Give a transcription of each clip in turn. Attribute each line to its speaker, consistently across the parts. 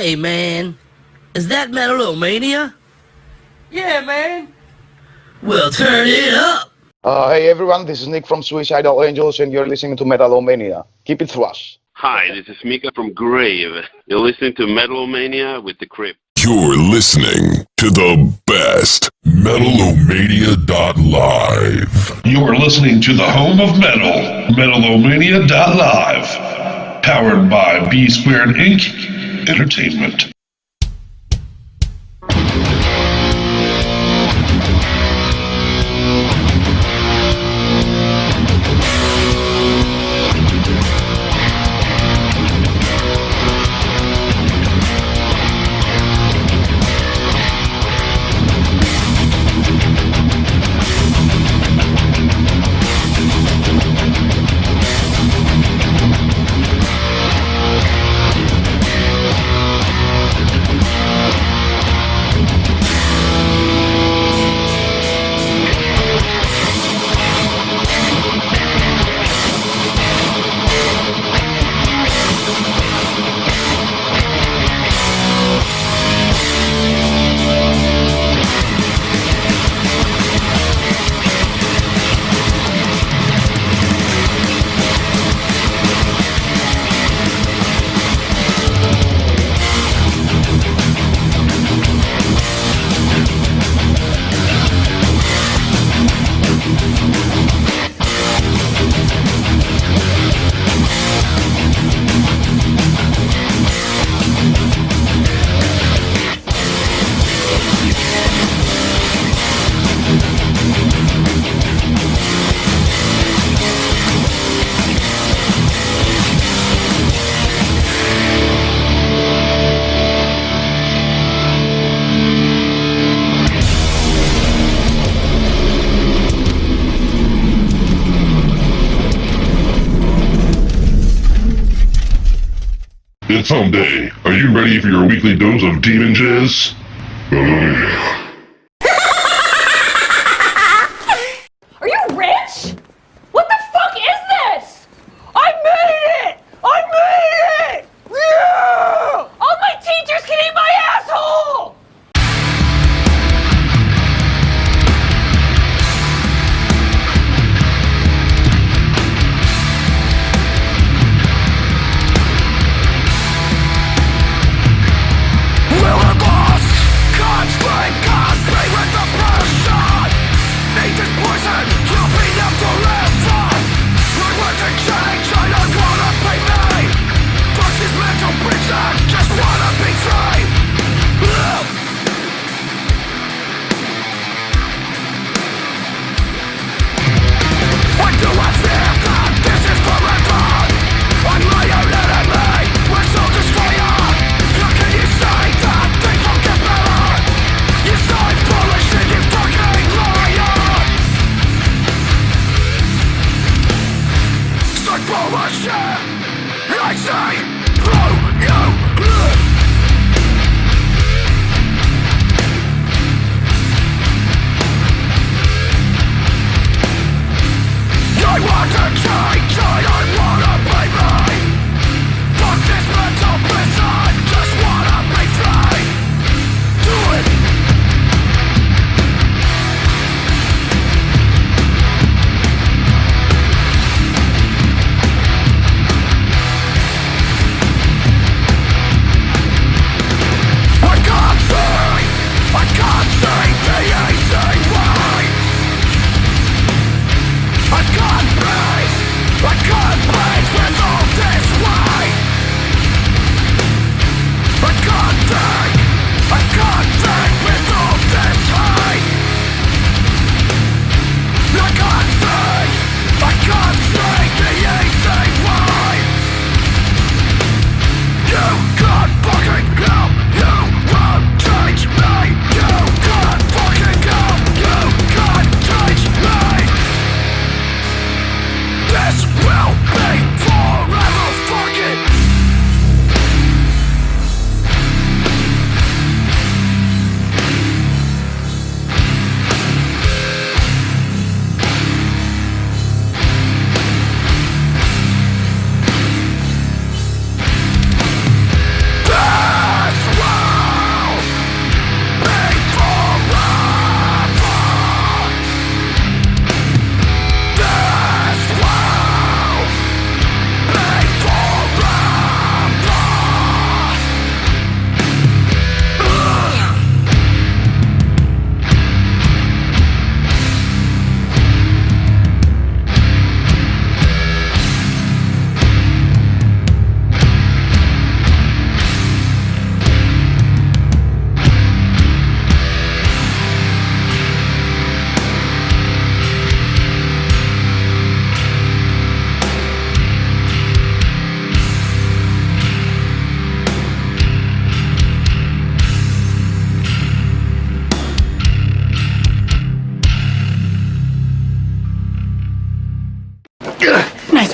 Speaker 1: Hey, man. Is that Metal-O-Mania?
Speaker 2: Yeah, man.
Speaker 1: Well, turn it up!
Speaker 3: Hey everyone, this is Nick from Suicidal Angels and you're listening to Metal-O-Mania. Keep it thrush.
Speaker 4: Hi, this is Mika from Grave. You're listening to Metal-O-Mania with the Crypt.
Speaker 5: You're listening to the best Metal-O-Mania.live.
Speaker 6: You're listening to the home of metal, Metal-O-Mania.live. Powered by B Squared Inc. Entertainment. It's someday. Are you ready for your weekly dose of demon jizz? Oh yeah.
Speaker 7: Are you rich? What the fuck is this? I made it! I made it! Yeah! All my teachers can eat my asshole!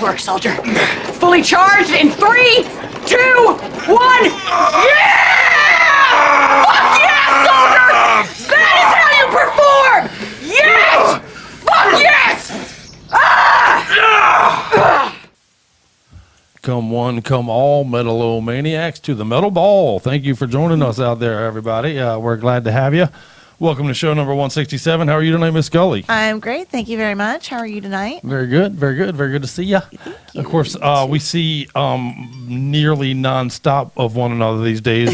Speaker 7: work, soldier. Fully charged in 3, 2, 1. Yeah! Fuck yeah, soldier! That is how you perform! Yes! Fuck yes!
Speaker 8: Come one, come all, Metal-O-Maniacs to the Metal Ball. Thank you for joining us out there, everybody. We're glad to have you. Welcome to show number 167. How are you tonight, Miss Scully?
Speaker 9: I'm great. Thank you very much. How are you tonight?
Speaker 8: Very good, very good, very good to see you.
Speaker 9: Thank you.
Speaker 8: Of course, we see nearly nonstop of one another these days,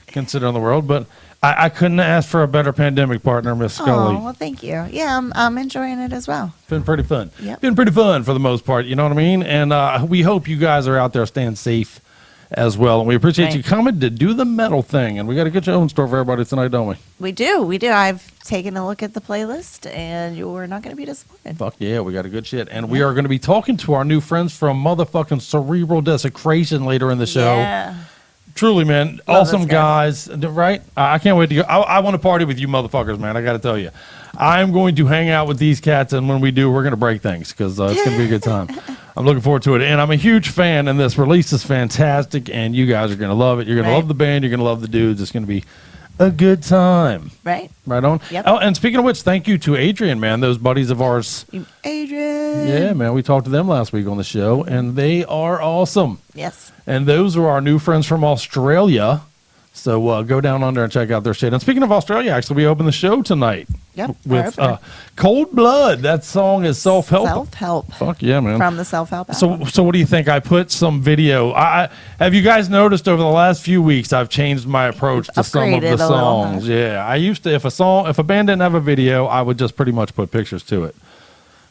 Speaker 8: considering the world. But I couldn't ask for a better pandemic partner, Miss Scully.
Speaker 9: Oh, well, thank you. Yeah, I'm enjoying it as well.
Speaker 8: Been pretty fun.
Speaker 9: Yep.
Speaker 8: Been pretty fun for the most part. You know what I mean? And we hope you guys are out there staying safe as well. And we appreciate
Speaker 9: Right.
Speaker 8: you coming to do the metal thing. And we got a good show in store for everybody tonight, don't we?
Speaker 9: We do. I've taken a look at the playlist, and you're not going to be disappointed.
Speaker 8: Fuck yeah, we got a good shit. And we are going to be talking to our new friends from motherfucking Cerebral Desecration later in the show.
Speaker 9: Yeah.
Speaker 8: Truly, man,
Speaker 9: Love
Speaker 8: awesome
Speaker 9: those
Speaker 8: guys, right? I can't wait to go. I want to party with you motherfuckers, man. I got to tell you. I'm going to hang out with these cats, and when we do, we're going to break things because it's going to be a good time. I'm looking forward to it. And I'm a huge fan, and this release is fantastic, and you guys are going to love it. You're going to love the band. You're going to love the dudes. It's going to be a good time.
Speaker 9: Right?
Speaker 8: Right on.
Speaker 9: Yep.
Speaker 8: Oh, and speaking of which, thank you to Adrian, man. Those buddies of ours.
Speaker 9: Adrian.
Speaker 8: Yeah, man. We talked to them last week on the show, and they are awesome.
Speaker 9: Yes.
Speaker 8: And those are our new friends from Australia. So go down under and check out their shit. And speaking of Australia, actually, we opened the show tonight.
Speaker 9: Yep.
Speaker 8: With Cold Blood. That song is self-help.
Speaker 9: Self-help.
Speaker 8: Fuck yeah, man.
Speaker 9: From the self-help album.
Speaker 8: So what do you think? I put some video. I have you guys noticed over the last few weeks I've changed my approach to some of the
Speaker 9: Upgraded a little,
Speaker 8: songs.
Speaker 9: huh?
Speaker 8: Yeah, I used to if a band didn't have a video, I would just pretty much put pictures to it.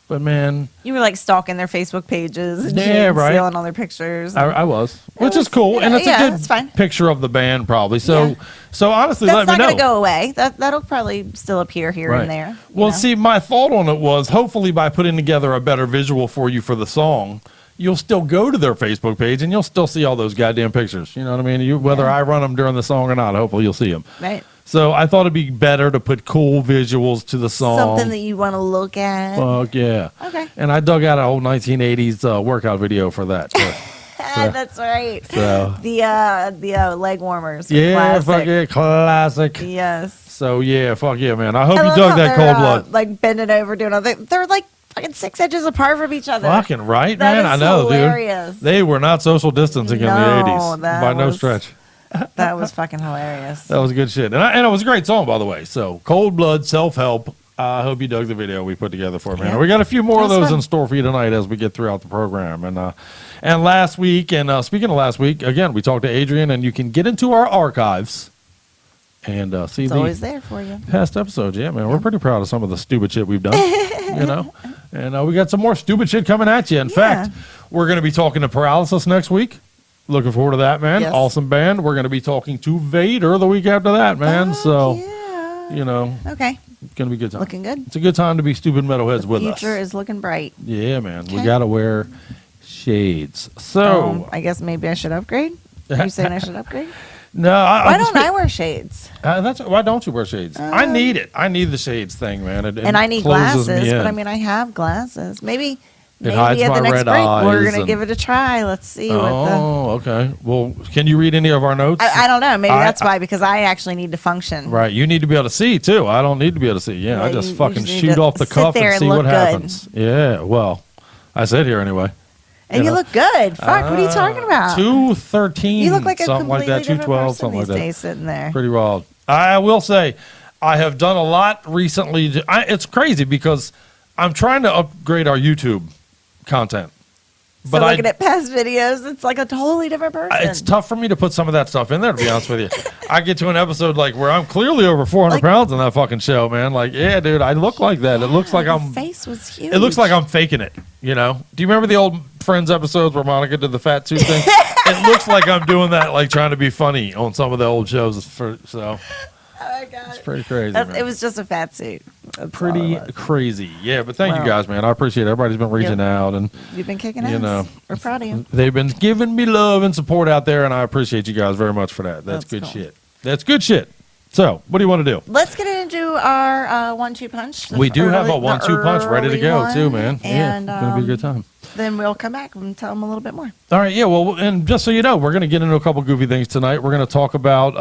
Speaker 8: But man,
Speaker 9: You were like stalking their Facebook pages and
Speaker 8: Yeah, right.
Speaker 9: stealing all their pictures.
Speaker 8: I was, which is cool, and it's
Speaker 9: yeah,
Speaker 8: a
Speaker 9: it's fine.
Speaker 8: good picture of the band probably. So
Speaker 9: Yeah.
Speaker 8: so honestly,
Speaker 9: That's
Speaker 8: let me
Speaker 9: not
Speaker 8: know.
Speaker 9: going to go away. That'll probably still appear here
Speaker 8: Right.
Speaker 9: and there. you
Speaker 8: Well,
Speaker 9: know?
Speaker 8: see, my thought on it was hopefully by putting together a better visual for you for the song, you'll still go to their Facebook page and you'll still see all those goddamn pictures. You know what I mean? Whether I run them during the song or not, hopefully you'll see them.
Speaker 9: Right.
Speaker 8: So I thought it'd be better to put cool visuals to the song.
Speaker 9: Something that you want to look at.
Speaker 8: Fuck yeah.
Speaker 9: Okay.
Speaker 8: And I dug out an old 1980s workout video for that.
Speaker 9: That's right.
Speaker 8: So
Speaker 9: The leg warmers. are
Speaker 8: yeah,
Speaker 9: classic.
Speaker 8: fuck yeah, classic.
Speaker 9: Yes.
Speaker 8: So yeah, fuck yeah, man. I hope
Speaker 9: I
Speaker 8: you
Speaker 9: love
Speaker 8: dug
Speaker 9: how
Speaker 8: that
Speaker 9: they're,
Speaker 8: Cold Blood.
Speaker 9: like bending over doing all they're like fucking 6 inches apart from each other.
Speaker 8: Fucking right,
Speaker 9: That
Speaker 8: man.
Speaker 9: is
Speaker 8: I know,
Speaker 9: hilarious.
Speaker 8: dude. They were not social distancing in the
Speaker 9: No,
Speaker 8: 80s
Speaker 9: that
Speaker 8: by no
Speaker 9: was-
Speaker 8: stretch.
Speaker 9: That was fucking hilarious.
Speaker 8: That was good shit. And it was a great song, by the way. So, Cold Blood, Self-Help. I hope you dug the video we put together for it, man.
Speaker 9: Yeah.
Speaker 8: We got a few more of
Speaker 9: That was
Speaker 8: those
Speaker 9: fun.
Speaker 8: in store for you tonight as we get throughout the program. And last week, and speaking of last week, again, we talked to Adrian, and you can get into our archives and see
Speaker 9: It's
Speaker 8: the
Speaker 9: always there for you.
Speaker 8: past episodes. Yeah, man. We're pretty proud of some of the stupid shit we've done, you know. And we got some more stupid shit coming at you. In fact, we're going to be talking to Paralysis next week. Looking forward to that, man.
Speaker 9: Yes.
Speaker 8: Awesome band. We're going to be talking to Vader the week after that, man. So,
Speaker 9: Yeah.
Speaker 8: you know,
Speaker 9: Okay.
Speaker 8: it's going to be a good time.
Speaker 9: Looking good.
Speaker 8: It's a good time to be stupid metalheads with us.
Speaker 9: Future is looking bright.
Speaker 8: Yeah, man. We
Speaker 9: Okay.
Speaker 8: got to wear shades. So,
Speaker 9: I guess maybe I should upgrade. Are you saying I should upgrade?
Speaker 8: no,
Speaker 9: Why don't I wear shades?
Speaker 8: why don't you wear shades? I need it. I need the shades thing, man. It
Speaker 9: And I need
Speaker 8: closes
Speaker 9: glasses,
Speaker 8: me
Speaker 9: but
Speaker 8: in.
Speaker 9: I mean, I have glasses. Maybe
Speaker 8: hides
Speaker 9: at
Speaker 8: my
Speaker 9: the next
Speaker 8: red
Speaker 9: break, we're
Speaker 8: eyes
Speaker 9: going to
Speaker 8: and-
Speaker 9: give it a try. Let's see what the...
Speaker 8: Oh, okay. Well, can you read any of our notes?
Speaker 9: I don't know. Maybe
Speaker 8: I-
Speaker 9: that's why, because I actually need to function.
Speaker 8: Right, you need to be able to see too. I don't need to be able to see. Yeah,
Speaker 9: Yeah,
Speaker 8: I just
Speaker 9: you
Speaker 8: fucking
Speaker 9: just need
Speaker 8: shoot
Speaker 9: to
Speaker 8: off the
Speaker 9: sit
Speaker 8: cuff
Speaker 9: there
Speaker 8: and
Speaker 9: and
Speaker 8: see what
Speaker 9: look good.
Speaker 8: happens. Yeah, well, I sit here anyway.
Speaker 9: And you
Speaker 8: know.
Speaker 9: look good. Fuck, what are you talking about?
Speaker 8: 213.
Speaker 9: You look like a
Speaker 8: something like
Speaker 9: completely
Speaker 8: that.
Speaker 9: different
Speaker 8: 212,
Speaker 9: person
Speaker 8: something
Speaker 9: these
Speaker 8: like that.
Speaker 9: days sitting there.
Speaker 8: Pretty wild. I will say, I have done a lot recently. It's crazy because I'm trying to upgrade our YouTube content.
Speaker 9: So
Speaker 8: But
Speaker 9: looking at past videos, it's like a totally different person.
Speaker 8: it's tough for me to put some of that stuff in there, to be honest with you. I get to an episode like where I'm clearly over 400
Speaker 9: Like-
Speaker 8: pounds on that fucking show, man. Like, yeah, dude, I look like that. It looks like
Speaker 9: Your
Speaker 8: I'm.
Speaker 9: face was huge.
Speaker 8: It looks like I'm faking it. You know? Do you remember the old Friends episodes where Monica did the fat suit thing? It looks like I'm doing that, like trying to be funny on some of the old shows. So
Speaker 9: Oh my god.
Speaker 8: it's pretty crazy.
Speaker 9: That's,
Speaker 8: man.
Speaker 9: it was just a fat suit. That's all
Speaker 8: Pretty
Speaker 9: it was.
Speaker 8: crazy. Yeah, but thank you
Speaker 9: Wow.
Speaker 8: guys, man. I appreciate it. Everybody's been reaching out, and
Speaker 9: You've been kicking
Speaker 8: you
Speaker 9: ass.
Speaker 8: know,
Speaker 9: We're proud of you.
Speaker 8: they've been giving me love and support out there, and I appreciate you guys very much for that. That's
Speaker 9: That's
Speaker 8: good
Speaker 9: cool.
Speaker 8: shit. That's good shit. So, what do you want to do?
Speaker 9: Let's get into our 1-2 punch.
Speaker 8: We do have a
Speaker 9: the
Speaker 8: 1-2 punch ready to
Speaker 9: early
Speaker 8: go
Speaker 9: one,
Speaker 8: too, man.
Speaker 9: And
Speaker 8: Yeah, it's gonna be a good time.
Speaker 9: Then we'll come back and tell them a little bit more.
Speaker 8: All right, yeah. Well, and just so you know, we're going to get into a couple goofy things tonight. We're going to talk about,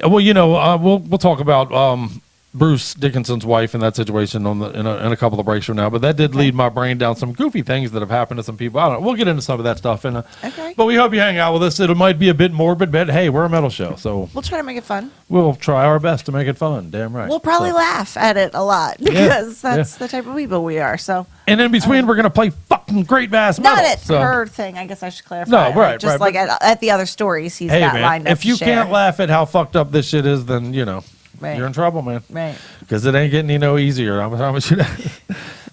Speaker 8: we'll talk about Bruce Dickinson's wife and that situation in a couple of breaks from now. But that did lead my brain down some goofy things that have happened to some people. I don't know. We'll get into some of that stuff.
Speaker 9: Okay.
Speaker 8: But we hope you hang out with us. It might be a bit morbid, but hey, we're a metal show, so
Speaker 9: We'll try to make it fun.
Speaker 8: we'll try our best to make it fun. Damn right.
Speaker 9: We'll probably
Speaker 8: So-
Speaker 9: laugh at it a lot because that's the type of people we are. So
Speaker 8: And in between, we're going to play fucking great bass metal.
Speaker 9: not at
Speaker 8: so.
Speaker 9: her thing. I guess I should clarify.
Speaker 8: No,
Speaker 9: Like,
Speaker 8: right,
Speaker 9: Just
Speaker 8: right,
Speaker 9: like at the other stories he's
Speaker 8: Hey,
Speaker 9: got
Speaker 8: man,
Speaker 9: lined up.
Speaker 8: if you
Speaker 9: to share.
Speaker 8: can't laugh at how fucked up this shit is, then,
Speaker 9: Right.
Speaker 8: you're in trouble, man.
Speaker 9: Right.
Speaker 8: Because it ain't getting any no easier. I promise you that.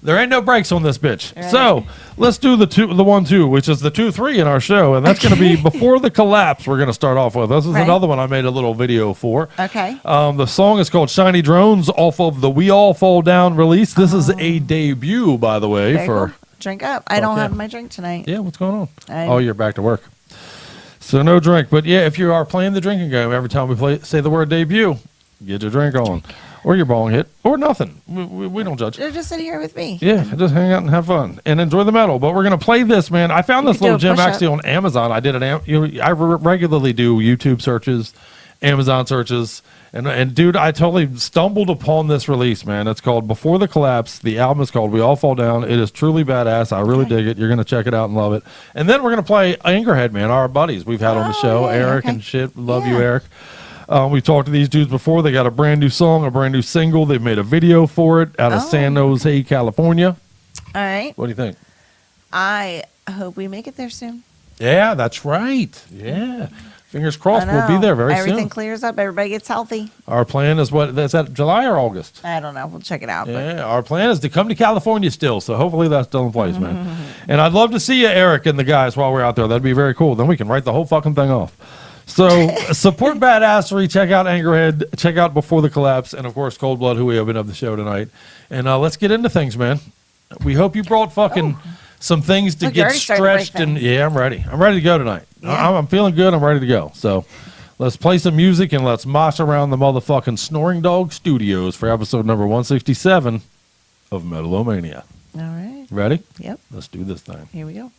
Speaker 8: There ain't no breaks on this bitch.
Speaker 9: Right.
Speaker 8: So let's do the 1-2, which is the 2-3 in our show, and that's going to be before the collapse. We're going to start off with. This is
Speaker 9: Right.
Speaker 8: another one I made a little video for.
Speaker 9: Okay.
Speaker 8: The song is called "Shiny Drones" off of the "We All Fall Down" release. This is a debut, by the way.
Speaker 9: There you
Speaker 8: For
Speaker 9: go. Drink up. I don't
Speaker 8: Okay.
Speaker 9: have my drink tonight.
Speaker 8: yeah, what's going on?
Speaker 9: I-
Speaker 8: You're back to work. So no drink, but yeah, if you are playing the drinking game, every time we say the word debut, get your drink on, or your bong hit, or nothing. We don't judge.
Speaker 9: Just sit here with me.
Speaker 8: Yeah, just hang out and have fun and enjoy the metal. But we're gonna play this, man. I found
Speaker 9: You
Speaker 8: this
Speaker 9: could do
Speaker 8: little
Speaker 9: a
Speaker 8: gem
Speaker 9: push-up.
Speaker 8: actually on Amazon. I did I regularly do YouTube searches, Amazon searches, and dude, I totally stumbled upon this release, man. It's called "Before the Collapse." The album is called "We All Fall Down." It is truly badass. I really dig it. You're gonna check it out and love it. And then we're gonna play Angerhead, man. Our buddies we've had on the show,
Speaker 9: yeah,
Speaker 8: Eric
Speaker 9: okay.
Speaker 8: and shit. Love you,
Speaker 9: Yeah.
Speaker 8: Eric. We've talked to these dudes before. They got a brand new song, a brand new single. They've made a video for it out of San Jose, California.
Speaker 9: All right.
Speaker 8: What do you think?
Speaker 9: I hope we make it there soon.
Speaker 8: Yeah, that's right. Yeah. Fingers
Speaker 9: I
Speaker 8: crossed we'll be
Speaker 9: know.
Speaker 8: there very
Speaker 9: Everything
Speaker 8: soon.
Speaker 9: clears up. Everybody gets healthy.
Speaker 8: Our plan is that's that July or August?
Speaker 9: I don't know. We'll check it out. But
Speaker 8: Yeah, our plan is to come to California still, so hopefully that's still in place, man. And I'd love to see you, Eric, and the guys while we're out there. That'd be very cool. Then we can write the whole fucking thing off. So support Badassery, check out Angerhead, check out Before the Collapse, and of course Cold Blood, who we opened up the show tonight. And let's get into things, man. We hope you brought fucking some things to
Speaker 9: Look, you
Speaker 8: get
Speaker 9: already started to break
Speaker 8: stretched. And
Speaker 9: things.
Speaker 8: yeah, I'm ready. I'm ready to go tonight.
Speaker 9: Yeah.
Speaker 8: I'm feeling good. I'm ready to go. So let's play some music and let's mosh around the motherfucking Snoring Dog Studios for episode number 167 of Metal-O-Mania.
Speaker 9: all right.
Speaker 8: Ready?
Speaker 9: Yep.
Speaker 8: Let's do this thing.
Speaker 9: Here we go.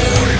Speaker 5: Boy,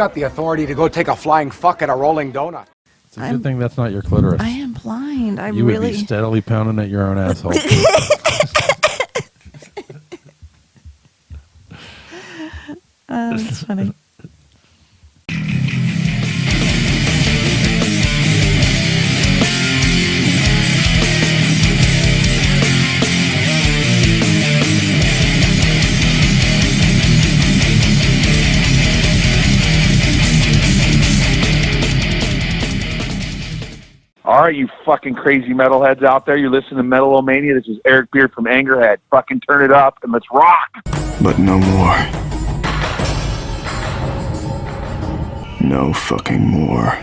Speaker 10: got the authority to go take a flying fuck at a rolling donut.
Speaker 8: It's a good thing that's not your clitoris.
Speaker 9: I am blind. I'm
Speaker 8: You would
Speaker 9: really.
Speaker 8: be steadily pounding at your own asshole.
Speaker 9: That's funny.
Speaker 11: All right, you fucking crazy metalheads out there. You're listening to Metal-O-Mania. This is Eric Beard from Angerhead. Fucking turn it up and let's rock.
Speaker 12: But no more. No fucking more.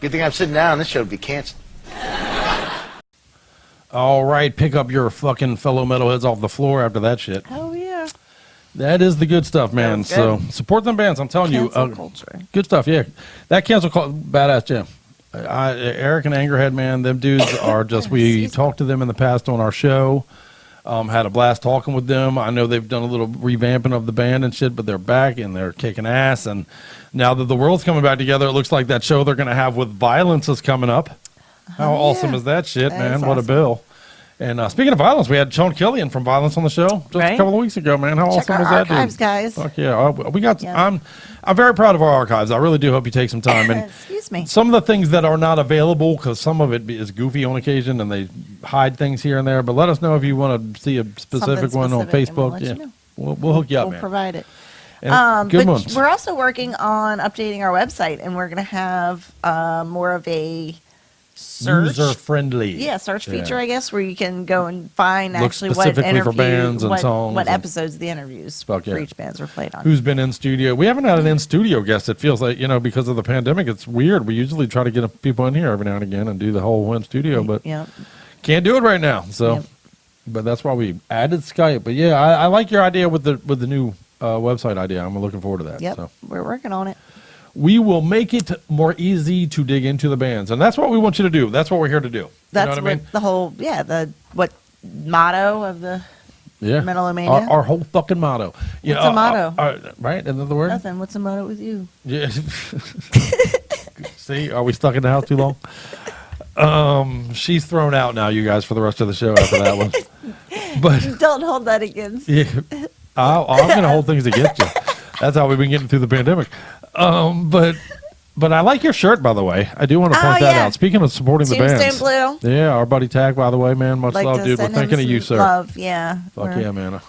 Speaker 13: Good thing I'm sitting down. This show would be canceled.
Speaker 8: All right, pick up your fucking fellow metalheads off the floor after that shit.
Speaker 9: Oh yeah.
Speaker 8: That is the good stuff, man. So support them bands. I'm telling
Speaker 9: Cancel
Speaker 8: you,
Speaker 9: culture.
Speaker 8: Good stuff. Yeah, that badass jam. Eric and Angerhead, man, them dudes are just. We talked to them in the past on our show. Had a blast talking with them. I know they've done a little revamping of the band and shit, but they're back and they're kicking ass. And now that the world's coming back together, it looks like that show they're going to have with Violence is coming up. How awesome is that shit,
Speaker 9: That
Speaker 8: man?
Speaker 9: is
Speaker 8: What a
Speaker 9: awesome.
Speaker 8: bill. And speaking of violence, we had Sean Killian from Violence on the show just a
Speaker 9: Right.
Speaker 8: couple of weeks ago, man. How
Speaker 9: Check
Speaker 8: awesome
Speaker 9: our
Speaker 8: was that,
Speaker 9: archives,
Speaker 8: dude?
Speaker 9: guys.
Speaker 8: Fuck yeah. We got.
Speaker 9: Yeah.
Speaker 8: I'm very proud of our archives. I really do hope you take some time. And
Speaker 9: Excuse me.
Speaker 8: some of the things that are not available, because some of it is goofy on occasion and they hide things here and there. But let us know if you want to see a specific
Speaker 9: Something
Speaker 8: one on
Speaker 9: specific, and we'll
Speaker 8: Facebook.
Speaker 9: let
Speaker 8: Yeah,
Speaker 9: you know.
Speaker 8: we'll hook you up,
Speaker 9: We'll
Speaker 8: man.
Speaker 9: provide it.
Speaker 8: And good
Speaker 9: but
Speaker 8: ones.
Speaker 9: we're also working on updating our website, and we're going to have more of a search.
Speaker 8: User friendly.
Speaker 9: Yeah, search feature, I guess, where you can go and find
Speaker 8: Look
Speaker 9: actually what
Speaker 8: specifically
Speaker 9: interview,
Speaker 8: for bands and
Speaker 9: what,
Speaker 8: songs
Speaker 9: what
Speaker 8: and-
Speaker 9: episodes the interviews
Speaker 8: Fuck yeah.
Speaker 9: for each bands were played on.
Speaker 8: Who's been in studio? We haven't had an in studio guest. It feels like, because of the pandemic, it's weird. We usually try to get people in here every now and again and do the whole in studio, but
Speaker 9: Yep.
Speaker 8: can't do it right now. So, but that's why we added Skype. But yeah, I like your idea with the new website idea. I'm looking forward to that.
Speaker 9: Yep,
Speaker 8: So
Speaker 9: we're working on it.
Speaker 8: we will make it more easy to dig into the bands, and that's what we want you to do. That's what we're here to do.
Speaker 9: That's
Speaker 8: you know what I mean?
Speaker 9: the whole, what motto of the
Speaker 8: Yeah.
Speaker 9: Metal-O-Mania?
Speaker 8: Our whole fucking motto.
Speaker 9: What's a motto?
Speaker 8: Right? Another word?
Speaker 9: Nothing. What's the motto with you?
Speaker 8: Yeah. See, are we stuck in the house too long? She's thrown out now, you guys, for the rest of the show after that one. But
Speaker 9: Don't hold that against.
Speaker 8: yeah, I'm gonna hold things against you. That's how we've been getting through the pandemic. But I like your shirt, by the way. I do want to point that
Speaker 9: yeah.
Speaker 8: out. Speaking of supporting the
Speaker 9: Tombstone
Speaker 8: bands,
Speaker 9: Blue.
Speaker 8: yeah, our buddy Tag, by the way, man, much
Speaker 9: Like
Speaker 8: love,
Speaker 9: to
Speaker 8: dude. We're
Speaker 9: send him
Speaker 8: thinking of you,
Speaker 9: some
Speaker 8: sir.
Speaker 9: Love, yeah.
Speaker 8: Fuck
Speaker 9: We're-
Speaker 8: yeah, man.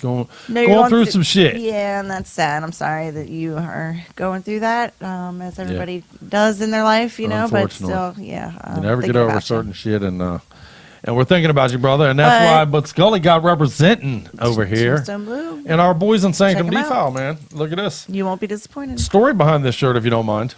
Speaker 8: Going
Speaker 9: No, you're
Speaker 8: through some shit.
Speaker 9: Yeah, and that's sad. I'm sorry that you are going through that, as everybody does in their life, but
Speaker 8: Unfortunately.
Speaker 9: still, yeah.
Speaker 8: You never get
Speaker 9: thinking
Speaker 8: over
Speaker 9: about you.
Speaker 8: certain shit, and we're thinking about you, brother, and that's why. But Scully got representing over here,
Speaker 9: Tombstone Blue.
Speaker 8: and our boys in Sanctum
Speaker 9: Check 'em out.
Speaker 8: Defile, man. Look at this
Speaker 9: You won't be disappointed.
Speaker 8: story behind this shirt, if you don't mind.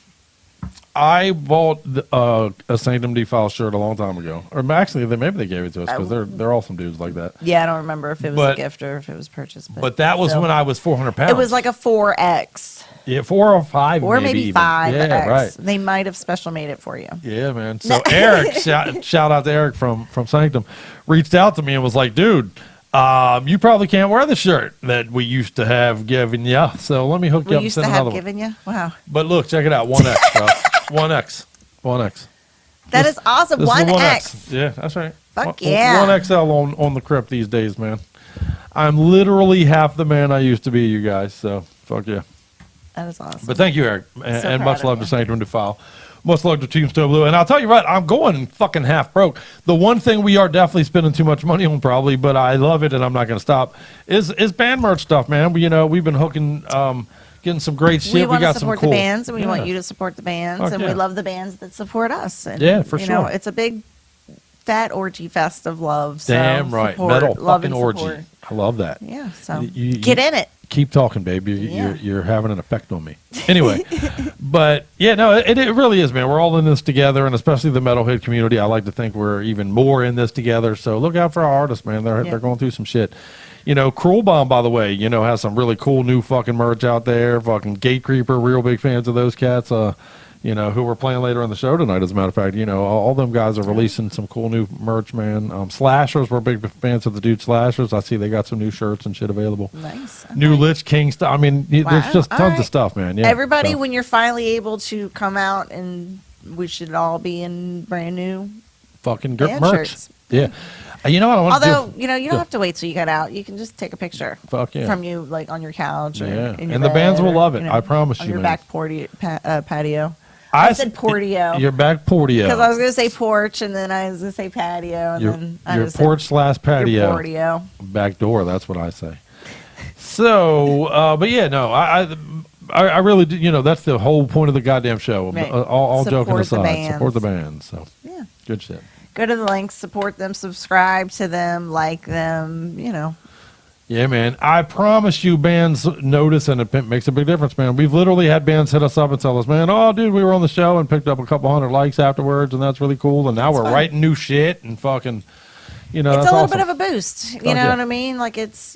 Speaker 8: I bought a Sanctum Defile shirt a long time ago, or actually, maybe they gave it to us because they're awesome dudes like that.
Speaker 9: Yeah, I don't remember if it was
Speaker 8: But-
Speaker 9: a gift or if it was purchased.
Speaker 8: But that was
Speaker 9: still.
Speaker 8: when I was 400 pounds.
Speaker 9: It was like a 4X.
Speaker 8: Yeah, 4 or 5,
Speaker 9: Or maybe
Speaker 8: even.
Speaker 9: 5X.
Speaker 8: Yeah, right.
Speaker 9: They might have special made it for you.
Speaker 8: Yeah, man. So Eric, shout out to Eric from Sanctum, reached out to me and was like, dude, you probably can't wear the shirt that we used to have given you. So let me hook you
Speaker 9: We
Speaker 8: up and
Speaker 9: used to
Speaker 8: send
Speaker 9: have
Speaker 8: another one.
Speaker 9: given you? Wow.
Speaker 8: But look, check it out. 1X, bro. 1X. 1X.
Speaker 9: That is awesome.
Speaker 8: This is the
Speaker 9: 1X.
Speaker 8: Yeah, that's right.
Speaker 9: Fuck yeah.
Speaker 8: 1XL on the Crypt these days, man. I'm literally half the man I used to be, you guys. So fuck yeah.
Speaker 9: That is awesome.
Speaker 8: But thank you, Eric, and,
Speaker 9: So
Speaker 8: and
Speaker 9: proud
Speaker 8: much
Speaker 9: of
Speaker 8: love
Speaker 9: you.
Speaker 8: to Sanctum Defile. Much love to Tombstone Blue. And I'll tell you what, I'm going fucking half broke. The one thing we are definitely spending too much money on, probably, but I love it and I'm not going to stop, is band merch stuff, man. We've been hooking, getting some great shit.
Speaker 9: We want to
Speaker 8: got some
Speaker 9: support
Speaker 8: cool
Speaker 9: the bands, and we want
Speaker 8: Yeah.
Speaker 9: you to support the bands,
Speaker 8: Fuck
Speaker 9: and
Speaker 8: yeah.
Speaker 9: we love the bands that support us. And,
Speaker 8: Yeah, for
Speaker 9: you know,
Speaker 8: sure.
Speaker 9: it's a big, fat orgy fest of love. So
Speaker 8: Damn right.
Speaker 9: support,
Speaker 8: Metal
Speaker 9: love
Speaker 8: fucking
Speaker 9: and
Speaker 8: orgy.
Speaker 9: support.
Speaker 8: I love that.
Speaker 9: Yeah, so
Speaker 8: You-
Speaker 9: get in it.
Speaker 8: Keep talking, babe.
Speaker 9: Yeah.
Speaker 8: You're having an effect on me. Anyway, but yeah, no, it really is, man. We're all in this together, and especially the metalhead community. I like to think we're even more in this together. So look out for our artists, man. They're going through some shit. Cruel Bomb, by the way, has some really cool new fucking merch out there. Fucking Gate Creeper, real big fans of those cats. Who we're playing later in the show tonight, as a matter of fact. All them guys are releasing some cool new merch, man. Slashers, we're big fans of the dude Slashers. I see they got some new shirts and shit available.
Speaker 9: Nice.
Speaker 8: New Lich King stuff. I mean,
Speaker 9: Wow.
Speaker 8: there's just
Speaker 9: All
Speaker 8: tons
Speaker 9: right.
Speaker 8: of stuff, man. Yeah.
Speaker 9: Everybody,
Speaker 8: so.
Speaker 9: when you're finally able to come out, and we should all be in brand new
Speaker 8: Fucking good
Speaker 9: band
Speaker 8: merch.
Speaker 9: shirts.
Speaker 8: Yeah. You know what I want to do?
Speaker 9: Although, you don't have to wait till you get out. You can just take a picture
Speaker 8: Fuck yeah.
Speaker 9: from you, like on your couch or
Speaker 8: Yeah.
Speaker 9: in your
Speaker 8: And the bands
Speaker 9: bed
Speaker 8: will
Speaker 9: or,
Speaker 8: love it. I promise
Speaker 9: on
Speaker 8: you,
Speaker 9: your
Speaker 8: man.
Speaker 9: back patio. I said portio.
Speaker 8: Your back portio.
Speaker 9: Because I was going to say porch, and then I was going to say patio, and then I
Speaker 8: your
Speaker 9: just
Speaker 8: porch slash
Speaker 9: said your
Speaker 8: patio.
Speaker 9: portio.
Speaker 8: Back door, that's what I say. So, but yeah, no, I really do, that's the whole point of the goddamn show.
Speaker 9: Right.
Speaker 8: All joking
Speaker 9: Support the
Speaker 8: aside,
Speaker 9: bands.
Speaker 8: support the band. So,
Speaker 9: Yeah.
Speaker 8: good shit.
Speaker 9: Go to the links, support them, subscribe to them, like them,
Speaker 8: Yeah, man. I promise you, bands notice, and it makes a big difference, man. We've literally had bands hit us up and tell us, man, oh, dude, we were on the show and picked up a couple hundred likes afterwards, and that's really cool. And now we're
Speaker 9: fun.
Speaker 8: writing new shit and fucking,
Speaker 9: it's
Speaker 8: that's
Speaker 9: a little
Speaker 8: awesome.
Speaker 9: bit of a boost. You
Speaker 8: Fuck
Speaker 9: know
Speaker 8: yeah.
Speaker 9: what I mean? Like it's,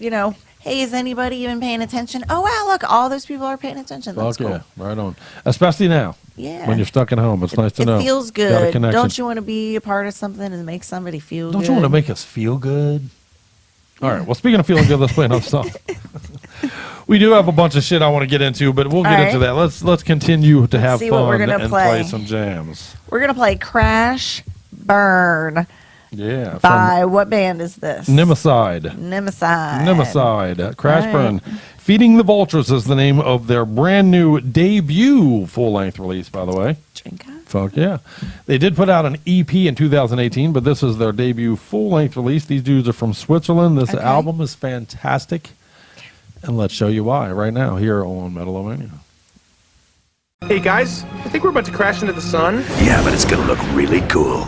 Speaker 9: hey, is anybody even paying attention? Oh, wow, look, all those people are paying attention. That's
Speaker 8: Fuck
Speaker 9: cool.
Speaker 8: yeah, right on. Especially now.
Speaker 9: Yeah.
Speaker 8: When you're stuck at home, it's nice to
Speaker 9: It
Speaker 8: know.
Speaker 9: feels
Speaker 8: Got a
Speaker 9: good.
Speaker 8: connection.
Speaker 9: Don't you want to be a part of something and make somebody feel
Speaker 8: Don't
Speaker 9: good?
Speaker 8: you want to make us feel good? All right. Well, speaking of feeling good, let's play another song. We do have a bunch of shit I want to get into, but we'll get into that. Let's continue to have
Speaker 9: see what we're
Speaker 8: fun
Speaker 9: gonna
Speaker 8: and
Speaker 9: play.
Speaker 8: play some jams.
Speaker 9: We're going to play Crash Burn.
Speaker 8: Yeah.
Speaker 9: By what band is this?
Speaker 8: Nimicide.
Speaker 9: Nimicide.
Speaker 8: Crash
Speaker 9: All
Speaker 8: Burn.
Speaker 9: right.
Speaker 8: Feeding the Vultures is the name of their brand new debut full-length release, by the way. Fuck yeah. They did put out an EP in 2018, but this is their debut full-length release. These dudes are from Switzerland. This album is fantastic. And let's show you why right now here on Metal-O-Mania.
Speaker 14: Hey guys, I think we're about to crash into the sun.
Speaker 12: Yeah, but it's gonna look really cool.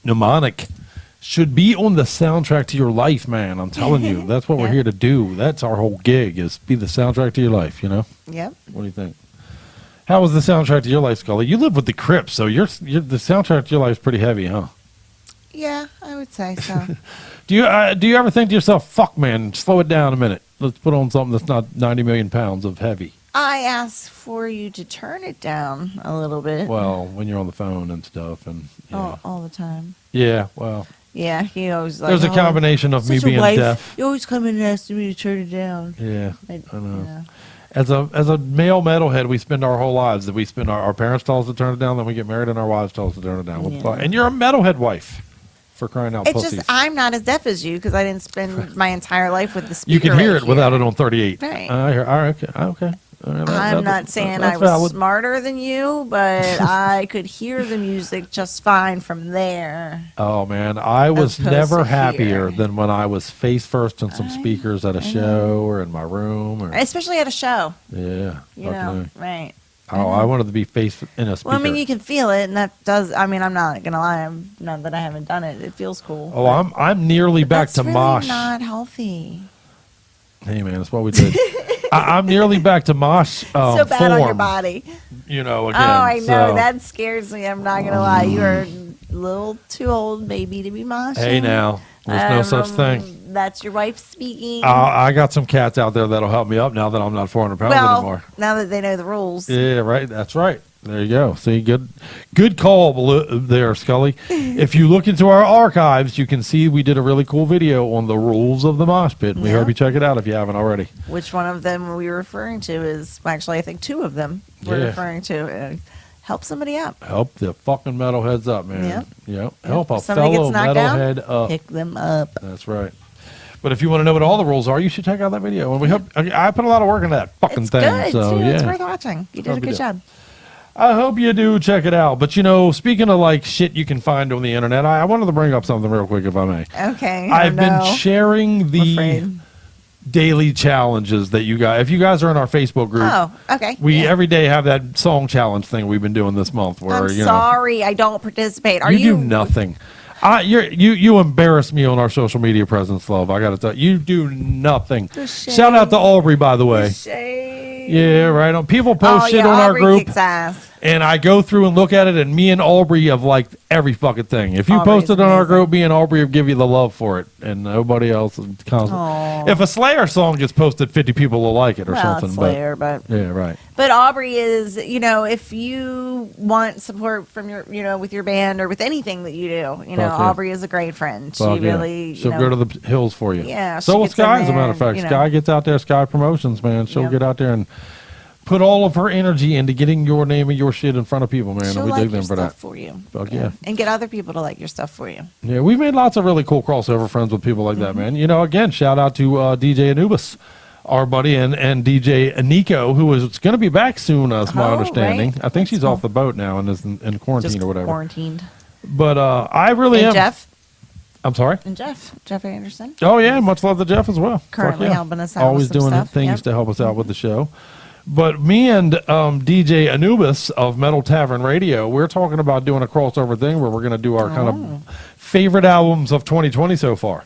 Speaker 8: Mnemonic should be on the soundtrack to your life, man. I'm telling you, that's what we're here to do. That's our whole gig, is be the soundtrack to your life, you know?
Speaker 9: Yep.
Speaker 8: What do you think? How was the soundtrack to your life, Scully? You live with the Crypt, so you're the soundtrack to your life is pretty heavy, huh?
Speaker 9: Yeah, I would say so.
Speaker 8: Do you ever think to yourself, fuck, man, slow it down a minute. Let's put on something that's not 90 million pounds of heavy.
Speaker 9: I asked for you to turn it down a little bit.
Speaker 8: Well, when you're on the phone and stuff, and
Speaker 9: all the time.
Speaker 8: Yeah, well.
Speaker 9: Yeah, he always like.
Speaker 8: There's a combination of me being deaf.
Speaker 9: You always come in and ask me to turn it down.
Speaker 8: Yeah, I know. You know. As a male metalhead, we spend our whole lives that we spend our parents tell us to turn it down, then we get married and our wives tell us to turn it down. Yeah. And you're a metalhead wife, for crying out pussies.
Speaker 9: It's just I'm not as deaf as you because I didn't spend my entire life with the speaker.
Speaker 8: You can hear it
Speaker 9: here.
Speaker 8: without it on 38.
Speaker 9: Right.
Speaker 8: Okay.
Speaker 9: I'm not saying I was smarter than you, but I could hear the music just fine from there.
Speaker 8: Oh, man. I was never happier than when I was face first in some speakers at a show or in my room.
Speaker 9: Especially at a show.
Speaker 8: Yeah.
Speaker 9: You know, right.
Speaker 8: Oh, I wanted to be face in a speaker.
Speaker 9: Well, I mean, you can feel it, and that does. I mean, I'm not gonna lie. Not that I haven't done it. It feels cool.
Speaker 8: Oh, I'm nearly back
Speaker 9: that's
Speaker 8: to
Speaker 9: really
Speaker 8: mosh.
Speaker 9: Not healthy.
Speaker 8: Hey man, that's what we did. I'm nearly back to mosh.
Speaker 9: So bad on your
Speaker 8: form,
Speaker 9: body.
Speaker 8: You know, again.
Speaker 9: Oh, I know.
Speaker 8: so-
Speaker 9: That scares me. I'm not gonna lie. You are a little too old, maybe, to be moshing.
Speaker 8: Hey now, there's no such thing.
Speaker 9: That's your wife speaking.
Speaker 8: I got some cats out there that'll help me up now that I'm not 400 pounds anymore.
Speaker 9: Now that they know the rules.
Speaker 8: Yeah, right. That's right. There you go. See, good call there, Scully. If you look into our archives, you can see we did a really cool video on the rules of the mosh pit. We hope you check it out if you haven't already.
Speaker 9: Which one of them we were referring to is actually, I think two of them we're referring to. Help somebody up.
Speaker 8: Help the fucking metalheads up, man. Yep. Help a
Speaker 9: Somebody
Speaker 8: fellow
Speaker 9: gets knocked
Speaker 8: metalhead
Speaker 9: out,
Speaker 8: up.
Speaker 9: pick them up.
Speaker 8: That's right. But if you want to know what all the rules are, you should check out that video. And we hope I put a lot of work into that fucking thing.
Speaker 9: Good,
Speaker 8: so
Speaker 9: too.
Speaker 8: yeah,
Speaker 9: It's worth watching. You did a good job.
Speaker 8: I hope you do check it out. But speaking of like shit you can find on the internet, I wanted to bring up something real quick, if I may.
Speaker 9: Okay.
Speaker 8: I've been sharing the daily challenges that you guys. If you guys are in our Facebook group,
Speaker 9: okay.
Speaker 8: We every day have that song challenge thing we've been doing this month. Where
Speaker 9: I'm sorry, I don't participate. Are
Speaker 8: you do nothing. You embarrass me on our social media presence, love. I got to tell you, do nothing. Shout out to Aubrey, by the way. Yeah, right on. People post shit on our group, and I go through and look at it, and me and Aubrey have liked every fucking thing. If you post it on our group, me and Aubrey will give you the love for it, and nobody else. If a Slayer song gets posted, 50 people will like it or something.
Speaker 9: Slayer, but
Speaker 8: yeah, right.
Speaker 9: But Aubrey is, if you want support from your, with your band or with anything that you do, Aubrey is a great friend. She really,
Speaker 8: she'll go to the hills for you.
Speaker 9: Yeah.
Speaker 8: So will Sky, as a matter of fact. Sky gets out there, Sky Promotions, man. She'll get out there and put all of her energy into getting your name and your shit in front of people, man.
Speaker 9: She'll
Speaker 8: and we dig
Speaker 9: your
Speaker 8: them for
Speaker 9: stuff
Speaker 8: that.
Speaker 9: for you.
Speaker 8: Fuck yeah.
Speaker 9: And get other people to like your stuff for you.
Speaker 8: Yeah, we've made lots of really cool crossover friends with people like that, man. Again, shout out to DJ Anubis, our buddy, and DJ Nico, who is going to be back soon, as my understanding.
Speaker 9: Right.
Speaker 8: I think she's off the boat now and is in quarantine or whatever.
Speaker 9: Quarantined.
Speaker 8: But I really am.
Speaker 9: Jeff.
Speaker 8: I'm sorry?
Speaker 9: And Jeff Anderson.
Speaker 8: Oh, yeah, much love to Jeff as well.
Speaker 9: Currently helping us out
Speaker 8: Always
Speaker 9: with some
Speaker 8: doing
Speaker 9: stuff.
Speaker 8: things to help us out with the show. But me and DJ Anubis of Metal Tavern Radio, we're talking about doing a crossover thing where we're going to do our kind of favorite albums of 2020 so far.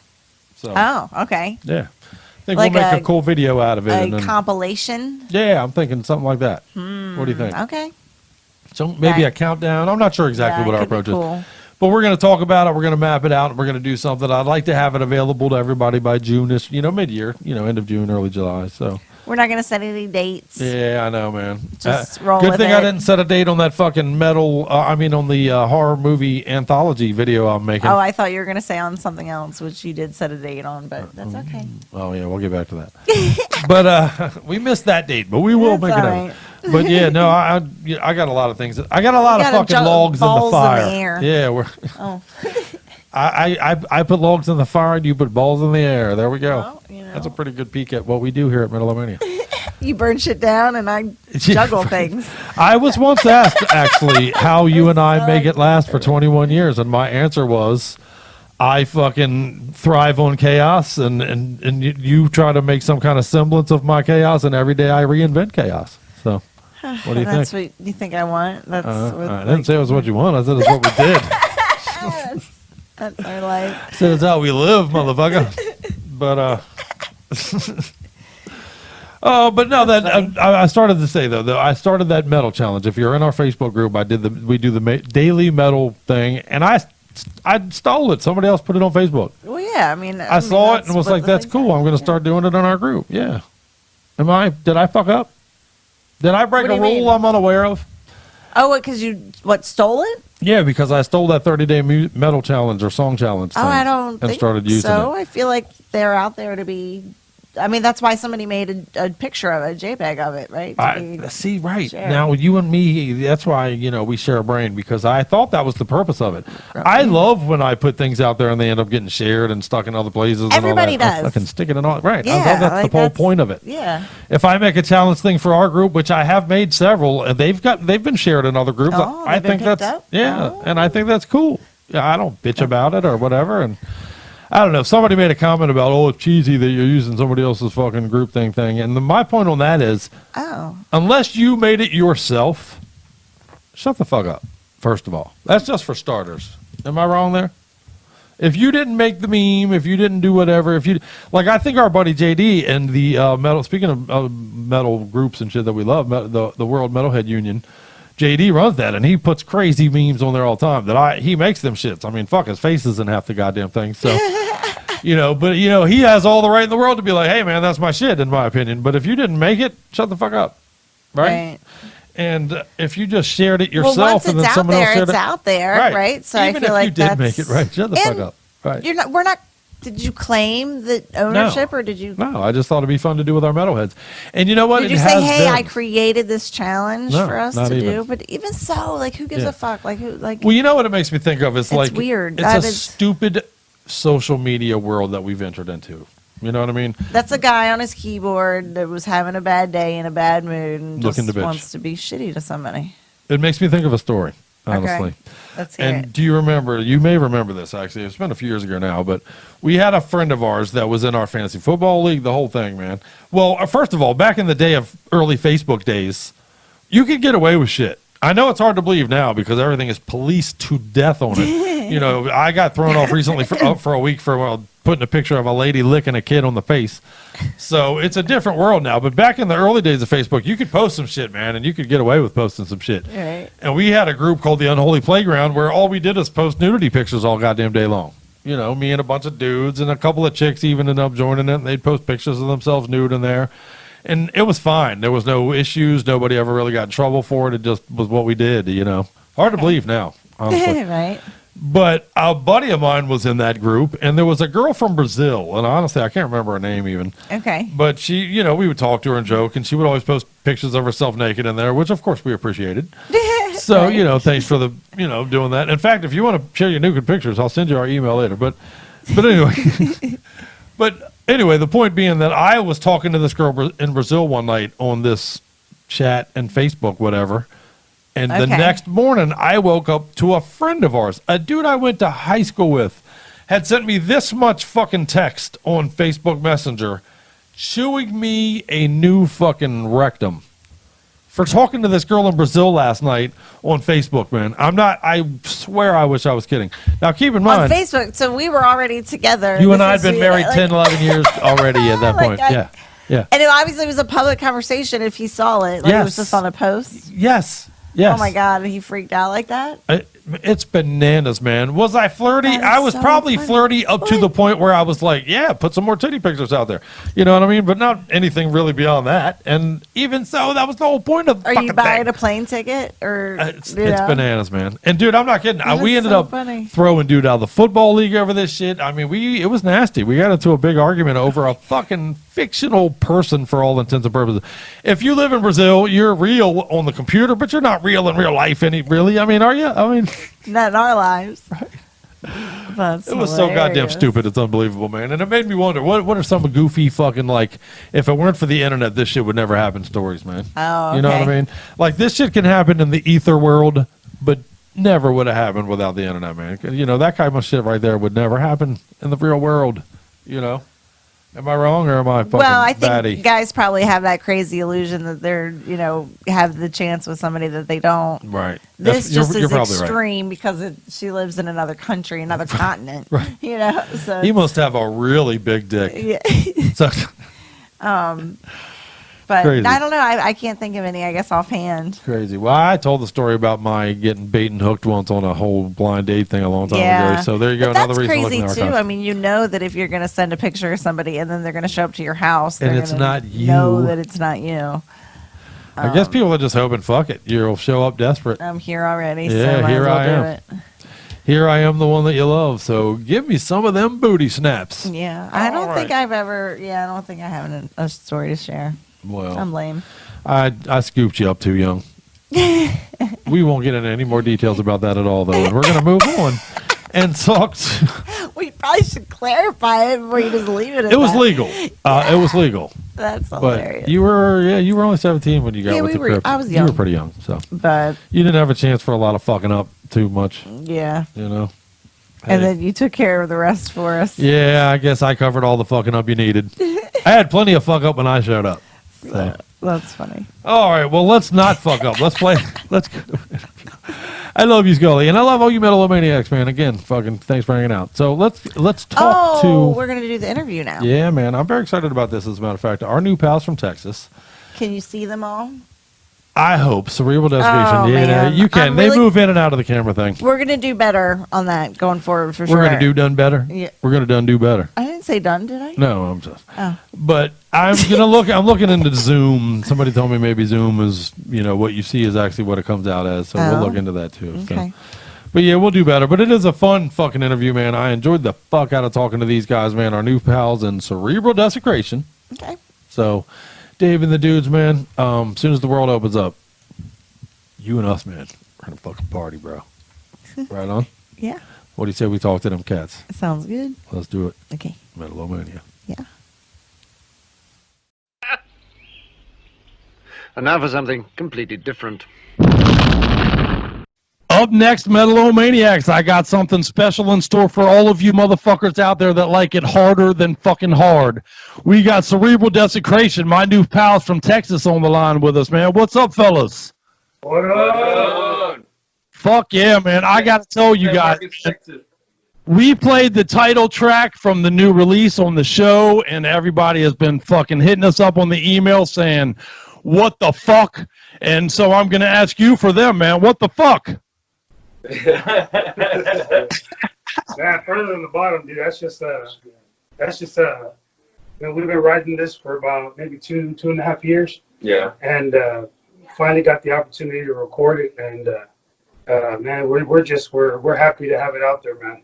Speaker 8: So,
Speaker 9: okay.
Speaker 8: Yeah. I think we'll make a cool video out of it.
Speaker 9: A compilation?
Speaker 8: Yeah, I'm thinking something like that. What do you think?
Speaker 9: Okay.
Speaker 8: So maybe a countdown. I'm not sure exactly what our approach
Speaker 9: is.
Speaker 8: But we're going to talk about it. We're going to map it out. And we're going to do something. I'd like to have it available to everybody by June-ish, mid-year, end of June, early July. So
Speaker 9: we're not going to set any dates.
Speaker 8: Yeah, I know, man.
Speaker 9: Just roll
Speaker 8: Good
Speaker 9: with
Speaker 8: thing
Speaker 9: it.
Speaker 8: I didn't set a date on that fucking on the horror movie anthology video I'm making.
Speaker 9: Oh, I thought you were going to say on something else, which you did set a date on, but that's okay.
Speaker 8: Oh, yeah, we'll get back to that. But we missed that date, but we will make it
Speaker 9: right.
Speaker 8: out. But yeah, no, I got a lot of things. I got a lot of fucking logs in the fire.
Speaker 9: In the air.
Speaker 8: Yeah, I put logs in the fire and you put balls in the air. There we go.
Speaker 9: Well,
Speaker 8: That's a pretty good peek at what we do here at Metal-O-Mania.
Speaker 9: You burn shit down and I juggle things.
Speaker 8: I was once asked, actually, how you and I make it last for 21 years, and my answer was, I fucking thrive on chaos, and you try to make some kind of semblance of my chaos, and every day I reinvent chaos. So, what do you think?
Speaker 9: That's what you think I want? That's
Speaker 8: I didn't say it was what you want. I said it's what we did.
Speaker 9: That's our life.
Speaker 8: I said it's how we live, motherfucker. But but no, I started to say though, I started that metal challenge. If you're in our Facebook group, we do the daily metal thing, and I stole it. Somebody else put it on Facebook.
Speaker 9: Well, yeah,
Speaker 8: I saw it and was like, that's cool. I'm going to start doing it in our group. Yeah. Did I fuck up? Did I break a rule I'm unaware of?
Speaker 9: Oh, because you stole it?
Speaker 8: Yeah, because I stole that 30-day metal challenge or song challenge thing.
Speaker 9: Oh, I don't think
Speaker 8: started using
Speaker 9: so.
Speaker 8: it.
Speaker 9: I feel like they're out there to be. That's why somebody made a picture of it, a JPEG of it, right?
Speaker 8: See, right.
Speaker 9: shared.
Speaker 8: Now, you and me, that's why, we share a brain, because I thought that was the purpose of it. I love when I put things out there and they end up getting shared and stuck in other places.
Speaker 9: Everybody
Speaker 8: and all that.
Speaker 9: does.
Speaker 8: I fucking stick it in all. Right.
Speaker 9: Yeah,
Speaker 8: I love that's the whole point of it.
Speaker 9: Yeah.
Speaker 8: If I make a challenge thing for our group, which I have made several, they've been shared in other groups.
Speaker 9: Oh,
Speaker 8: I
Speaker 9: they've been
Speaker 8: think that's
Speaker 9: picked up?
Speaker 8: and I think that's cool. Yeah, I don't bitch about it or whatever, and I don't know. Somebody made a comment about, oh, it's cheesy that you're using somebody else's fucking group thing. And my point on that is, unless you made it yourself, shut the fuck up, first of all. That's just for starters. Am I wrong there? If you didn't make the meme, if you didn't do whatever, I think our buddy JD and the metal, speaking of metal groups and shit that we love, the World Metalhead Union, JD runs that, and he puts crazy memes on there all the time. He makes them shits. I mean, fuck, his face is in half the goddamn thing. So, but he has all the right in the world to be like, hey man, that's my shit, in my opinion. But if you didn't make it, shut the fuck up, right? And if you just shared it yourself,
Speaker 9: well, once
Speaker 8: and
Speaker 9: it's
Speaker 8: then
Speaker 9: out
Speaker 8: someone
Speaker 9: there,
Speaker 8: else shared
Speaker 9: it's out there, right? So
Speaker 8: even
Speaker 9: I feel
Speaker 8: if
Speaker 9: like
Speaker 8: you did make it, right? Shut the fuck up, right?
Speaker 9: We're not. Did you claim the ownership, or did you?
Speaker 8: No, I just thought it'd be fun to do with our metalheads. And you know what?
Speaker 9: Did you say, "Hey, I created this challenge for us to do"? But even so, like, who gives a fuck? Like, who? Like,
Speaker 8: well, you know what it makes me think of? It's like
Speaker 9: weird.
Speaker 8: It's a stupid social media world that we've entered into. You know what I mean?
Speaker 9: That's a guy on his keyboard that was having a bad day in a bad mood and just wants to be shitty to somebody.
Speaker 8: It makes me think of a story, honestly.
Speaker 9: Okay. Let's hear it.
Speaker 8: Do you remember? You may remember this, actually. It's been a few years ago now, but we had a friend of ours that was in our fantasy football league, the whole thing, man. Well, first of all, back in the day of early Facebook days, you could get away with shit. I know it's hard to believe now because everything is policed to death on it. I got thrown off recently for a week for putting a picture of a lady licking a kid on the face. So it's a different world now. But back in the early days of Facebook, you could post some shit, man, and you could get away with posting some shit.
Speaker 9: Right.
Speaker 8: And we had a group called the Unholy Playground where all we did is post nudity pictures all goddamn day long. Me and a bunch of dudes and a couple of chicks even ended up joining it. And they'd post pictures of themselves nude in there. And it was fine. There was no issues. Nobody ever really got in trouble for it. It just was what we did, Hard to believe now, honestly.
Speaker 9: Right.
Speaker 8: But a buddy of mine was in that group, and there was a girl from Brazil, and honestly, I can't remember her name even.
Speaker 9: Okay.
Speaker 8: But she, we would talk to her and joke, and she would always post pictures of herself naked in there, which of course we appreciated. So, thanks for the, doing that. In fact, if you want to share your naked pictures, I'll send you our email later. But anyway, the point being that I was talking to this girl in Brazil one night on this chat and Facebook, whatever. And the next morning, I woke up to a friend of ours, a dude I went to high school with, had sent me this much fucking text on Facebook Messenger, chewing me a new fucking rectum for talking to this girl in Brazil last night on Facebook, man. I swear I wish I was kidding. Now, keep in mind.
Speaker 9: On Facebook, so we were already together.
Speaker 8: You and I had been married 10, 11 years already at that point. Yeah.
Speaker 9: And it obviously was a public conversation if he saw it. Like, it was just on a post.
Speaker 8: Yes.
Speaker 9: Oh my God, he freaked out like that?
Speaker 8: It's bananas, man. Was I flirty? I was probably flirty up to the point where I was like, yeah, put some more titty pictures out there. You know what I mean? But not anything really beyond that. And even so, that was the whole point of the
Speaker 9: Are you buying a plane ticket? Or
Speaker 8: it's bananas, man. And dude, I'm not kidding. We ended up throwing dude out of the football league over this shit. I mean, it was nasty. We got into a big argument over a fucking fictional person for all intents and purposes. If you live in Brazil, you're real on the computer, but you're not real in real life, really? I mean, are you? I mean,
Speaker 9: not in our lives. Right.
Speaker 8: It was so goddamn stupid. It's unbelievable, man. And it made me wonder, what are some goofy fucking, like, if it weren't for the internet, this shit would never happen stories, man.
Speaker 9: Oh, okay.
Speaker 8: You know what I mean? Like, this shit can happen in the ether world, but never would have happened without the internet, man. That kind of shit right there would never happen in the real world, Am I wrong or am I fucking
Speaker 9: Well, I think
Speaker 8: batty?
Speaker 9: guys probably have that crazy illusion that they're, have the chance with somebody that they don't.
Speaker 8: Right.
Speaker 9: This just is
Speaker 8: probably
Speaker 9: extreme because she lives in another country, another continent.
Speaker 8: Right.
Speaker 9: So
Speaker 8: He must have a really big dick.
Speaker 9: Yeah.
Speaker 8: So,
Speaker 9: but
Speaker 8: crazy.
Speaker 9: I don't know. I can't think of any, I guess, offhand.
Speaker 8: Crazy. Well, I told the story about my getting bait and hooked once on a whole blind date thing a long time ago. So there you go.
Speaker 9: But
Speaker 8: Another
Speaker 9: that's
Speaker 8: reason
Speaker 9: crazy
Speaker 8: to look in the
Speaker 9: too.
Speaker 8: archives.
Speaker 9: I mean, that if you're going to send a picture of somebody and then they're going to show up to your house,
Speaker 8: and
Speaker 9: they're
Speaker 8: it's
Speaker 9: gonna
Speaker 8: not you.
Speaker 9: know that it's not you.
Speaker 8: I guess people are just hoping, fuck it, you'll show up desperate.
Speaker 9: I'm here already.
Speaker 8: Yeah,
Speaker 9: so might
Speaker 8: here
Speaker 9: as well
Speaker 8: I
Speaker 9: do
Speaker 8: am.
Speaker 9: It.
Speaker 8: Here I am, the one that you love. So give me some of them booty snaps.
Speaker 9: Yeah, I don't think I've ever. Yeah, I don't think I have a story to share.
Speaker 8: Well,
Speaker 9: I'm lame.
Speaker 8: I scooped you up too young. We won't get into any more details about that at all, though. And we're going to move on and talk to...
Speaker 9: We probably should clarify it before you just leave it at
Speaker 8: It was
Speaker 9: that.
Speaker 8: legal. It was legal.
Speaker 9: That's
Speaker 8: but
Speaker 9: hilarious.
Speaker 8: you were only 17 when you got with the Crypt.
Speaker 9: I was young.
Speaker 8: You were pretty young, so.
Speaker 9: But
Speaker 8: you didn't have a chance for a lot of fucking up too much.
Speaker 9: Yeah. And then you took care of the rest for us.
Speaker 8: Yeah, I guess I covered all the fucking up you needed. I had plenty of fuck up when I showed up. So.
Speaker 9: That's funny.
Speaker 8: All right, well, let's not fuck up. Let's play. Let's go. I love you, Scully, and I love all you Metal-O-Maniacs, man. Again, fucking thanks for hanging out. So let's talk to.
Speaker 9: We're gonna do the interview now.
Speaker 8: Yeah, man, I'm very excited about this. As a matter of fact, our new pals from Texas.
Speaker 9: Can you see them all?
Speaker 8: I hope Cerebral Desecration.
Speaker 9: Oh,
Speaker 8: yeah,
Speaker 9: man.
Speaker 8: you can.
Speaker 9: I'm
Speaker 8: They
Speaker 9: really-
Speaker 8: move in and out of the camera thing.
Speaker 9: We're gonna do better on that going forward for sure.
Speaker 8: We're gonna do done better.
Speaker 9: Yeah.
Speaker 8: We're gonna do better.
Speaker 9: I didn't say done, did I?
Speaker 8: No, I'm just.
Speaker 9: Oh.
Speaker 8: But I'm gonna look. I'm looking into Zoom. Somebody told me maybe Zoom is, what you see is actually what it comes out as. So we'll look into that too.
Speaker 9: Okay.
Speaker 8: So. But yeah, we'll do better. But it is a fun fucking interview, man. I enjoyed the fuck out of talking to these guys, man. Our new pals in Cerebral Desecration.
Speaker 9: Okay.
Speaker 8: So, Dave and the dudes, man. As soon as the world opens up, you and us, man, we're gonna fucking party, bro. Right on.
Speaker 9: Yeah.
Speaker 8: What do you say we talk to them cats?
Speaker 9: Sounds good.
Speaker 8: Let's do it.
Speaker 9: Okay.
Speaker 8: Metal-O-Mania.
Speaker 9: Yeah.
Speaker 12: And now for something completely different.
Speaker 8: Up next, Metal-O-Maniacs, I got something special in store for all of you motherfuckers out there that like it harder than fucking hard. We got Cerebral Desecration, my new pals from Texas, on the line with us, man. What's up, fellas?
Speaker 2: What up?
Speaker 8: Fuck yeah, man. I got to tell you guys, we played the title track from the new release on the show, and everybody has been fucking hitting us up on the email saying, what the fuck? And so I'm going to ask you for them, man. What the fuck?
Speaker 2: Man, further than the bottom, dude. That's just we've been writing this for about maybe two and a half years.
Speaker 14: Yeah.
Speaker 2: And finally got the opportunity to record it, and man, we're happy to have it out there, man.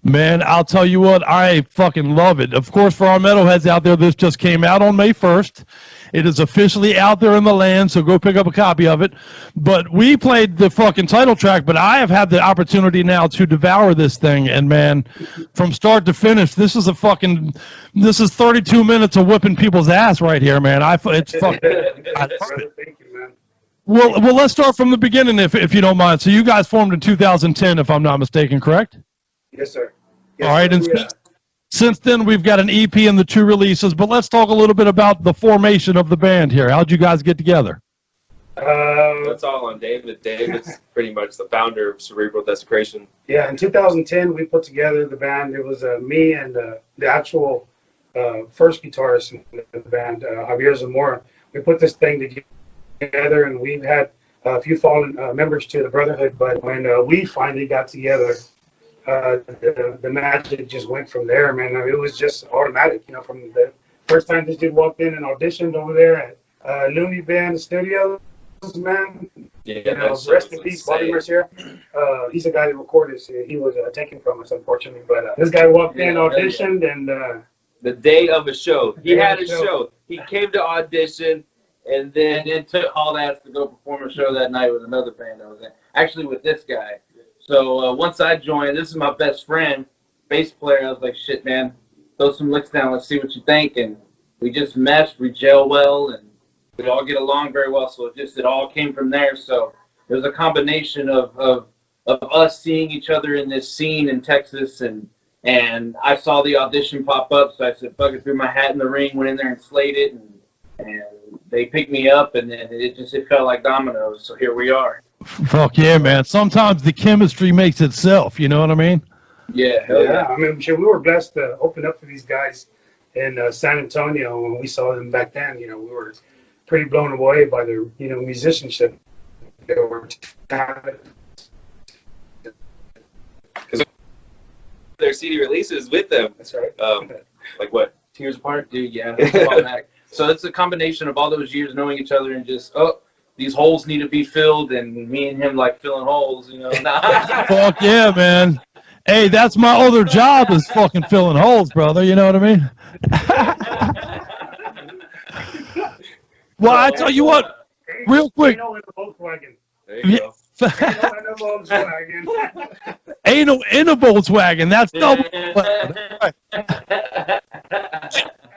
Speaker 8: Man, I'll tell you what, I fucking love it. Of course, for our metalheads out there, this just came out on May 1st. It is officially out there in the land, so go pick up a copy of it. But we played the fucking title track, but I have had the opportunity now to devour this thing, and man, from start to finish, this is 32 minutes of whipping people's ass right here, man. It's fucking. I love it.
Speaker 2: Thank you, man.
Speaker 8: Well, let's start from the beginning, if you don't mind. So you guys formed in 2010, if I'm not mistaken, correct?
Speaker 2: Yes, sir.
Speaker 8: All right, and since then we've got an EP and the 2 releases, but let's talk a little bit about the formation of the band here. How'd you guys get together?
Speaker 14: That's all on David. David's pretty much the founder of Cerebral Desecration.
Speaker 2: Yeah, in 2010 we put together the band. It was me and the actual first guitarist in the band, Javier Zamora. We put this thing together, and we've had a few fallen members to the Brotherhood, but when we finally got together, the magic just went from there, man. I mean, it was just automatic, from the first time this dude walked in and auditioned over there at Looney Band Studios, man.
Speaker 14: Yeah,
Speaker 2: rest in peace, Bobby Mercier. He's a guy that recorded. He was taken from us, unfortunately. But this guy walked in, auditioned, and
Speaker 14: the day of a show, he had a show. He came to audition, and then took all that to go perform a show that night with another band I was in. Actually, with this guy. So once I joined, this is my best friend, bass player. I was like, shit, man, throw some licks down. Let's see what you think. And we just meshed. We gel well, and we all get along very well. So it all came from there. So it was a combination of us seeing each other in this scene in Texas, and I saw the audition pop up. So I said, fuck it, threw my hat in the ring, went in there and slayed it, and they picked me up, and then it felt like dominoes. So here we are.
Speaker 8: Fuck yeah, man. Sometimes the chemistry makes itself, you know what I mean?
Speaker 2: Yeah, hell yeah. I mean, we were blessed to open up for these guys in San Antonio when we saw them back then. We were pretty blown away by their, musicianship. They were talented.
Speaker 14: Their CD releases with them.
Speaker 2: That's right.
Speaker 14: Like what? 2 years apart? Dude, yeah. It's automatic. So it's a combination of all those years knowing each other and just, these holes need to be filled, and me and him like filling holes,
Speaker 8: Fuck yeah, man. Hey, that's my other job is fucking filling holes, brother. You know what I mean? Well, I tell you what, real quick.
Speaker 14: There you go.
Speaker 8: Ain't no in a Volkswagen. That's double.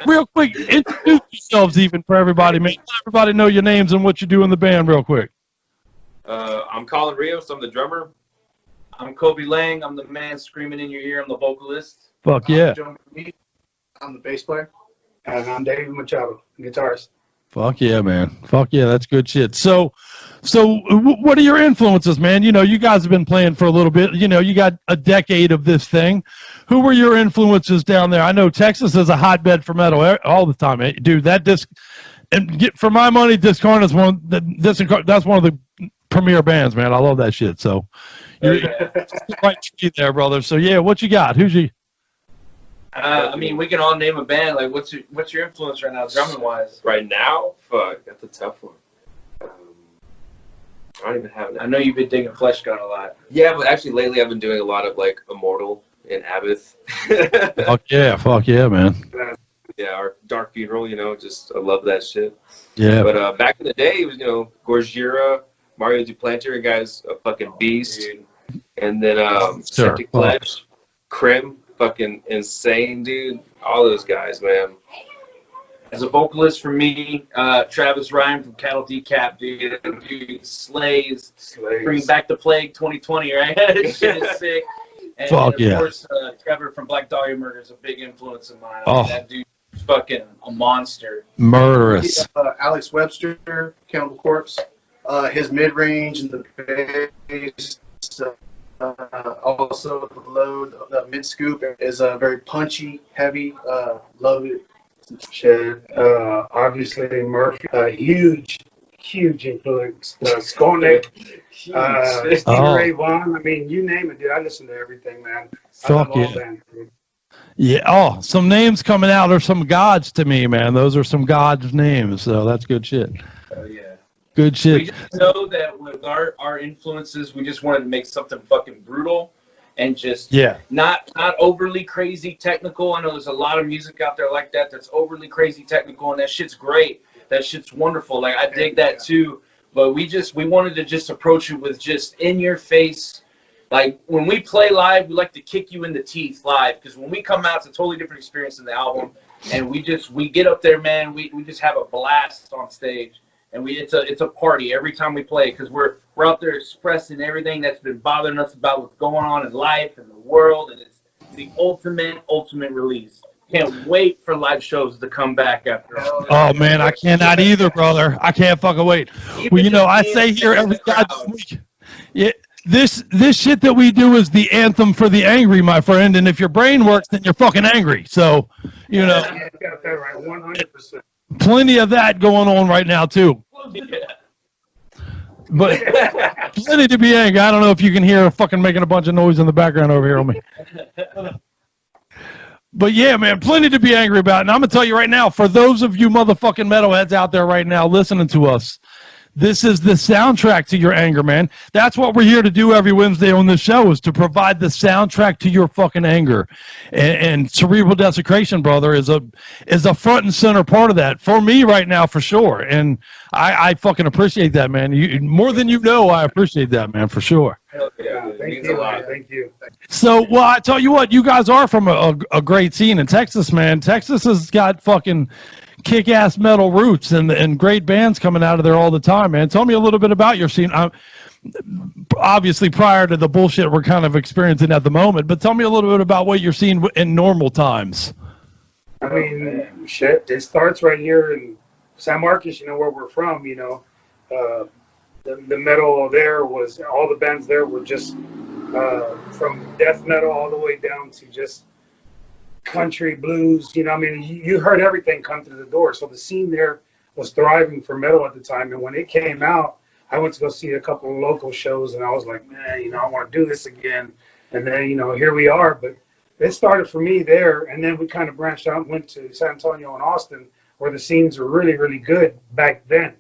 Speaker 8: Real quick, introduce yourselves even for everybody, man. Let everybody know your names and what you do in the band real quick.
Speaker 14: I'm Colin Rios. I'm the drummer. I'm Kobe Lang. I'm the man screaming in your ear. I'm the vocalist.
Speaker 8: Fuck yeah.
Speaker 2: I'm the bass player. And I'm David Machado, guitarist.
Speaker 8: Fuck yeah, man. Fuck yeah, that's good shit. So what are your influences, man? You know, you guys have been playing for a little bit. You know, you got a decade of this thing. Who were your influences down there? I know Texas is a hotbed for metal all the time. Dude, that disc, and for my money, Discarnate's that's one of the premier bands, man. I love that shit. So you're right there, brother. So yeah, what you got? Who's you?
Speaker 14: I mean, we can all name a band. Like, what's your influence right now, drumming wise?
Speaker 15: Right now, fuck, that's a tough one. I don't even have it.
Speaker 14: I know you've been digging Flesh God a lot.
Speaker 15: Yeah, but actually lately I've been doing a lot of like Immortal and Abbott.
Speaker 8: Fuck yeah, man.
Speaker 15: Yeah, our Dark Funeral, you know, just I love that shit.
Speaker 8: Yeah.
Speaker 15: But back in the day, it was, you know, Gorgira, Mario Duplantier, guys, a fucking beast. And then Septic Flesh, Crim, fucking insane, dude. All those guys, man.
Speaker 14: As a vocalist for me, Travis Ryan from Cattle Decap, dude slays. Bring back the Plague 2020, right? Shit is sick. And
Speaker 8: fuck
Speaker 14: of course, Trevor from Black Dahlia Murder is a big influence of mine. I mean, that dude's fucking a monster.
Speaker 8: Murderous.
Speaker 16: Alex Webster, Cannibal Corpse. His mid-range and the bass, also the load, the mid-scoop is very punchy, heavy. Love it.
Speaker 2: Shit. Obviously Murphy, huge influence. Skolnick, Stevie Ray Vaughan. I mean, you name it, dude. I listen to everything, man.
Speaker 8: Fuck yeah. Yeah. Oh, some names coming out are some gods to me, man. Those are some gods' names. So that's good shit.
Speaker 14: Oh yeah.
Speaker 8: Good shit.
Speaker 14: We just know that with our influences, we just wanted to make something fucking brutal and just not overly crazy technical. I know there's a lot of music out there like that that's overly crazy technical, and that shit's great. That shit's wonderful. Like, I dig that too. But we wanted to just approach it with just in your face. Like, when we play live, we like to kick you in the teeth live, because when we come out, it's a totally different experience than the album. And we get up there, man. We just have a blast on stage. And it's a party every time we play, because we're out there expressing everything that's been bothering us about what's going on in life and the world, and it's the ultimate release. Can't wait for live shows to come back after all.
Speaker 8: Oh man, I cannot either, brother. I can't fucking wait. Well, you know, I say here every goddamn week. Yeah, this shit that we do is the anthem for the angry, my friend. And if your brain works, then you're fucking angry. So, you know.
Speaker 2: Yeah, you got that right, 100%.
Speaker 8: Plenty of that going on right now too. But plenty to be angry. I don't know if you can hear fucking making a bunch of noise in the background over here on me. But yeah, man, plenty to be angry about. And I'm gonna tell you right now, for those of you motherfucking metalheads out there right now listening to us, this is the soundtrack to your anger, man. That's what we're here to do every Wednesday on this show, is to provide the soundtrack to your fucking anger. And Cerebral Desecration, brother, is a front and center part of that for me right now, for sure. And I fucking appreciate that, man. You, more than you know, I appreciate that, man, for sure.
Speaker 2: Yeah, thank you.
Speaker 8: So, well, I tell you what, you guys are from a great scene in Texas, man. Texas has got fucking kick-ass metal roots and great bands coming out of there all the time, man. Tell me a little bit about your scene. Obviously, prior to the bullshit we're kind of experiencing at the moment, but tell me a little bit about what you're seeing in normal times.
Speaker 2: I mean, shit, it starts right here in San Marcos, you know, where we're from, you know. The metal there was, all the bands there were just from death metal all the way down to just country, blues, you know, I mean, you heard everything come through the door. So the scene there was thriving for metal at the time. And when it came out, I went to go see a couple of local shows, and I was like, man, you know, I want to do this again. And then, you know, here we are. But it started for me there, and then we kind of branched out and went to San Antonio and Austin, where the scenes were really, really good back then.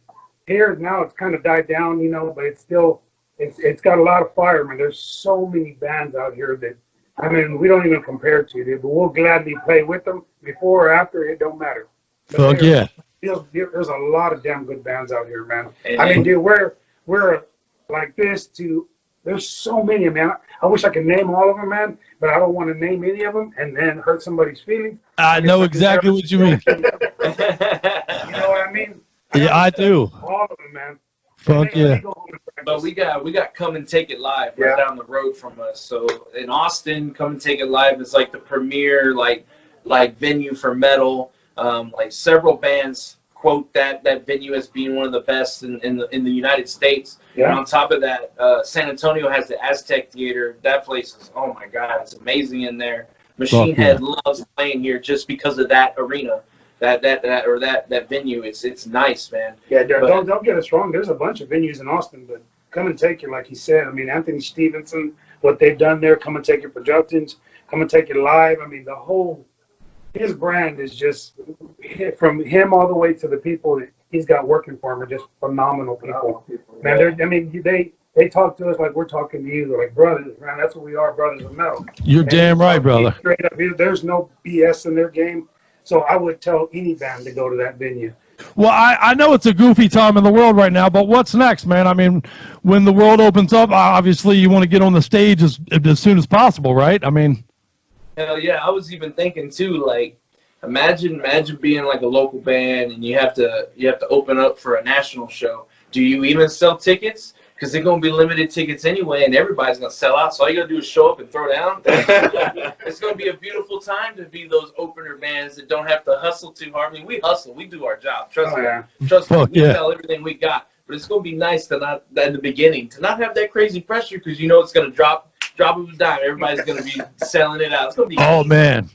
Speaker 2: Here now it's kind of died down, you know, but it's still, it's got a lot of fire, man. There's so many bands out here that, I mean, we don't even compare to it, but we'll gladly play with them before or after. It don't matter.
Speaker 8: Fuck yeah.
Speaker 2: There's a lot of damn good bands out here, man. I mean, dude, we're like this to, there's so many, man. I wish I could name all of them, man, but I don't want to name any of them and then hurt somebody's feelings.
Speaker 8: I know exactly what you mean.
Speaker 2: You know what I mean?
Speaker 8: Yeah, I do.
Speaker 2: All of them, man.
Speaker 8: Fuck yeah.
Speaker 14: But we got Come and Take It Live right down the road from us. So in Austin, Come and Take It Live is like the premier like venue for metal. Like several bands quote that venue as being one of the best in the United States.
Speaker 2: Yeah.
Speaker 14: And on top of that, San Antonio has the Aztec Theater. That place is, oh my God, it's amazing in there. Machine Head loves playing here just because of that arena, that venue. It's nice, man.
Speaker 2: Yeah, don't get us wrong. There's a bunch of venues in Austin, but Come and Take It, like he said. I mean, Anthony Stevenson, what they've done there, Come and Take It Productions, Come and Take It Live. I mean, his brand is just, from him all the way to the people that he's got working for him, are just phenomenal people. Man, they talk to us like we're talking to you. They're like brothers, man. That's what we are, brothers of metal.
Speaker 8: You're damn right, brother.
Speaker 2: Straight up, there's no BS in their game. So I would tell any band to go to that venue.
Speaker 8: Well, I know it's a goofy time in the world right now, but what's next, man? I mean, when the world opens up, obviously you want to get on the stage as soon as possible, right? I mean,
Speaker 14: hell yeah, I was even thinking too, like, imagine being like a local band and you have to open up for a national show. Do you even sell tickets? Because they're gonna be limited tickets anyway, and everybody's gonna sell out. So all you gotta do is show up and throw down. It's gonna be a beautiful time to be those opener bands that don't have to hustle too hard. I mean, we hustle, we do our job. Trust me. Trust me. We sell everything we got. But it's gonna be nice to not at the beginning to not have that crazy pressure, because you know it's gonna drop of a dime. Everybody's gonna be selling it out. It's gonna be easy.
Speaker 8: Man.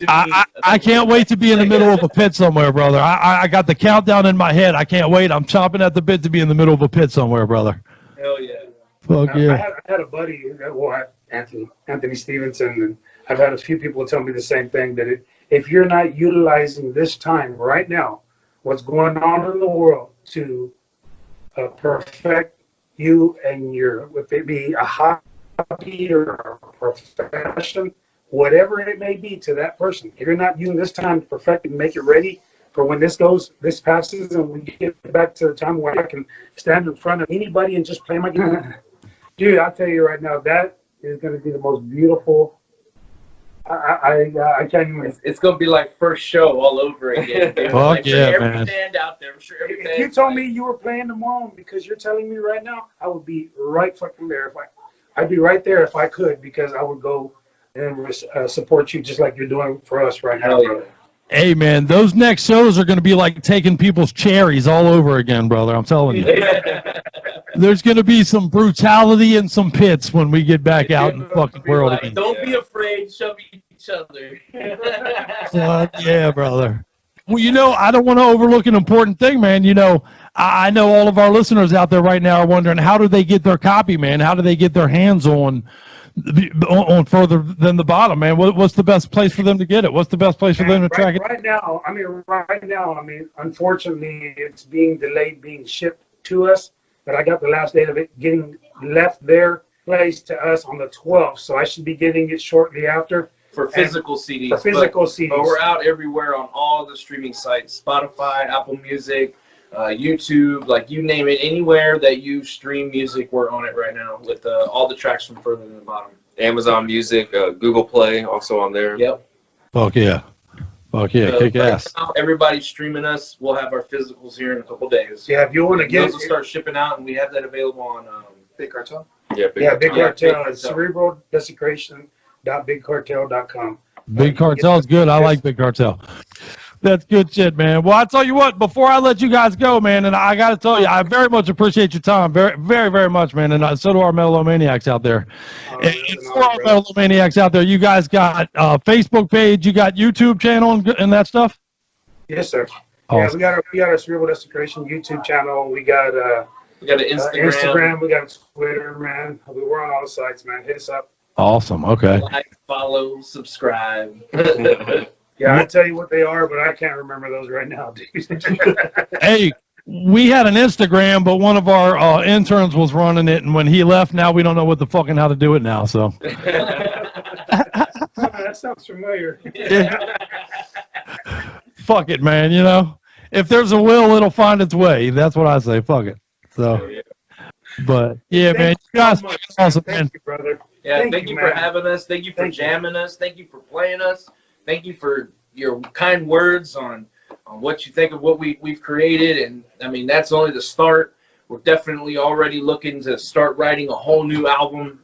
Speaker 8: I can't wait to be in the middle of a pit somewhere, brother. I got the countdown in my head. I can't wait. I'm chomping at the bit to be in the middle of a pit somewhere, brother.
Speaker 14: Hell yeah.
Speaker 8: Fuck yeah.
Speaker 2: I had a buddy, Anthony Stevenson, and I've had a few people tell me the same thing, that if you're not utilizing this time right now, what's going on in the world to perfect you and if it be a hobby or a profession, whatever it may be to that person, if you're not using this time to perfect and make it ready for when this passes and we get back to the time where I can stand in front of anybody and just play my guitar. Dude, I'll tell you right now, that is going to be the most beautiful. I can't even.
Speaker 14: It's going to be like first show all over again.
Speaker 8: Fuck
Speaker 14: like
Speaker 8: yeah,
Speaker 14: every
Speaker 8: man.
Speaker 14: band out there. I'm sure every
Speaker 2: if you told me you were playing tomorrow because you're telling me right now, I would be right fucking there. I'd be right there if I could, because I would go and support you just like you're doing for us right now, brother.
Speaker 8: Hey, man, those next shows are going to be like taking people's cherries all over again, brother. I'm telling you. There's going to be some brutality and some pits when we get back out in the fucking world again.
Speaker 14: Don't be afraid, shove each other.
Speaker 8: Yeah, brother. Well, you know, I don't want to overlook an important thing, man. You know, I know all of our listeners out there right now are wondering, how do they get their copy, man? How do they get their hands on Further Than the Bottom, man? What's the best place for them to get it? What's the best place for them to track it?
Speaker 2: Right now, unfortunately, it's being delayed, being shipped to us. But I got the last date of it getting left their place to us on the 12th, so I should be getting it shortly after.
Speaker 14: For physical CDs.
Speaker 2: For physical CDs.
Speaker 14: But we're out everywhere on all the streaming sites: Spotify, Apple Music, YouTube, like you name it. Anywhere that you stream music, we're on it right now with all the tracks from Further Than the Bottom.
Speaker 15: Amazon Music, Google Play, also on there.
Speaker 14: Yep.
Speaker 8: Fuck yeah. Fuck yeah,
Speaker 14: So
Speaker 8: kick ass.
Speaker 14: Now, everybody's streaming us. We'll have our physicals here in a couple days.
Speaker 2: Yeah, if you want to get
Speaker 14: those will start shipping out, and we have that available on
Speaker 16: Big Cartel.
Speaker 15: Yeah,
Speaker 2: Big Cartel.
Speaker 14: Big
Speaker 2: It's Cerebral Desecration.BigCartel.com.
Speaker 8: Big Cartel's good. I like Big Cartel. That's good shit, man. Well, I tell you what, before I let you guys go, man, and I got to tell you, I very much appreciate your time, very, very, very much, man, and so do our Metal-O-Maniacs out there. And for our Metal-O-Maniacs out there, you guys got a Facebook page, you got YouTube channel and that stuff?
Speaker 2: Yes, sir.
Speaker 8: Awesome.
Speaker 2: Yeah, we got our Cerebral Desecration YouTube channel. We got
Speaker 14: an Instagram.
Speaker 2: We got Twitter, man. We're on all the sites, man. Hit us up.
Speaker 8: Awesome. Okay.
Speaker 14: Like, follow, subscribe.
Speaker 2: Yeah, I tell you what they are, but I can't remember those right now, dude.
Speaker 8: Hey, we had an Instagram, but one of our interns was running it, and when he left, now we don't know what the fucking how to do it now. So.
Speaker 2: That sounds familiar.
Speaker 8: Yeah. Fuck it, man. You know, if there's a will, it'll find its way. That's what I say. Fuck it. So. But yeah, man, you guys are awesome, man.
Speaker 2: Thank you, brother.
Speaker 14: Yeah, thank you for having us. Thank you for jamming us. Thank you for playing us. Thank you for your kind words on what you think of what we've created. And I mean, that's only the start. we're definitely already looking to start writing a whole new album.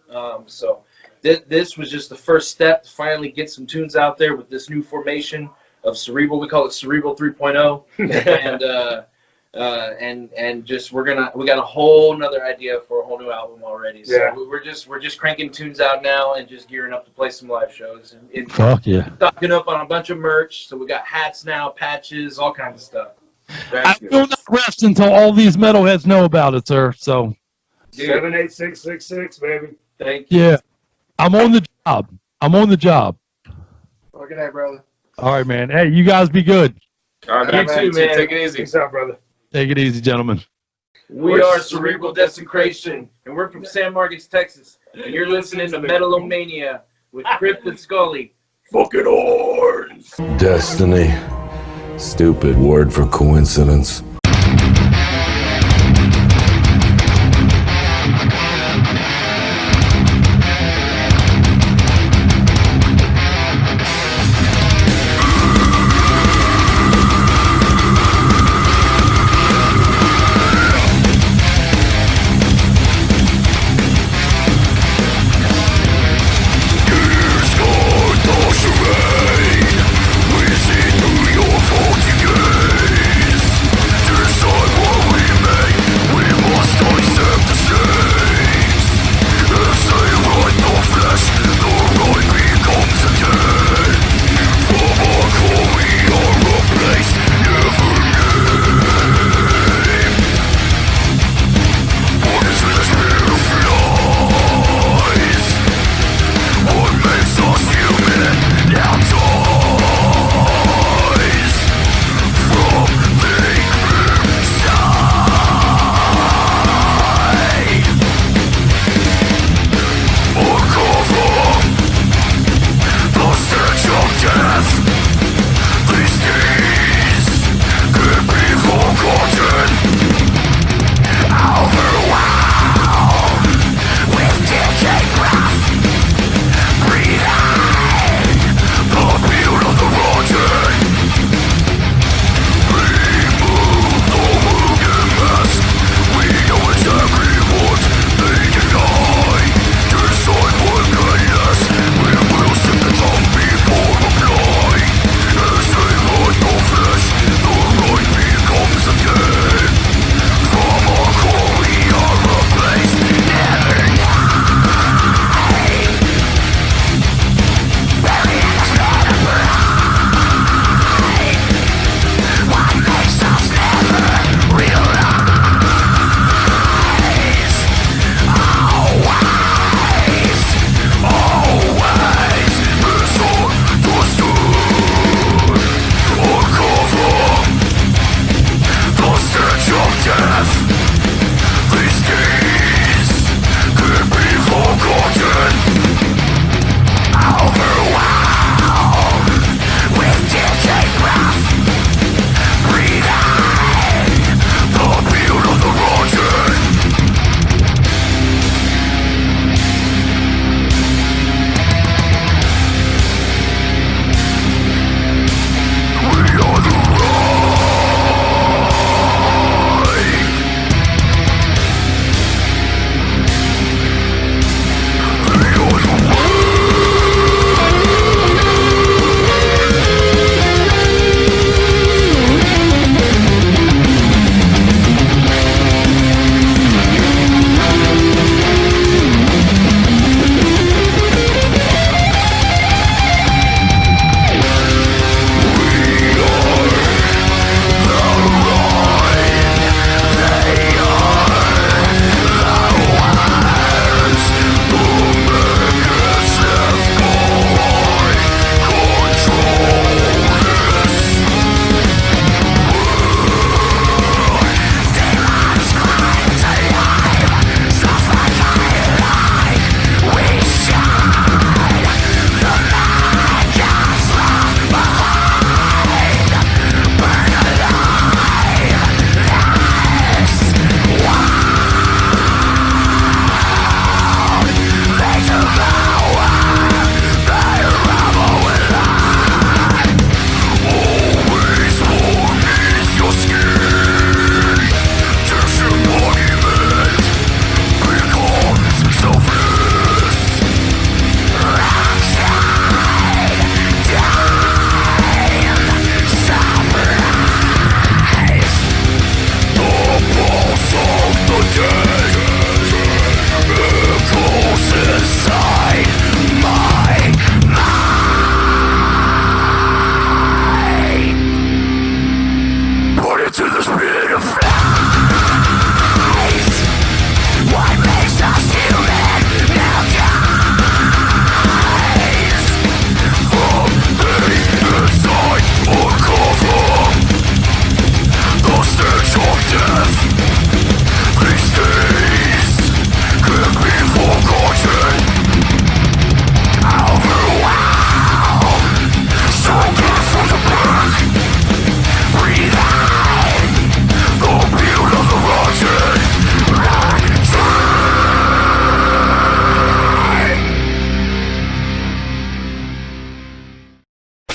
Speaker 14: So this was just the first step to finally get some tunes out there with this new formation of Cerebral. We call it Cerebral 3.0, and just we got a whole nother idea for a whole new album already. So
Speaker 2: Yeah.
Speaker 14: we're just cranking tunes out now and just gearing up to play some live shows and
Speaker 8: Fuck yeah.
Speaker 14: stocking up on a bunch of merch. So we got hats now, patches, all kinds of stuff.
Speaker 8: I will not rest until all these metalheads know about it, sir. So
Speaker 2: 78666, baby.
Speaker 14: Thank you.
Speaker 8: yeah, I'm on the job. I'm on the job.
Speaker 16: Look at that, brother.
Speaker 8: All right, man. Hey, you guys be good.
Speaker 15: All right, you too, man. Take it easy.
Speaker 2: Peace out, brother.
Speaker 8: Take it easy, gentlemen.
Speaker 14: We are Cerebral Desecration, and we're from San Marcos, Texas. And you're listening to Metal-O-Mania with Crypt and Scully.
Speaker 6: Fucking horns.
Speaker 5: Destiny. Stupid word for coincidence.
Speaker 6: We see through your faulty gaze.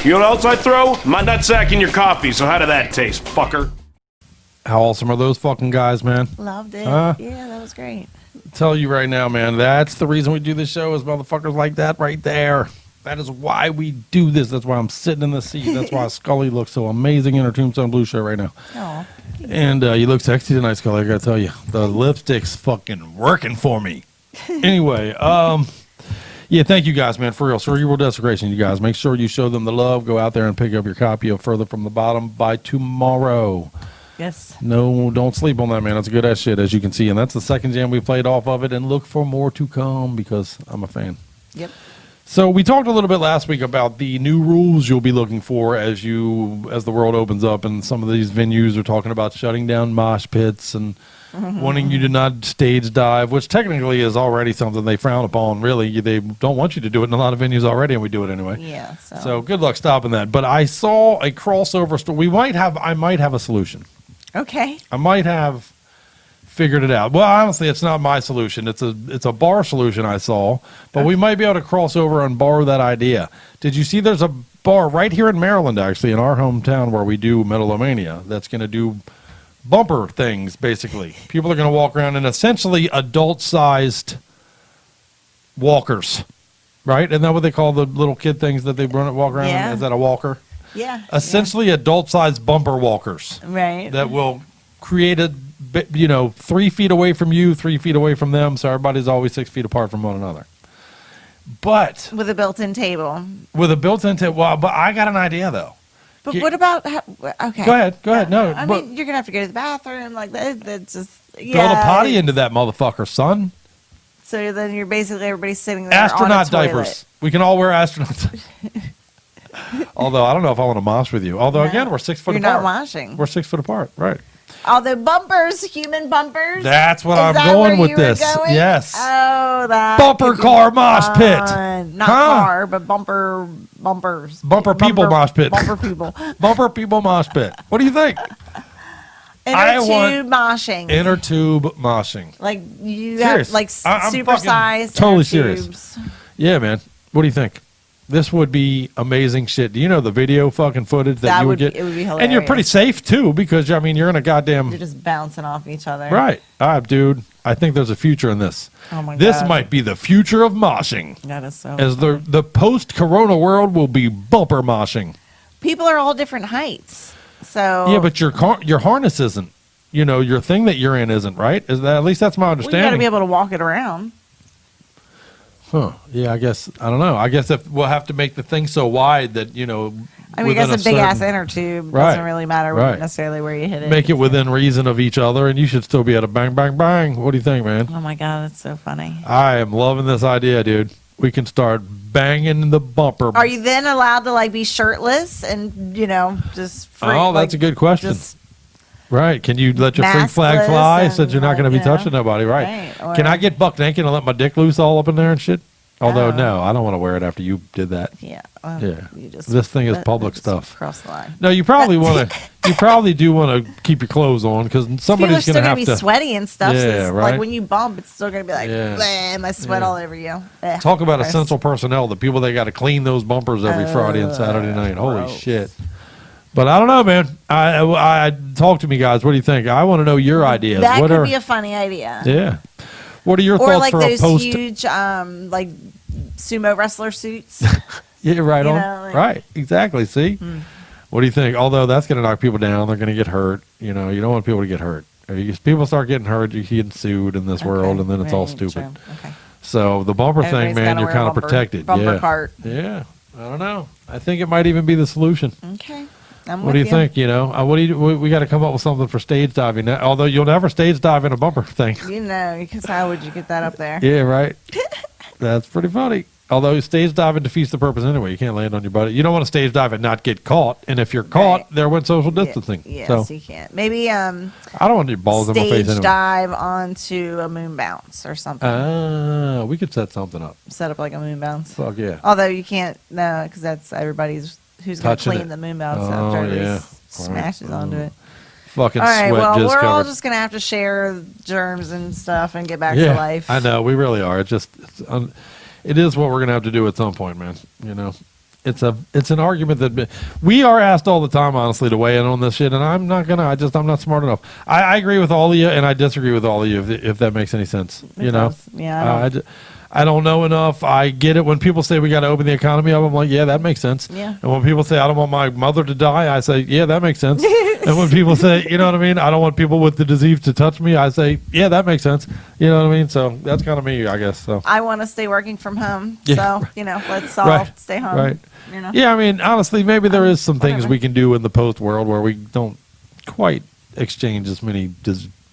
Speaker 17: You know what else I throw? My nutsack in your coffee, so how did that taste, fucker?
Speaker 8: How awesome are those fucking guys, man?
Speaker 9: Loved it.
Speaker 8: Huh?
Speaker 9: Yeah, that was great.
Speaker 8: Tell you right now, man, that's the reason we do this show is motherfuckers like that right there. That is why we do this. That's why I'm sitting in the seat. That's why Scully looks so amazing in her Tombstone Blue shirt right now.
Speaker 9: Aw.
Speaker 8: And you look sexy tonight, Scully. I gotta tell you, the lipstick's fucking working for me. Anyway, yeah, thank you guys, man, for real. Cerebral Desecration, you guys. Make sure you show them the love. Go out there and pick up your copy of Further from the Bottom by tomorrow.
Speaker 9: Yes.
Speaker 8: No, don't sleep on that, man. That's good ass shit, as you can see. And that's the second jam we played off of it. And look for more to come because I'm a fan.
Speaker 9: Yep.
Speaker 8: So we talked a little bit last week about the new rules you'll be looking for as the world opens up, and some of these venues are talking about shutting down mosh pits and wanting you to not stage dive, which technically is already something they frown upon. Really, they don't want you to do it in a lot of venues already, and we do it anyway.
Speaker 9: Yeah.
Speaker 8: So good luck stopping that. But I saw a crossover story. I might have a solution.
Speaker 9: Okay.
Speaker 8: I might have figured it out. Well, honestly, it's not my solution. It's a bar solution I saw, but we might be able to cross over and borrow that idea. Did you see there's a bar right here in Maryland, actually, in our hometown where we do Metal-O-Mania, that's going to do bumper things, basically. People are going to walk around in essentially adult-sized walkers, right? Isn't that what they call the little kid things that they walk around in?
Speaker 9: Yeah.
Speaker 8: Is that a walker?
Speaker 9: Yeah.
Speaker 8: Essentially adult-sized bumper walkers.
Speaker 9: Right.
Speaker 8: That will create 3 feet away from you, 3 feet away from them, so everybody's always 6 feet apart from one another. But
Speaker 9: with a built-in table.
Speaker 8: Well, but I got an idea though.
Speaker 9: But what about? Okay.
Speaker 8: Go ahead. No,
Speaker 9: I mean, you're gonna have to go to the bathroom like that. That's just
Speaker 8: build a potty into that motherfucker, son.
Speaker 9: So then you're basically everybody's sitting there.
Speaker 8: Astronaut
Speaker 9: on a toilet.
Speaker 8: diapers. We can all wear astronaut. Although I don't know if I want to mosh with you. Although again, we're 6 foot
Speaker 9: You're
Speaker 8: apart.
Speaker 9: not moshing.
Speaker 8: We're 6 foot apart, right?
Speaker 9: Although bumpers, human bumpers.
Speaker 8: That's what I'm
Speaker 9: that
Speaker 8: going
Speaker 9: where
Speaker 8: with
Speaker 9: you were
Speaker 8: this.
Speaker 9: going?
Speaker 8: Yes.
Speaker 9: Oh, that
Speaker 8: Bumper
Speaker 9: could be
Speaker 8: car mosh pit.
Speaker 9: fun. Not
Speaker 8: Huh?
Speaker 9: car, but bumpers.
Speaker 8: Bumper people mosh pit.
Speaker 9: Bumper people.
Speaker 8: Bumper people mosh pit. What do you think?
Speaker 9: Inner tube moshing.
Speaker 8: Inner tube moshing.
Speaker 9: Like you
Speaker 8: Serious.
Speaker 9: have like
Speaker 8: I'm
Speaker 9: super
Speaker 8: fucking
Speaker 9: sized.
Speaker 8: totally
Speaker 9: inner
Speaker 8: serious.
Speaker 9: tubes.
Speaker 8: Yeah, man. What do you think? This would be amazing shit. Do you know the video fucking footage that you would get?
Speaker 9: It would be
Speaker 8: And you're pretty
Speaker 9: hilarious.
Speaker 8: safe too, because I mean you're in a goddamn
Speaker 9: You're just bouncing off each other.
Speaker 8: right. Dude, I think there's a future in this.
Speaker 9: Oh my
Speaker 8: This
Speaker 9: God.
Speaker 8: might be the future of moshing.
Speaker 9: That is so.
Speaker 8: As the post-corona world will be bumper moshing.
Speaker 9: People are all different heights, so
Speaker 8: Yeah, but your harness isn't. Your thing that you're in isn't, right? Is that at least that's my
Speaker 9: well, you got to
Speaker 8: understanding?
Speaker 9: be able to walk it around.
Speaker 8: Huh. Yeah, I guess I don't know. I guess if we'll have to make the thing so wide that,
Speaker 9: I mean, I
Speaker 8: within
Speaker 9: guess a big ass
Speaker 8: certain-
Speaker 9: inner tube
Speaker 8: Right,
Speaker 9: doesn't really matter
Speaker 8: right.
Speaker 9: necessarily where you hit it.
Speaker 8: make it within reason of each other, and you should still be able to bang, bang, bang. What do you think, man?
Speaker 9: Oh my God, that's so funny.
Speaker 8: I am loving this idea, dude. We can start banging the bumper.
Speaker 9: Are you then allowed to like be shirtless and just free?
Speaker 8: Oh, that's a good question.
Speaker 9: just-
Speaker 8: Right. Can you let your freak flag
Speaker 9: maskless
Speaker 8: fly
Speaker 9: and,
Speaker 8: since you're not going to be
Speaker 9: like, you know,
Speaker 8: touching nobody? Right.
Speaker 9: right,
Speaker 8: Can
Speaker 9: or-
Speaker 8: I get buck naked and let my dick loose all up in there and shit? Although,
Speaker 9: Oh.
Speaker 8: no, I don't want to wear it after you did that.
Speaker 9: Yeah. Well,
Speaker 8: Yeah.
Speaker 9: you just-
Speaker 8: This thing is
Speaker 9: that-
Speaker 8: public
Speaker 9: that just
Speaker 8: stuff.
Speaker 9: Cross the line.
Speaker 8: No, you probably want to. You probably do want to keep your clothes on because
Speaker 9: People are
Speaker 8: somebody's
Speaker 9: still
Speaker 8: going to
Speaker 9: gonna
Speaker 8: have
Speaker 9: be
Speaker 8: to.
Speaker 9: sweaty and stuff. so
Speaker 8: Yeah,
Speaker 9: it's
Speaker 8: right.
Speaker 9: Like when you bump, it's still gonna be like,
Speaker 8: Yeah.
Speaker 9: bleh, my sweat
Speaker 8: Yeah.
Speaker 9: all over you. Eh,
Speaker 8: Talk about
Speaker 9: gross.
Speaker 8: essential personnel, the people that got to clean those bumpers every Friday and Saturday night. Holy
Speaker 9: gross.
Speaker 8: shit. But I don't know, man. I talk to me, guys. What do you think? I want to know your ideas.
Speaker 9: That
Speaker 8: what
Speaker 9: could
Speaker 8: are,
Speaker 9: be a funny idea.
Speaker 8: yeah. What are your
Speaker 9: Or
Speaker 8: thoughts
Speaker 9: like
Speaker 8: for
Speaker 9: those
Speaker 8: a post?
Speaker 9: huge, like sumo wrestler suits.
Speaker 8: Yeah, right
Speaker 9: you
Speaker 8: on.
Speaker 9: know, like-
Speaker 8: right, exactly. See, what do you think? Although that's going to knock people down, they're going to get hurt. You don't want people to get hurt. If people start getting hurt, you get sued in this world, and then it's all
Speaker 9: right,
Speaker 8: stupid.
Speaker 9: true. Okay.
Speaker 8: So the bumper thing,
Speaker 9: Everybody's
Speaker 8: man,
Speaker 9: gotta
Speaker 8: you're
Speaker 9: wear
Speaker 8: kind of
Speaker 9: bumper-
Speaker 8: protected.
Speaker 9: bumper
Speaker 8: yeah,
Speaker 9: cart.
Speaker 8: yeah. I don't know. I think it might even be the solution.
Speaker 9: Okay. I'm
Speaker 8: What
Speaker 9: with
Speaker 8: do you think? What do you? We got to come up with something for stage diving. Although you'll never stage dive in a bumper thing.
Speaker 9: Because how would you get that up there?
Speaker 8: Yeah, right. That's pretty funny. Although stage diving defeats the purpose anyway. You can't land on your butt. You don't want to stage dive and not get caught. And if you're caught, there went social distancing.
Speaker 9: Yes,
Speaker 8: so
Speaker 9: you can't. Maybe
Speaker 8: I don't want your balls in my face
Speaker 9: stage
Speaker 8: anyway.
Speaker 9: dive onto a moon bounce or something.
Speaker 8: We could set something up.
Speaker 9: Set up like a moon bounce.
Speaker 8: Fuck yeah.
Speaker 9: Although you can't, no, because that's everybody's who's going to
Speaker 8: Touching
Speaker 9: clean
Speaker 8: it.
Speaker 9: the moon bounce
Speaker 8: Oh,
Speaker 9: after everybody
Speaker 8: yeah.
Speaker 9: smashes onto it.
Speaker 8: Fucking
Speaker 9: All right,
Speaker 8: sweat
Speaker 9: well,
Speaker 8: just
Speaker 9: we're all
Speaker 8: covered.
Speaker 9: just going to have to share germs and stuff and get back to
Speaker 8: Yeah,
Speaker 9: life.
Speaker 8: I know. We really are. It is what we're gonna have to do at some point, man. it's an argument that we are asked all the time, honestly, to weigh in on this shit, and I'm not smart enough. I agree with all of you, and I disagree with all of you, if that makes any sense. You know?
Speaker 9: Yeah.
Speaker 8: I don't know enough. I get it when people say we got to open the economy up. I'm like, yeah, that makes sense.
Speaker 9: Yeah.
Speaker 8: And when people say I don't want my mother to die, I say, yeah, that makes sense. And when people say, you know what I mean, I don't want people with the disease to touch me, I say, yeah, that makes sense. You know what I mean? So that's kind of me, I guess. So
Speaker 9: I want to stay working from home.
Speaker 8: Yeah.
Speaker 9: So, let's all stay home.
Speaker 8: Right.
Speaker 9: You know?
Speaker 8: Yeah, I mean, honestly, maybe there is some things we can do in the post world where we don't quite exchange as many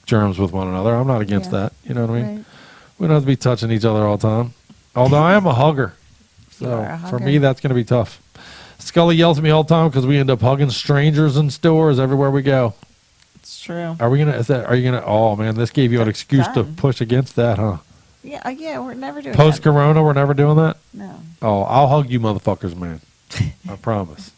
Speaker 8: germs with one another. I'm not against that. You know what I mean?
Speaker 9: Right.
Speaker 8: We don't have to be touching each other all the time. Although I am a hugger. So for me, that's going to be tough. Scully yells at me all the time because we end up hugging strangers in stores everywhere we go.
Speaker 9: It's true.
Speaker 8: Are you going to, oh man, this gave you an excuse to push against that, huh?
Speaker 9: Yeah, we're never doing
Speaker 8: Post Corona, we're never doing that?
Speaker 9: No.
Speaker 8: Oh, I'll hug you motherfuckers, man. I promise.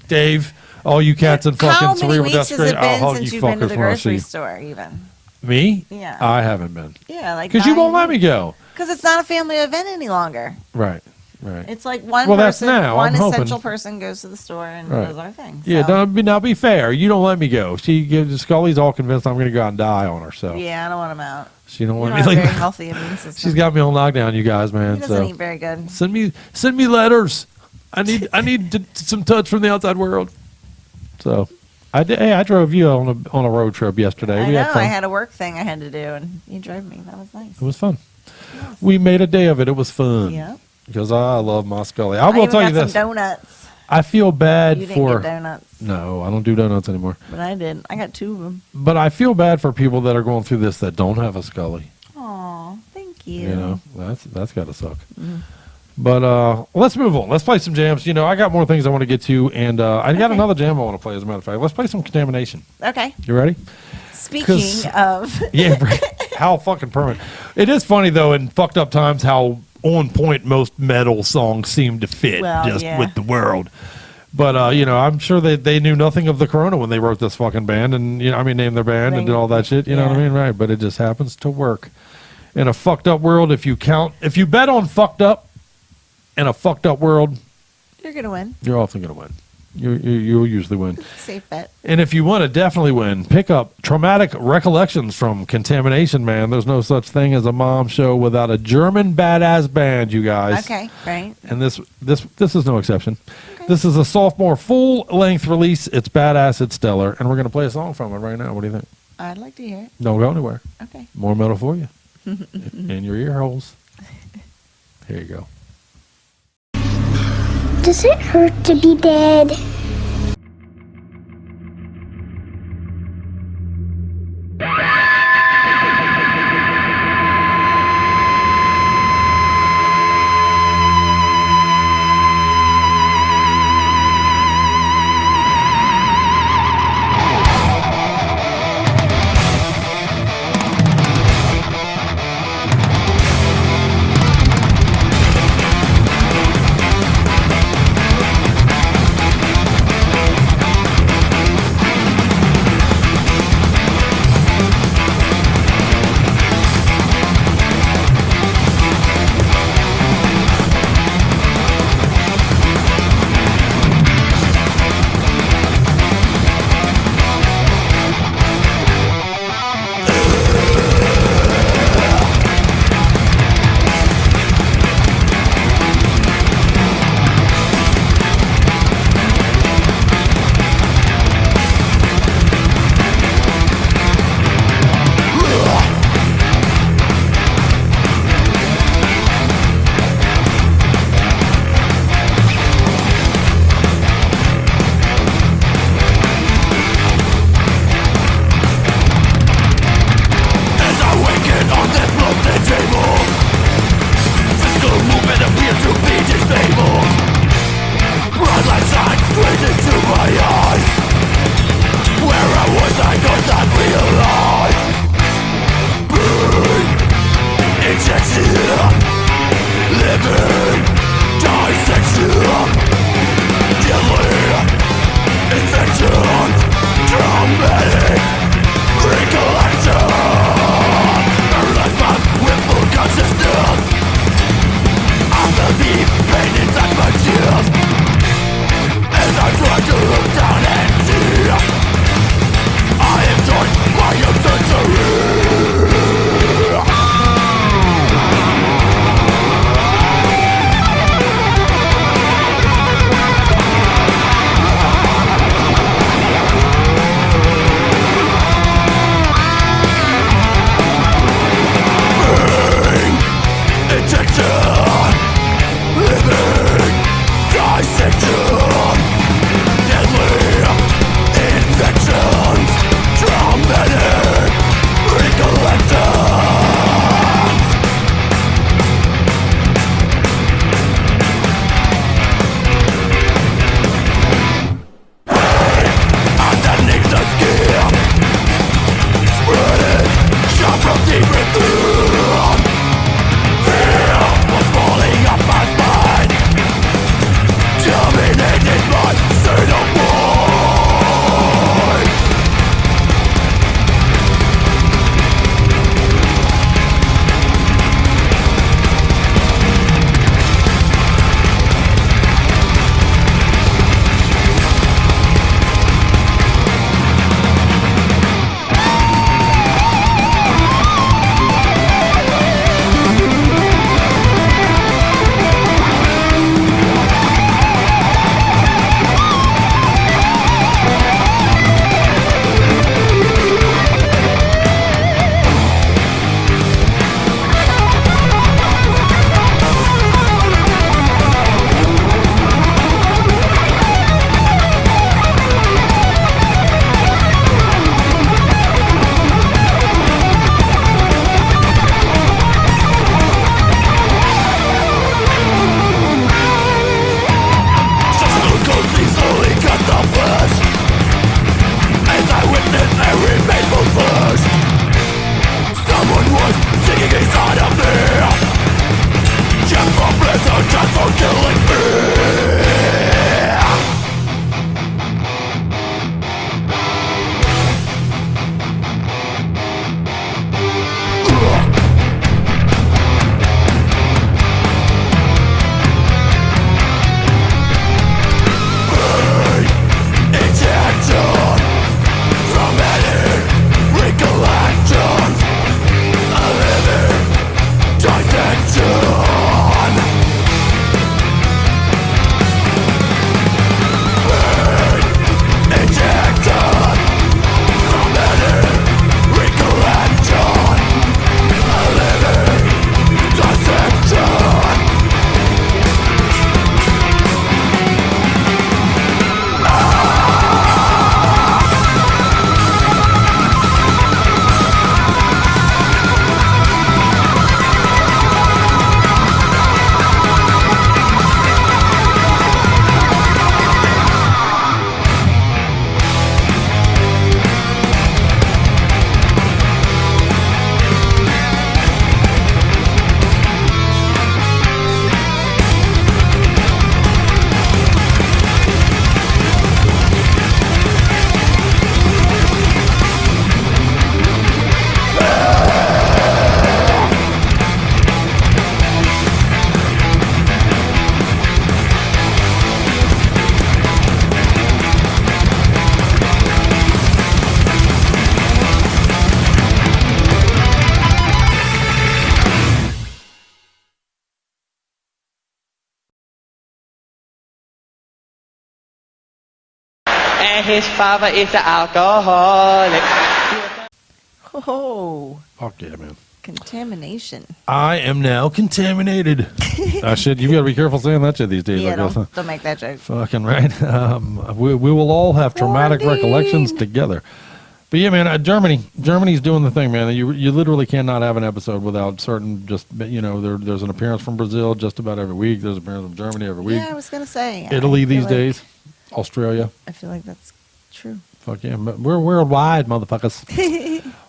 Speaker 8: Dave, all you cats and fucking cerebral desecrate, I'll hug
Speaker 9: since
Speaker 8: you
Speaker 9: you've been to
Speaker 8: fuckers
Speaker 9: the
Speaker 8: when I see
Speaker 9: grocery
Speaker 8: you.
Speaker 9: store, even?
Speaker 8: Me?
Speaker 9: Yeah.
Speaker 8: I haven't been.
Speaker 9: Yeah, like
Speaker 8: because you won't let me go.
Speaker 9: Because it's not a family event any longer.
Speaker 8: Right.
Speaker 9: It's like one
Speaker 8: that's
Speaker 9: person,
Speaker 8: now.
Speaker 9: one
Speaker 8: I'm
Speaker 9: essential
Speaker 8: hoping.
Speaker 9: person goes to the store and
Speaker 8: Right.
Speaker 9: does our thing.
Speaker 8: Yeah,
Speaker 9: So,
Speaker 8: now be fair. You don't let me go. Scully's all convinced I'm going to go out and die on her. So
Speaker 9: yeah, I don't want him out.
Speaker 8: she don't want
Speaker 9: You
Speaker 8: me
Speaker 9: don't
Speaker 8: to
Speaker 9: have a
Speaker 8: leave.
Speaker 9: very healthy immune system.
Speaker 8: She's got me on lockdown, you guys, man.
Speaker 9: He doesn't
Speaker 8: so
Speaker 9: eat very good.
Speaker 8: send me letters. I need some touch from the outside world. So I did. Hey, I drove you on a road trip yesterday.
Speaker 9: I
Speaker 8: We
Speaker 9: know.
Speaker 8: had fun.
Speaker 9: I had a work thing I had to do, and you drove me. That was nice.
Speaker 8: It was fun. We made a day of it. It was fun.
Speaker 9: Yeah.
Speaker 8: Because I love my Scully. I will
Speaker 9: even
Speaker 8: tell you
Speaker 9: got
Speaker 8: this.
Speaker 9: some donuts.
Speaker 8: I feel bad
Speaker 9: You didn't
Speaker 8: for
Speaker 9: get donuts.
Speaker 8: No, I don't do donuts anymore.
Speaker 9: But I did. I got 2 of them.
Speaker 8: But I feel bad for people that are going through this that don't have a Scully.
Speaker 9: Aw, thank you.
Speaker 8: You know, that's got to suck.
Speaker 9: Mhm.
Speaker 8: But let's move on. Let's play some jams. You know, I got more things I want to get to, and I got another jam I want to play. As a matter of fact, let's play some Contamination.
Speaker 9: Okay.
Speaker 8: You ready?
Speaker 9: Speaking of.
Speaker 8: Yeah, how fucking permanent. It is funny though, in fucked up times, how on point most metal songs seem to fit with the world. But I'm sure they knew nothing of the corona when they wrote this fucking band, and named their band and did all that shit. You know what I mean, right? But it just happens to work in a fucked up world. If you bet on fucked up in a fucked up world,
Speaker 9: You're going to win.
Speaker 8: you're often gonna win. You'll usually win.
Speaker 9: Safe bet.
Speaker 8: And if you want to definitely win, pick up Traumatic Recollections from Contamination, man. There's no such thing as a mom show without a German badass band, you guys.
Speaker 9: Okay, right.
Speaker 8: And this is no exception. Okay. This is a sophomore full-length release. It's badass. It's stellar. And we're going to play a song from it right now. What do you think?
Speaker 9: I'd like to hear it.
Speaker 8: Don't go anywhere.
Speaker 9: Okay.
Speaker 8: More metal for you. In your ear holes. Here you go.
Speaker 18: Does it hurt to be dead?
Speaker 19: Pain inside my chest. And his father is an alcoholic.
Speaker 9: Oh,
Speaker 8: Fuck yeah, man.
Speaker 9: contamination.
Speaker 8: I am now contaminated. Shit, you gotta be careful saying that shit these days.
Speaker 9: Yeah,
Speaker 8: I guess.
Speaker 9: don't make that joke.
Speaker 8: Fucking right. We will all have traumatic recollections together. But yeah, man, Germany's doing the thing, man. You literally cannot have an episode without certain, just, there's an appearance from Brazil just about every week. There's an appearance from Germany every week.
Speaker 9: Yeah, I was gonna say
Speaker 8: Italy
Speaker 9: I feel
Speaker 8: these
Speaker 9: like-
Speaker 8: days, Australia.
Speaker 9: I feel like that's true.
Speaker 8: Fuck yeah, but we're worldwide, motherfuckers.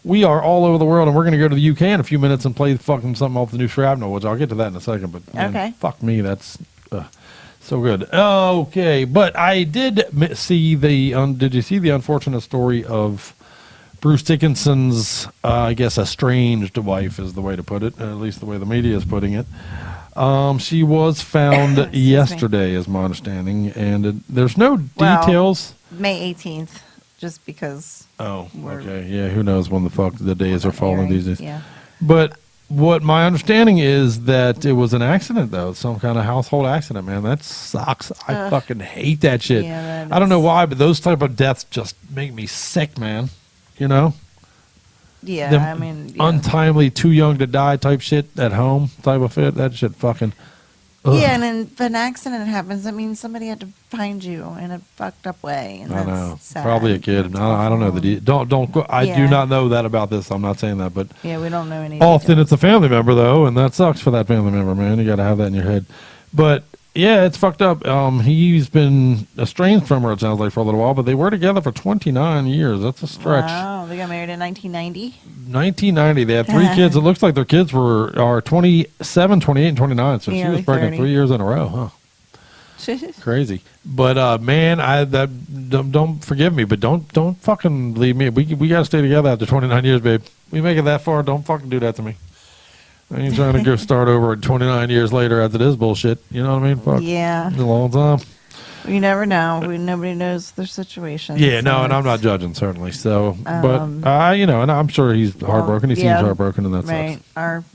Speaker 8: We are all over the world, and we're going to go to the UK in a few minutes and play fucking something off the new Shrapnel, which I'll get to that in a second. But man,
Speaker 9: Okay.
Speaker 8: fuck me, that's so good. Okay, but I did see did you see the unfortunate story of Bruce Dickinson's, I guess, estranged wife is the way to put it, at least the way the media is putting it. She was found yesterday, is my understanding, and there's no details.
Speaker 9: May 18th, just because.
Speaker 8: Oh, okay. Yeah, who knows when the fuck the days are falling these days.
Speaker 9: Yeah.
Speaker 8: But what my understanding is that it was an accident, though. Some kind of household accident, man. That sucks. I fucking hate that shit.
Speaker 9: Yeah, that
Speaker 8: I don't know why, but those type of deaths just make me sick, man. You know?
Speaker 9: Yeah,
Speaker 8: Them
Speaker 9: I mean, yeah.
Speaker 8: untimely, too young to die type shit at home type of fit. That shit fucking. Ugh.
Speaker 9: Yeah, and then if an accident happens, that means somebody had to find you in a fucked up way. And
Speaker 8: I
Speaker 9: that's
Speaker 8: know.
Speaker 9: sad.
Speaker 8: Probably a kid. I don't know the don't go. I do
Speaker 9: Yeah.
Speaker 8: not know that about this. I'm not saying that, but
Speaker 9: Yeah, we don't know any.
Speaker 8: often it's a family member though, and that sucks for that family member, man. You got to have that in your head. But yeah, it's fucked up. He's been estranged from her, it sounds like, for a little while, but they were together for 29 years. That's a stretch.
Speaker 9: Wow, they got married in 1990.
Speaker 8: 1990. They had 3 kids. It looks like their kids are 27, 28, and 29. So she
Speaker 9: Nearly
Speaker 8: was pregnant
Speaker 9: 30.
Speaker 8: 3 years in a row, huh? Crazy. But man, don't forgive me, but don't fucking leave me. We got to stay together after 29 years, babe. We make it that far. Don't fucking do that to me. I ain't trying to go start over 29 years later after this bullshit. You know what I mean? Fuck.
Speaker 9: Yeah.
Speaker 8: It's a long time.
Speaker 9: We never know. Nobody knows their situation.
Speaker 8: Yeah,
Speaker 9: so
Speaker 8: no, and I'm
Speaker 9: it's-
Speaker 8: not judging, certainly. So,
Speaker 9: Um,
Speaker 8: but, and I'm sure he's heartbroken. He seems heartbroken, and that
Speaker 9: right.
Speaker 8: sucks.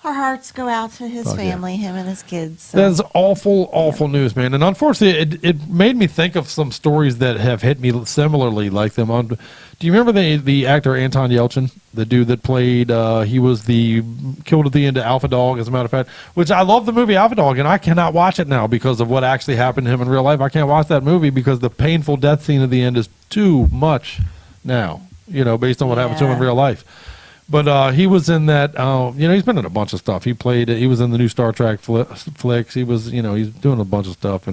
Speaker 9: Our hearts go out to his
Speaker 8: Fuck yeah.
Speaker 9: family, him and his kids. So.
Speaker 8: That's awful news, man. And unfortunately, it made me think of some stories that have hit me similarly like them. Do you remember the actor Anton Yelchin, the dude that played? He was the killed at the end of Alpha Dog, as a matter of fact. Which I love the movie Alpha Dog, and I cannot watch it now because of what actually happened to him in real life. I can't watch that movie because the painful death scene at the end is too much now. Based on what happened to him in real life. But he was in that, he's been in a bunch of stuff. He was in the new Star Trek flicks. He was, he's doing a bunch of stuff.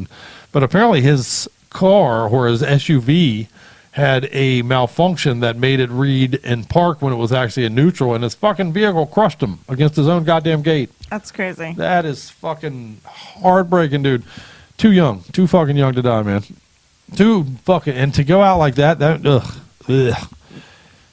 Speaker 8: But apparently his car or his SUV had a malfunction that made it read in park when it was actually in neutral, and his fucking vehicle crushed him against his own goddamn gate.
Speaker 9: That's crazy.
Speaker 8: That is fucking heartbreaking, dude. Too fucking young to die, man. And to go out like that, ugh.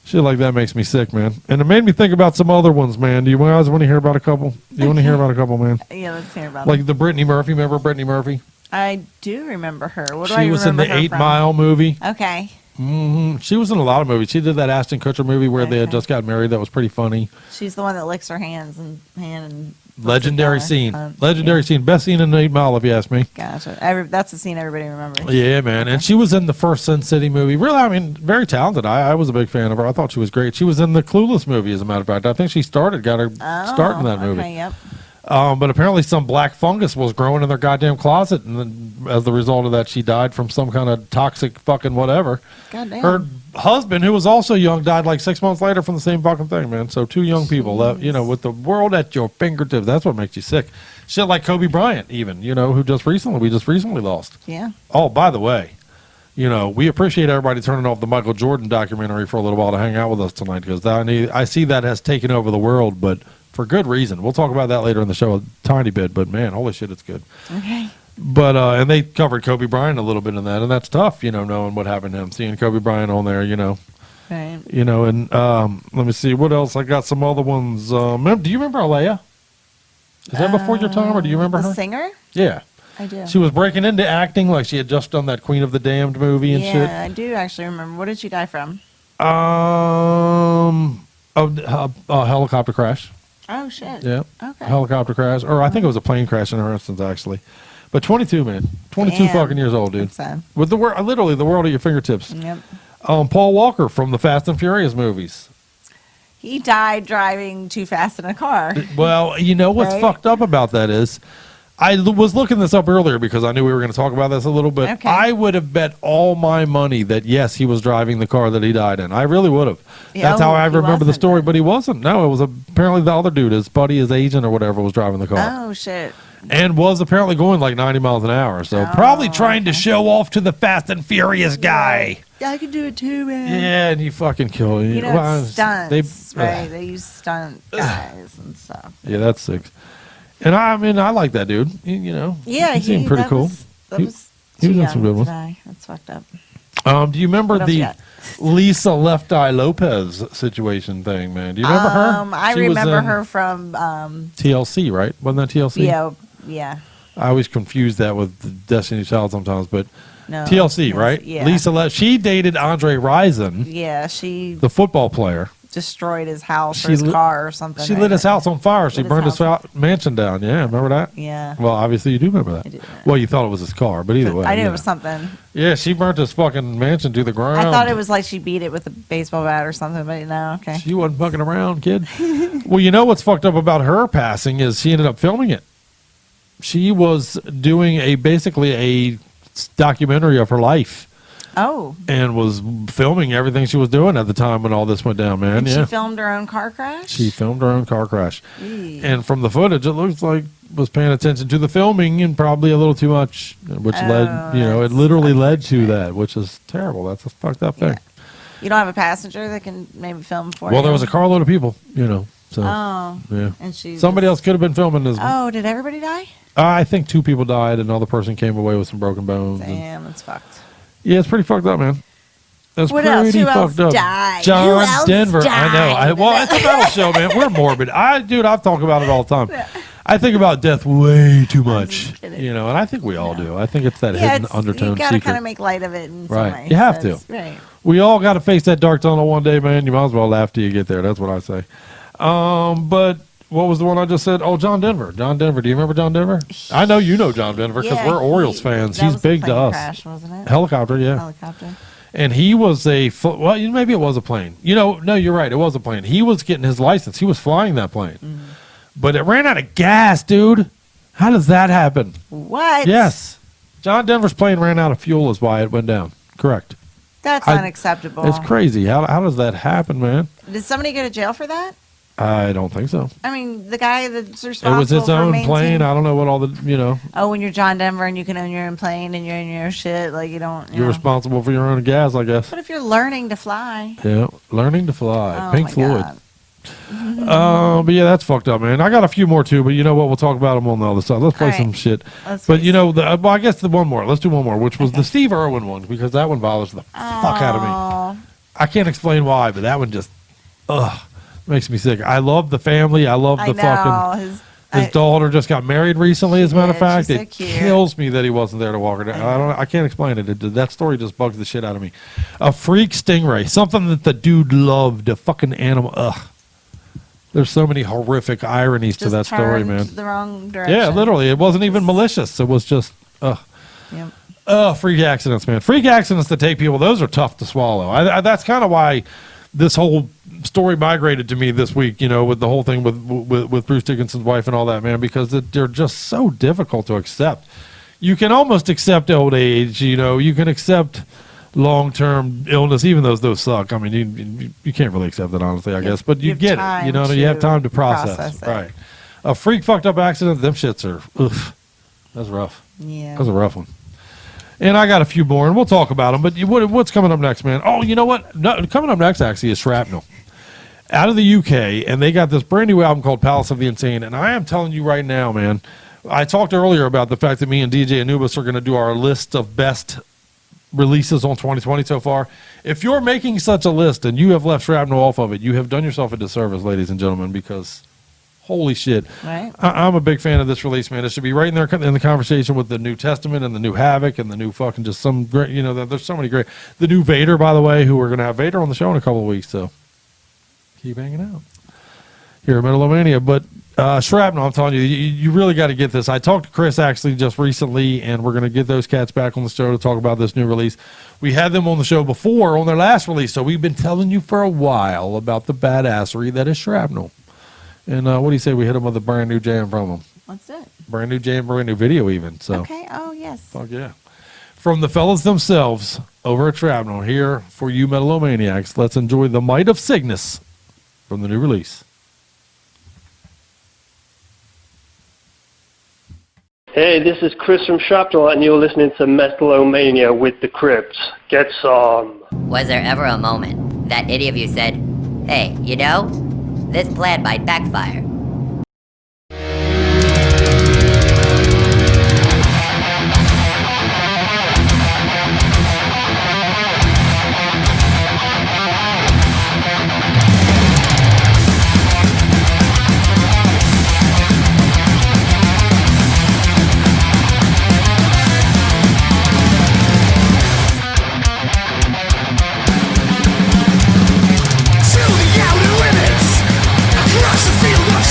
Speaker 8: Shit like that makes me sick, man. And it made me think about some other ones, man. Do you guys want to hear about a couple? You want to hear about a couple, man?
Speaker 9: Yeah, let's hear about
Speaker 8: Like
Speaker 9: it.
Speaker 8: the Brittany Murphy. Remember Brittany Murphy?
Speaker 9: I do remember her. What do
Speaker 8: She
Speaker 9: I
Speaker 8: was in
Speaker 9: remember
Speaker 8: the
Speaker 9: her
Speaker 8: 8
Speaker 9: from?
Speaker 8: Mile movie.
Speaker 9: Okay.
Speaker 8: She was in a lot of movies. She did that Ashton Kutcher movie where they had just got married. That was pretty funny.
Speaker 9: She's the one that licks her hand and
Speaker 8: Legendary scene. Legendary scene. Best scene in 8 Mile, if you ask me.
Speaker 9: Gotcha. That's the scene everybody remembers.
Speaker 8: Yeah, man. And she was in the first Sin City movie. Really, I mean, very talented. I was a big fan of her. I thought she was great. She was in the Clueless movie, as a matter of fact. I think she got her start in that movie.
Speaker 9: Okay, yep.
Speaker 8: But apparently some black fungus was growing in their goddamn closet, and then as the result of that, she died from some kind of toxic fucking whatever.
Speaker 9: Goddamn.
Speaker 8: Her husband, who was also young, died like 6 months later from the same fucking thing, man. So 2 young people, with the world at your fingertips, that's what makes you sick. Shit like Kobe Bryant, even, who we just recently lost.
Speaker 9: Yeah.
Speaker 8: Oh, by the way, we appreciate everybody turning off the Michael Jordan documentary for a little while to hang out with us tonight, because I see that has taken over the world, but for good reason. We'll talk about that later in the show a tiny bit, but man, holy shit, it's good.
Speaker 9: Okay.
Speaker 8: But and they covered Kobe Bryant a little bit in that, and that's tough, knowing what happened to him, seeing Kobe Bryant on there,
Speaker 9: Right.
Speaker 8: And let me see what else. I got some other ones. Do you remember Alea? Is that before your time, or do you remember her?
Speaker 9: The singer?
Speaker 8: Yeah.
Speaker 9: I do.
Speaker 8: She was breaking into acting, like she had just done that Queen of the Damned movie and shit.
Speaker 9: Yeah, I do actually remember. What did she die from?
Speaker 8: A helicopter crash.
Speaker 9: Oh, shit.
Speaker 8: Yeah.
Speaker 9: Okay.
Speaker 8: Helicopter crash. Or I think it was a plane crash in her instance, actually. But 22, man. 22
Speaker 9: Damn.
Speaker 8: fucking years old, dude.
Speaker 9: That's sad.
Speaker 8: With literally the world at your fingertips.
Speaker 9: Yep.
Speaker 8: Paul Walker from the Fast and Furious movies.
Speaker 9: He died driving too fast in a car.
Speaker 8: Well, what's
Speaker 9: Right?
Speaker 8: fucked up about that is, I was looking this up earlier because I knew we were going to talk about this a little bit.
Speaker 9: Okay.
Speaker 8: I would have bet all my money that, yes, he was driving the car that he died in. I really would have.
Speaker 9: Yeah,
Speaker 8: That's how I
Speaker 9: he
Speaker 8: remember the
Speaker 9: wasn't,
Speaker 8: story, but he wasn't. No, it was apparently the other dude, his buddy, his agent or whatever, was driving the car.
Speaker 9: Oh, shit.
Speaker 8: And was apparently going like 90 miles an hour. So probably trying to show off to the Fast and Furious guy.
Speaker 9: Yeah, I can do it too, man.
Speaker 8: Yeah, and you fucking kill him.
Speaker 9: It's stunts, right? They use stunt guys and stuff.
Speaker 8: Yeah, that's sick. And I like that dude.
Speaker 9: Yeah,
Speaker 8: he seemed pretty cool.
Speaker 9: That was
Speaker 8: he
Speaker 9: too
Speaker 8: was in
Speaker 9: young
Speaker 8: some good
Speaker 9: to
Speaker 8: ones.
Speaker 9: die. That's fucked up.
Speaker 8: Do you remember
Speaker 9: What else you
Speaker 8: the
Speaker 9: got?
Speaker 8: Lisa Left Eye Lopez situation thing, man? Do you remember her?
Speaker 9: I
Speaker 8: She was
Speaker 9: remember
Speaker 8: in
Speaker 9: her from
Speaker 8: TLC, right? Wasn't that TLC?
Speaker 9: yeah.
Speaker 8: I always confuse that with Destiny Child sometimes, but
Speaker 9: No,
Speaker 8: TLC, right?
Speaker 9: yeah.
Speaker 8: Lisa Left. She dated Andre Rison,
Speaker 9: Yeah, she
Speaker 8: the football player.
Speaker 9: destroyed his house or
Speaker 8: She
Speaker 9: his
Speaker 8: lit-
Speaker 9: car or something.
Speaker 8: She
Speaker 9: right?
Speaker 8: lit his house on fire. She
Speaker 9: Lit his
Speaker 8: burned his
Speaker 9: house
Speaker 8: mansion down. Yeah, remember that?
Speaker 9: Yeah.
Speaker 8: Well, obviously you do remember that.
Speaker 9: I do.
Speaker 8: Well, you thought it was his car, but either way.
Speaker 9: I knew
Speaker 8: yeah.
Speaker 9: it was something.
Speaker 8: Yeah, she burnt his fucking mansion to the ground.
Speaker 9: I thought it was like she beat it with a baseball bat or something, but no, okay.
Speaker 8: She wasn't fucking around, kid. Well, you know what's fucked up about her passing is she ended up filming it. She was doing basically a documentary of her life.
Speaker 9: Oh.
Speaker 8: And was filming everything she was doing at the time when all this went down, man.
Speaker 9: And
Speaker 8: yeah.
Speaker 9: she filmed her own car crash?
Speaker 8: She filmed her own car crash.
Speaker 9: Eee.
Speaker 8: And from the footage, it looks like was paying attention to the filming and probably a little too much, which led, it literally led to that, which is terrible. That's a fucked up thing.
Speaker 9: You don't have a passenger that can maybe film for you?
Speaker 8: Well, there was a carload of people, so.
Speaker 9: Oh.
Speaker 8: Yeah.
Speaker 9: And she
Speaker 8: Somebody else could have been filming this.
Speaker 9: Oh, did everybody die?
Speaker 8: I think 2 people died, and another person came away with some broken bones.
Speaker 9: Damn, that's fucked.
Speaker 8: Yeah, it's pretty fucked up, man. That's
Speaker 9: What
Speaker 8: pretty
Speaker 9: else? Who
Speaker 8: fucked
Speaker 9: else
Speaker 8: up.
Speaker 9: died?
Speaker 8: John
Speaker 9: Who else
Speaker 8: Denver. I know.
Speaker 9: died?
Speaker 8: Well, it's a metal show, man. We're morbid. I've talked about it all the time. I think about death way too much, and I think we all do. I think it's that hidden undertone
Speaker 9: You got to
Speaker 8: secret.
Speaker 9: kind of make light of it in some
Speaker 8: Right.
Speaker 9: way.
Speaker 8: You have to.
Speaker 9: Right.
Speaker 8: We all got to face that dark tunnel one day, man. You might as well laugh till you get there. That's what I say. But what was the one I just said? Oh, John Denver. John Denver. Do you remember John Denver? I know you know John Denver because we're Orioles fans.
Speaker 9: that
Speaker 8: He's
Speaker 9: was a
Speaker 8: big to
Speaker 9: plane
Speaker 8: us.
Speaker 9: crash, wasn't it?
Speaker 8: Helicopter, yeah.
Speaker 9: Helicopter.
Speaker 8: And he was maybe it was a plane. No, you're right. It was a plane. He was getting his license. He was flying that plane.
Speaker 9: Mm.
Speaker 8: But it ran out of gas, dude. How does that happen?
Speaker 9: What?
Speaker 8: Yes. John Denver's plane ran out of fuel is why it went down. Correct.
Speaker 9: That's
Speaker 8: I-
Speaker 9: unacceptable.
Speaker 8: It's crazy. How does that happen, man?
Speaker 9: Did somebody go to jail for that?
Speaker 8: I don't think so.
Speaker 9: I mean, the guy that's responsible
Speaker 8: It was his
Speaker 9: for
Speaker 8: own
Speaker 9: maintaining-
Speaker 8: plane. I don't know what all the,
Speaker 9: Oh, when you're John Denver and you can own your own plane and you're in your own shit, like you don't. You
Speaker 8: you're
Speaker 9: know.
Speaker 8: responsible for your own gas, I guess.
Speaker 9: But if you're learning to fly,
Speaker 8: Yeah, learning to fly.
Speaker 9: Oh,
Speaker 8: Pink
Speaker 9: my
Speaker 8: Floyd.
Speaker 9: God.
Speaker 8: But yeah, that's fucked up, man. I got a few more too, but you know what? We'll talk about them on the other side. Let's play
Speaker 9: All right.
Speaker 8: some shit.
Speaker 9: Let's
Speaker 8: But I guess the one more. Let's do one more, which was the Steve Irwin one because that one bothers the fuck out of me. I can't explain why, but that one just, makes me sick. I love the family. I love the fucking. His daughter just got married recently, as a matter of fact.
Speaker 9: she's so
Speaker 8: It
Speaker 9: cute.
Speaker 8: kills me that he wasn't there to walk her down. I can't explain it. That story just bugs the shit out of me. A freak stingray, something that the dude loved, a fucking animal. Ugh. There's so many horrific ironies to that story, man.
Speaker 9: The wrong direction.
Speaker 8: Yeah, literally. It wasn't even malicious. It was just,
Speaker 9: Yep.
Speaker 8: freak accidents, man. Freak accidents that take people, those are tough to swallow. That's kind of why this whole story migrated to me this week, with the whole thing with Bruce Dickinson's wife and all that, man, because they're just so difficult to accept. You can almost accept old age, you can accept long-term illness, even though those suck. I mean, you can't really accept it, honestly, I guess, but you get it. You have time to process it. Right. A freak fucked up accident, them shits are, oof. That's rough.
Speaker 9: Yeah.
Speaker 8: That's a rough one. And I got a few more, and we'll talk about them. But what's coming up next, man? Oh, you know what? No, coming up next, actually, is Shrapnel. Out of the UK, and they got this brand new album called Palace of the Insane. And I am telling you right now, man, I talked earlier about the fact that me and DJ Anubis are going to do our list of best releases on 2020 so far. If you're making such a list and you have left Shrapnel off of it, you have done yourself a disservice, ladies and gentlemen, because holy shit.
Speaker 9: Right.
Speaker 8: I'm a big fan of this release, man. It should be right in there in the conversation with the New Testament and the new Havoc and the new fucking just some great, there's so many great. The new Vader, by the way, who we're going to have Vader on the show in a couple of weeks, so keep hanging out here at Metal-O-Mania. But Shrapnel, I'm telling you, you really got to get this. I talked to Chris actually just recently, and we're going to get those cats back on the show to talk about this new release. We had them on the show before on their last release, so we've been telling you for a while about the badassery that is Shrapnel. And what do you say we hit them with a brand new jam from them?
Speaker 9: Let's do it.
Speaker 8: Brand new jam, brand new video even. So.
Speaker 9: Okay. Oh, yes.
Speaker 8: Fuck yeah. From the fellas themselves over at Shrapnel, here for you Metal-O-Maniacs, let's enjoy The Might of Cygnus from the new release.
Speaker 20: Hey, this is Chris from Shrapnel, and you're listening to Metal-O-Mania with the Crypt. Get some.
Speaker 21: Was there ever a moment that any of you said, hey, this plan might backfire?
Speaker 22: To the outer limits, across the field of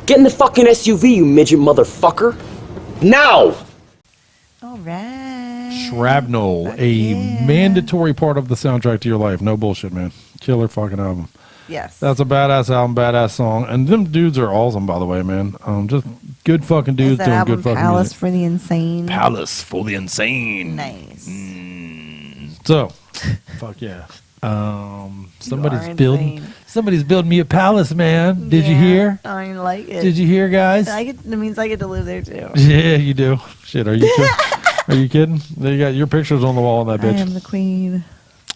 Speaker 1: Get in the fucking SUV, you midget motherfucker. Now!
Speaker 9: All right.
Speaker 8: Shrapnel, a mandatory part of the soundtrack to your life. No bullshit, man. Killer fucking album.
Speaker 9: Yes.
Speaker 8: That's a badass album, badass song. And them dudes are awesome, by the way, man. Just good fucking dudes
Speaker 9: that
Speaker 8: doing
Speaker 9: album
Speaker 8: good fucking
Speaker 9: Palace
Speaker 8: music.
Speaker 9: for the Insane.
Speaker 8: Palace for the Insane.
Speaker 9: Nice.
Speaker 8: So, fuck yeah. Somebody's
Speaker 9: are
Speaker 8: building.
Speaker 9: insane.
Speaker 8: Somebody's building me a palace, man. Did you hear?
Speaker 9: I like it.
Speaker 8: Did you hear, guys?
Speaker 9: That means I get to live there too.
Speaker 8: Yeah, you do. Shit, are you? Are you kidding? There you got your pictures on the wall on that bitch.
Speaker 9: I am the queen.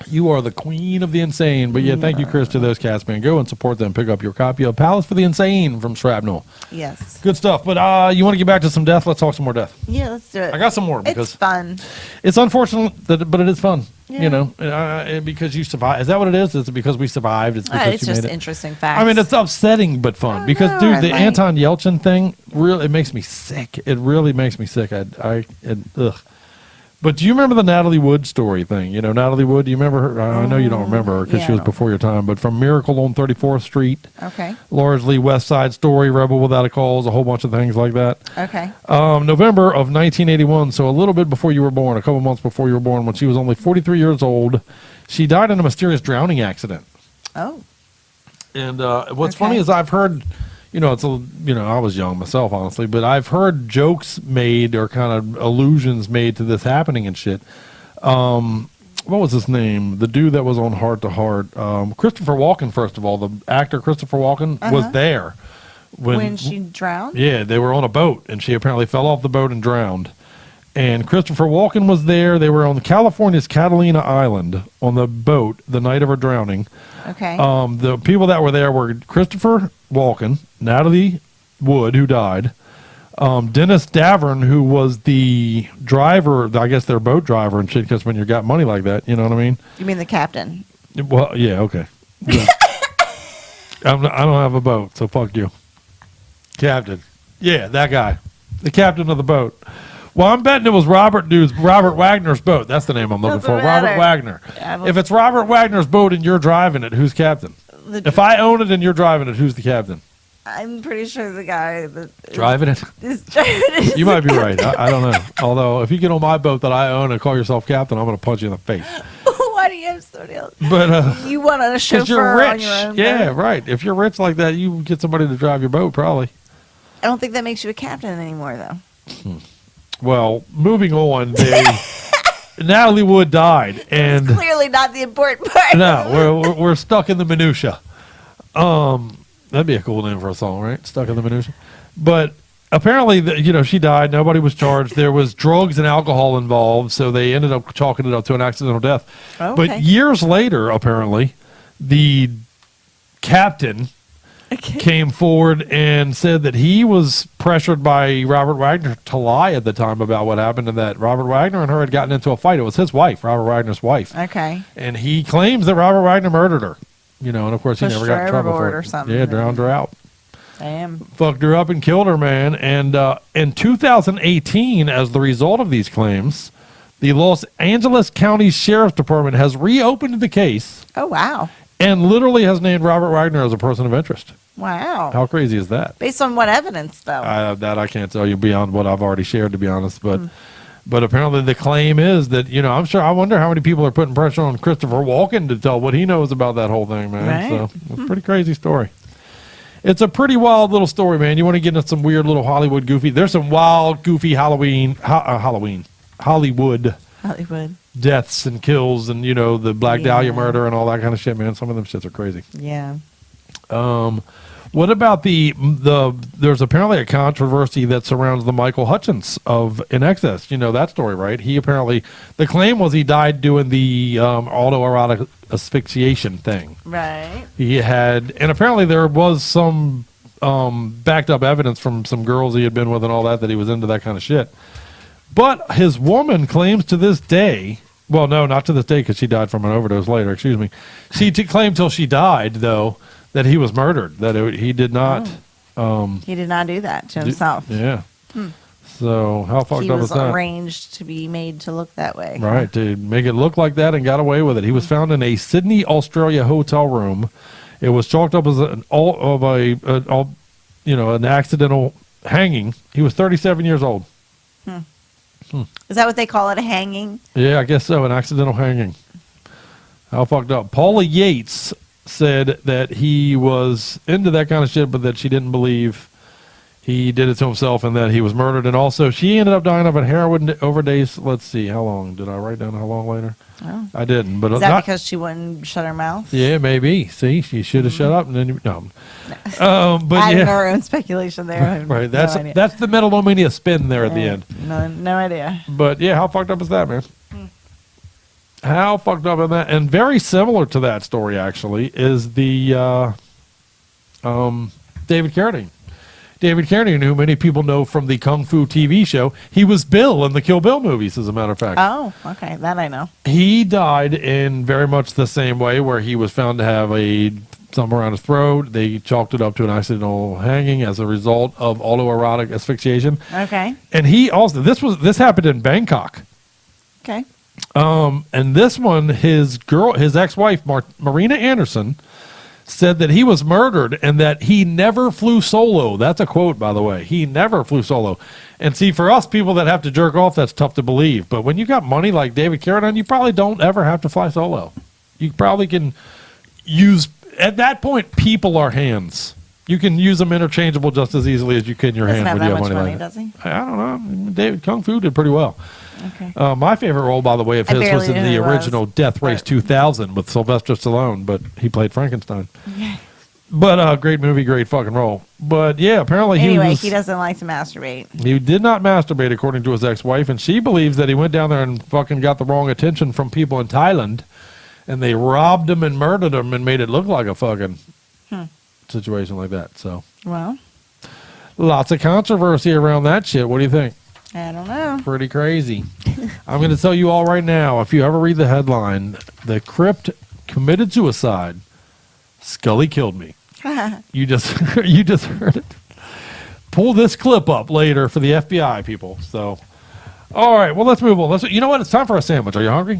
Speaker 8: You are the queen of the insane. But yeah, thank you, Chris, to those cats, man. Go and support them. Pick up your copy of Palace for the Insane from Shrapnel.
Speaker 9: Yes.
Speaker 8: Good stuff. But you want to get back to some death? Let's talk some more death.
Speaker 9: Yeah, let's do it.
Speaker 8: I got some more because
Speaker 9: it's fun.
Speaker 8: It's unfortunate, but it is fun.
Speaker 9: Yeah.
Speaker 8: You know, because you survived. Is that what it is? Is it because we survived? It's because
Speaker 9: It's
Speaker 8: you
Speaker 9: just
Speaker 8: made it?
Speaker 9: interesting facts.
Speaker 8: I mean, it's upsetting but fun because,
Speaker 9: know,
Speaker 8: dude,
Speaker 9: I
Speaker 8: the
Speaker 9: like-
Speaker 8: Anton Yelchin thing really it makes me sick. It really makes me sick. Ugh. But do you remember the Natalie Wood story thing? You know, Natalie Wood. Do you remember her? I know you don't remember her because
Speaker 9: yeah,
Speaker 8: she
Speaker 9: I
Speaker 8: was
Speaker 9: don't.
Speaker 8: before your time. But from Miracle on 34th Street,
Speaker 9: Okay.
Speaker 8: largely West Side Story, Rebel Without a Cause, a whole bunch of things like that.
Speaker 9: Okay.
Speaker 8: November of 1981, so a little bit before you were born, a couple months before you were born, when she was only 43 years old, she died in a mysterious drowning accident.
Speaker 9: Oh.
Speaker 8: And what's funny is I've heard, I was young myself, honestly, but I've heard jokes made or kind of allusions made to this happening and shit. What was his name? The dude that was on Heart to Heart. Christopher Walken, first of all, the actor Christopher Walken was there.
Speaker 9: When she drowned?
Speaker 8: Yeah, they were on a boat, and she apparently fell off the boat and drowned. And Christopher Walken was there. They were on California's Catalina Island on the boat the night of her drowning.
Speaker 9: Okay.
Speaker 8: The people that were there were Christopher Walken, Natalie Wood, who died, Dennis Davern, who was the driver, I guess their boat driver and shit, because when you got money like that, you know what I mean?
Speaker 9: You mean the captain?
Speaker 8: Well, yeah, okay. Yeah. I don't have a boat, so fuck you. Captain. Yeah, that guy. The captain of the boat. Well, I'm betting it was Robert Wagner's boat. That's the name I'm looking for.
Speaker 9: Doesn't
Speaker 8: Robert
Speaker 9: matter.
Speaker 8: Wagner.
Speaker 9: Yeah,
Speaker 8: If it's Robert Wagner's boat and you're driving it, who's captain? If I own it and you're driving it, who's the captain?
Speaker 9: I'm pretty sure the guy that
Speaker 8: Driving it?
Speaker 9: is driving it.
Speaker 8: You might be right. I don't know. Although, if you get on my boat that I own and call yourself captain, I'm going to punch you in the face.
Speaker 9: Why do you have somebody else?
Speaker 8: But
Speaker 9: you want a
Speaker 8: 'cause
Speaker 9: chauffeur
Speaker 8: you're rich.
Speaker 9: on your own
Speaker 8: Yeah,
Speaker 9: boat?
Speaker 8: right. If you're rich like that, you get somebody to drive your boat, probably.
Speaker 9: I don't think that makes you a captain anymore, though.
Speaker 8: Well, moving on, Natalie Wood died, and
Speaker 9: Clearly not the important part.
Speaker 8: no, we're stuck in the minutia. That'd be a cool name for a song, right? Stuck in the minutia. But apparently, she died. Nobody was charged. There was drugs and alcohol involved, so they ended up chalking it up to an accidental death.
Speaker 9: Oh,
Speaker 8: But
Speaker 9: okay.
Speaker 8: years later, apparently, the captain came forward and said that he was pressured by Robert Wagner to lie at the time about what happened, and that Robert Wagner and her had gotten into a fight. It was his wife, Robert Wagner's wife.
Speaker 9: Okay.
Speaker 8: And he claims that Robert Wagner murdered her. And of course he
Speaker 9: Pushed
Speaker 8: never got
Speaker 9: her
Speaker 8: in trouble for
Speaker 9: overboard
Speaker 8: it.
Speaker 9: or something.
Speaker 8: Yeah, drowned her out.
Speaker 9: Damn.
Speaker 8: Fucked her up and killed her, man. And in 2018, as the result of these claims, the Los Angeles County Sheriff's Department has reopened the case
Speaker 9: Oh, wow.
Speaker 8: and literally has named Robert Wagner as a person of interest.
Speaker 9: Wow.
Speaker 8: How crazy is that?
Speaker 9: Based on what evidence, though?
Speaker 8: That I can't tell you beyond what I've already shared, to be honest. But apparently the claim is that, I wonder how many people are putting pressure on Christopher Walken to tell what he knows about that whole thing, man.
Speaker 9: Right.
Speaker 8: So it's a pretty crazy story. It's a pretty wild little story, man. You want to get into some weird little Hollywood goofy. There's some wild, goofy Hollywood
Speaker 9: Hollywood.
Speaker 8: deaths and kills and, the Black Dahlia murder and all that kind of shit, man. Some of them shits are crazy.
Speaker 9: Yeah.
Speaker 8: What about there's apparently a controversy that surrounds the Michael Hutchins of In Excess. You know that story, right? He apparently, the claim was he died doing the autoerotic asphyxiation thing.
Speaker 9: Right.
Speaker 8: He had, and apparently there was some backed up evidence from some girls he had been with and all that he was into that kind of shit. But his woman claims to this day, well, no, not to this day because she died from an overdose later, excuse me. She claimed till she died, though, that he was murdered, that he did not.
Speaker 9: He did not do that to himself.
Speaker 8: Yeah. So how fucked
Speaker 9: He
Speaker 8: up
Speaker 9: was
Speaker 8: is that?
Speaker 9: arranged to be made to look that way.
Speaker 8: Right, to make it look like that and got away with it. He was found in a Sydney, Australia hotel room. It was chalked up as an accidental hanging. He was 37 years old.
Speaker 9: Is that what they call it, a hanging?
Speaker 8: Yeah, I guess so, an accidental hanging. How fucked up. Paula Yates said that he was into that kind of shit, but that she didn't believe he did it to himself and that he was murdered. And also, she ended up dying of a heroin overdose. Let's see, how long? Did I write down how long later?
Speaker 9: Oh.
Speaker 8: I didn't. But
Speaker 9: Is that because she wouldn't shut her mouth?
Speaker 8: Yeah, maybe. See, she should have shut up. And then no. But
Speaker 9: Adding our own speculation there.
Speaker 8: Right. That's the Metal-O-Mania spin there at the end.
Speaker 9: No idea.
Speaker 8: But yeah, how fucked up is that, man? How fucked up is that? And very similar to that story, actually, is the David Carradine. David Carradine, who many people know from the Kung Fu TV show. He was Bill in the Kill Bill movies, as a matter of fact.
Speaker 9: Oh, okay. That I know.
Speaker 8: He died in very much the same way, where he was found to have something around his throat. They chalked it up to an accidental hanging as a result of autoerotic asphyxiation.
Speaker 9: Okay.
Speaker 8: And he also, this happened in Bangkok.
Speaker 9: Okay.
Speaker 8: And this one, his ex-wife, Marina Anderson, said that he was murdered and that he never flew solo. That's a quote, by the way. He never flew solo. And see, for us people that have to jerk off, that's tough to believe. But when you got money like David Carradine, you probably don't ever have to fly solo. You probably can use, at that point, people are hands. You can use them interchangeable just as easily as you can your hand when you have money like that.
Speaker 9: Does he?
Speaker 8: I don't know. David Kung Fu did pretty well.
Speaker 9: Okay.
Speaker 8: My favorite role, by the way, of his was in the original Death Race 2000 with Sylvester Stallone, but he played Frankenstein.
Speaker 9: Yeah.
Speaker 8: But great movie, great fucking role. But yeah, apparently
Speaker 9: he doesn't like to masturbate.
Speaker 8: He did not masturbate, according to his ex-wife, and she believes that he went down there and fucking got the wrong attention from people in Thailand, and they robbed him and murdered him and made it look like a fucking situation like that. So,
Speaker 9: well,
Speaker 8: lots of controversy around that shit. What do you think?
Speaker 9: I don't know.
Speaker 8: Pretty crazy. I'm going to tell you all right now, if you ever read the headline, the Crypt committed suicide, Scully killed me. You just heard it. Pull this clip up later for the FBI people. So, all right, well, let's move on. You know what? It's time for a sandwich. Are you hungry?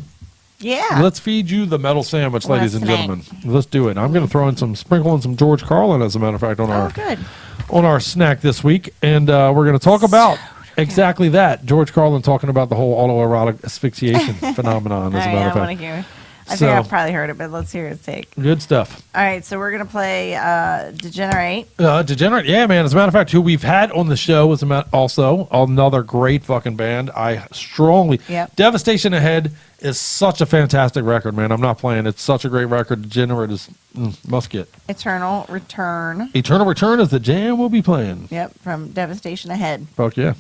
Speaker 9: Yeah.
Speaker 8: Let's feed you the metal sandwich, ladies and gentlemen. Let's do it. I'm going to throw in sprinkle in some George Carlin, as a matter of fact, on our snack this week, and we're going to talk about exactly that. George Carlin talking about the whole autoerotic asphyxiation phenomenon, as a matter of fact.
Speaker 9: I want to hear. I think I've probably heard it, but let's hear his take.
Speaker 8: Good stuff.
Speaker 9: All right, so we're going to play Degenerate.
Speaker 8: Degenerate, yeah, man. As a matter of fact, who we've had on the show is also another great fucking band. I strongly...
Speaker 9: Yep.
Speaker 8: Devastation Ahead is such a fantastic record, man. I'm not playing. It's such a great record. Degenerate is must get.
Speaker 9: Eternal Return.
Speaker 8: Eternal Return is the jam we'll be playing.
Speaker 9: Yep, from Devastation Ahead.
Speaker 8: Fuck yeah.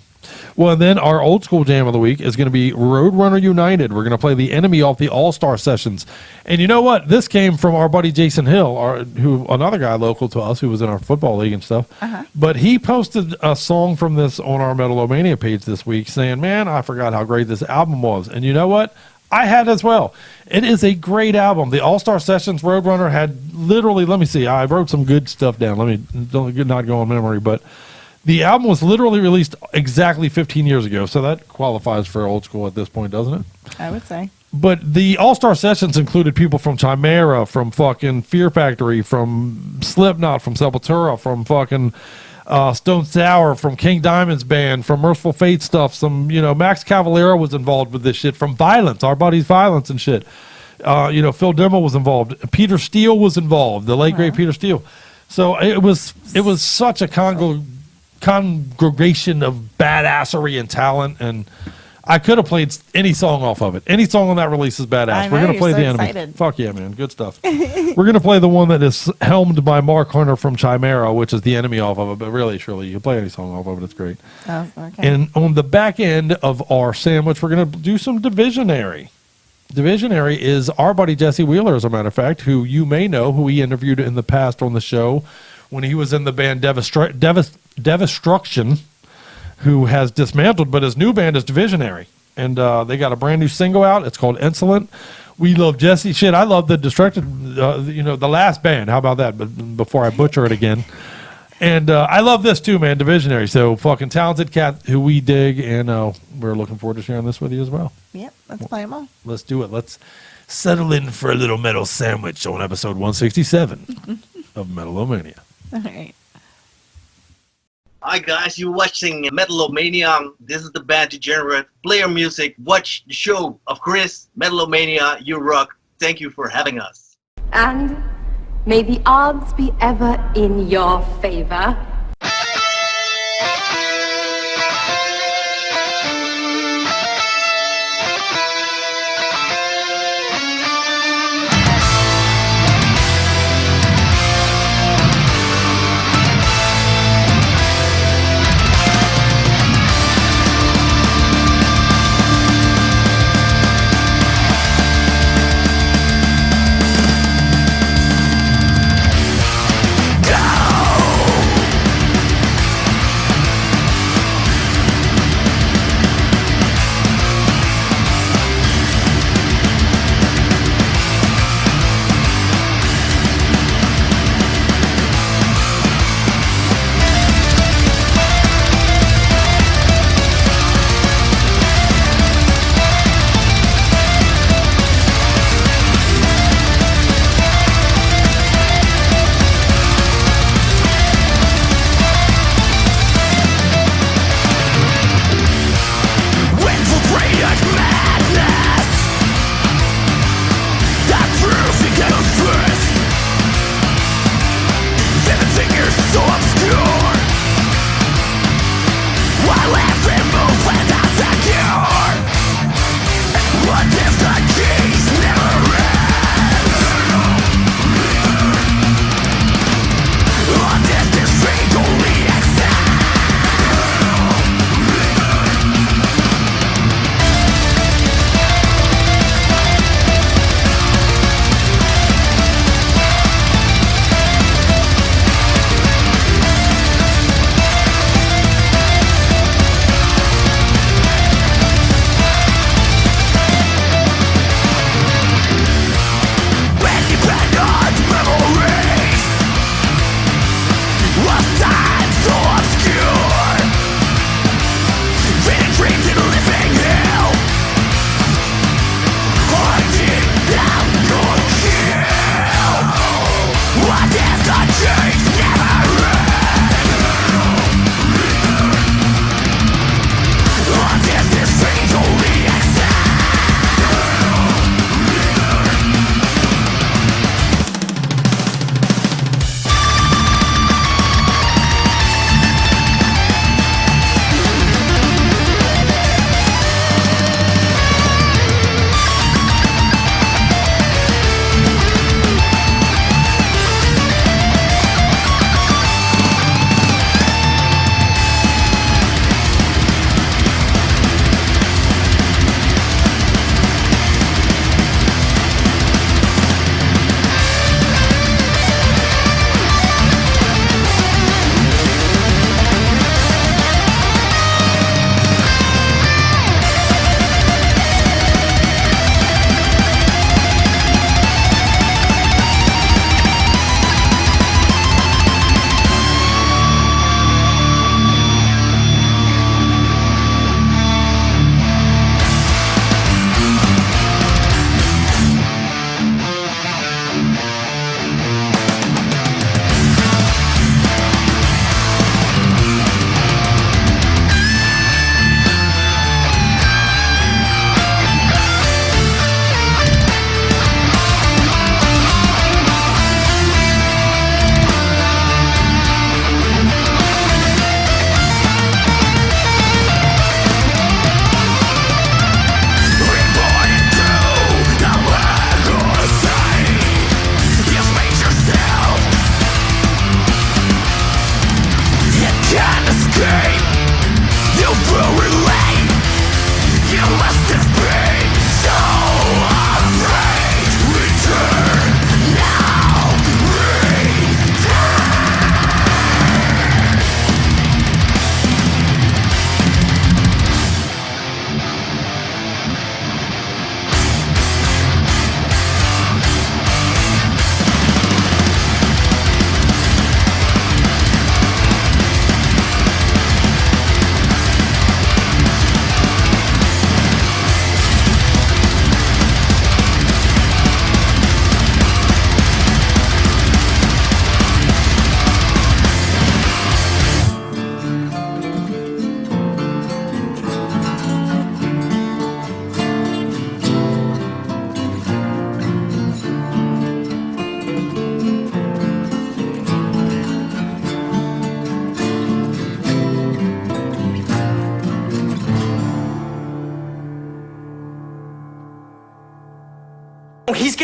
Speaker 8: Well, and then our old school jam of the week is going to be Roadrunner United. We're going to play The Enemy off the All-Star Sessions. And you know what? This came from our buddy Jason Hill, another guy local to us who was in our football league and stuff. But he posted a song from this on our Metal-O-Mania page this week saying, man, I forgot how great this album was. And you know what? I had as well. It is a great album. The All-Star Sessions Roadrunner had literally, let me see, I wrote some good stuff down. Let me not go on memory, but the album was literally released exactly 15 years ago, so that qualifies for old school at this point, doesn't it?
Speaker 9: I would say.
Speaker 8: But the All-Star Sessions included people from Chimera, from fucking Fear Factory, from Slipknot, from Sepultura, from fucking Stone Sour, from King Diamond's band, from Merciful Fate stuff. Max Cavalera was involved with this shit, from Violence, our buddies Violence and shit. Phil Dimmel was involved. Peter Steele was involved, the late great Peter Steele. So it was such a congregation of badassery and talent, and I could have played any song off of it. Any song on that release is badass. We're gonna play The Enemy.
Speaker 9: Excited.
Speaker 8: Fuck yeah, man, good stuff. We're gonna play the one that is helmed by Mark Hunter from Chimera, which is The Enemy off of it. But really, truly, you can play any song off of it. It's great.
Speaker 9: Oh, okay.
Speaker 8: And on the back end of our sandwich, we're gonna do some Divisionary. Divisionary is our buddy Jesse Wheeler, as a matter of fact, who you may know, who we interviewed in the past on the show when he was in the band Devastruction, who has dismantled, but his new band is Divisionary. And they got a brand new single out. It's called Insolent. We love Jesse. Shit, I love the the last band. How about that? But before I butcher it again. And I love this too, man, Divisionary. So fucking talented cat who we dig, and we're looking forward to sharing this with you as well.
Speaker 9: Yep, let's play them all.
Speaker 8: Let's do it. Let's settle in for a little metal sandwich on episode 167 of Metal-O-Mania.
Speaker 9: All right.
Speaker 3: Hi guys, you're watching Metal-O-Mania. This is the band Degenerate. Play your music, watch the show of Chris, Metal-O-Mania, you rock. Thank you for having us.
Speaker 22: And may the odds be ever in your favor.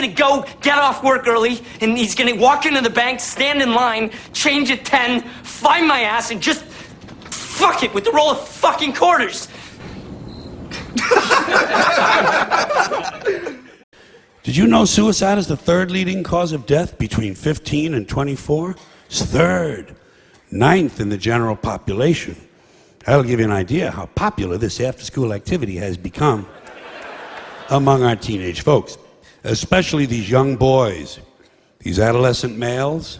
Speaker 4: gonna go get off work early, and he's gonna walk into the bank, stand in line, change at 10, find my ass, and just fuck it with the roll of fucking quarters.
Speaker 7: Did you know suicide is the third leading cause of death between 15 and 24? It's third. Ninth in the general population. That'll give you an idea how popular this after-school activity has become among our teenage folks, especially these young boys, these adolescent males,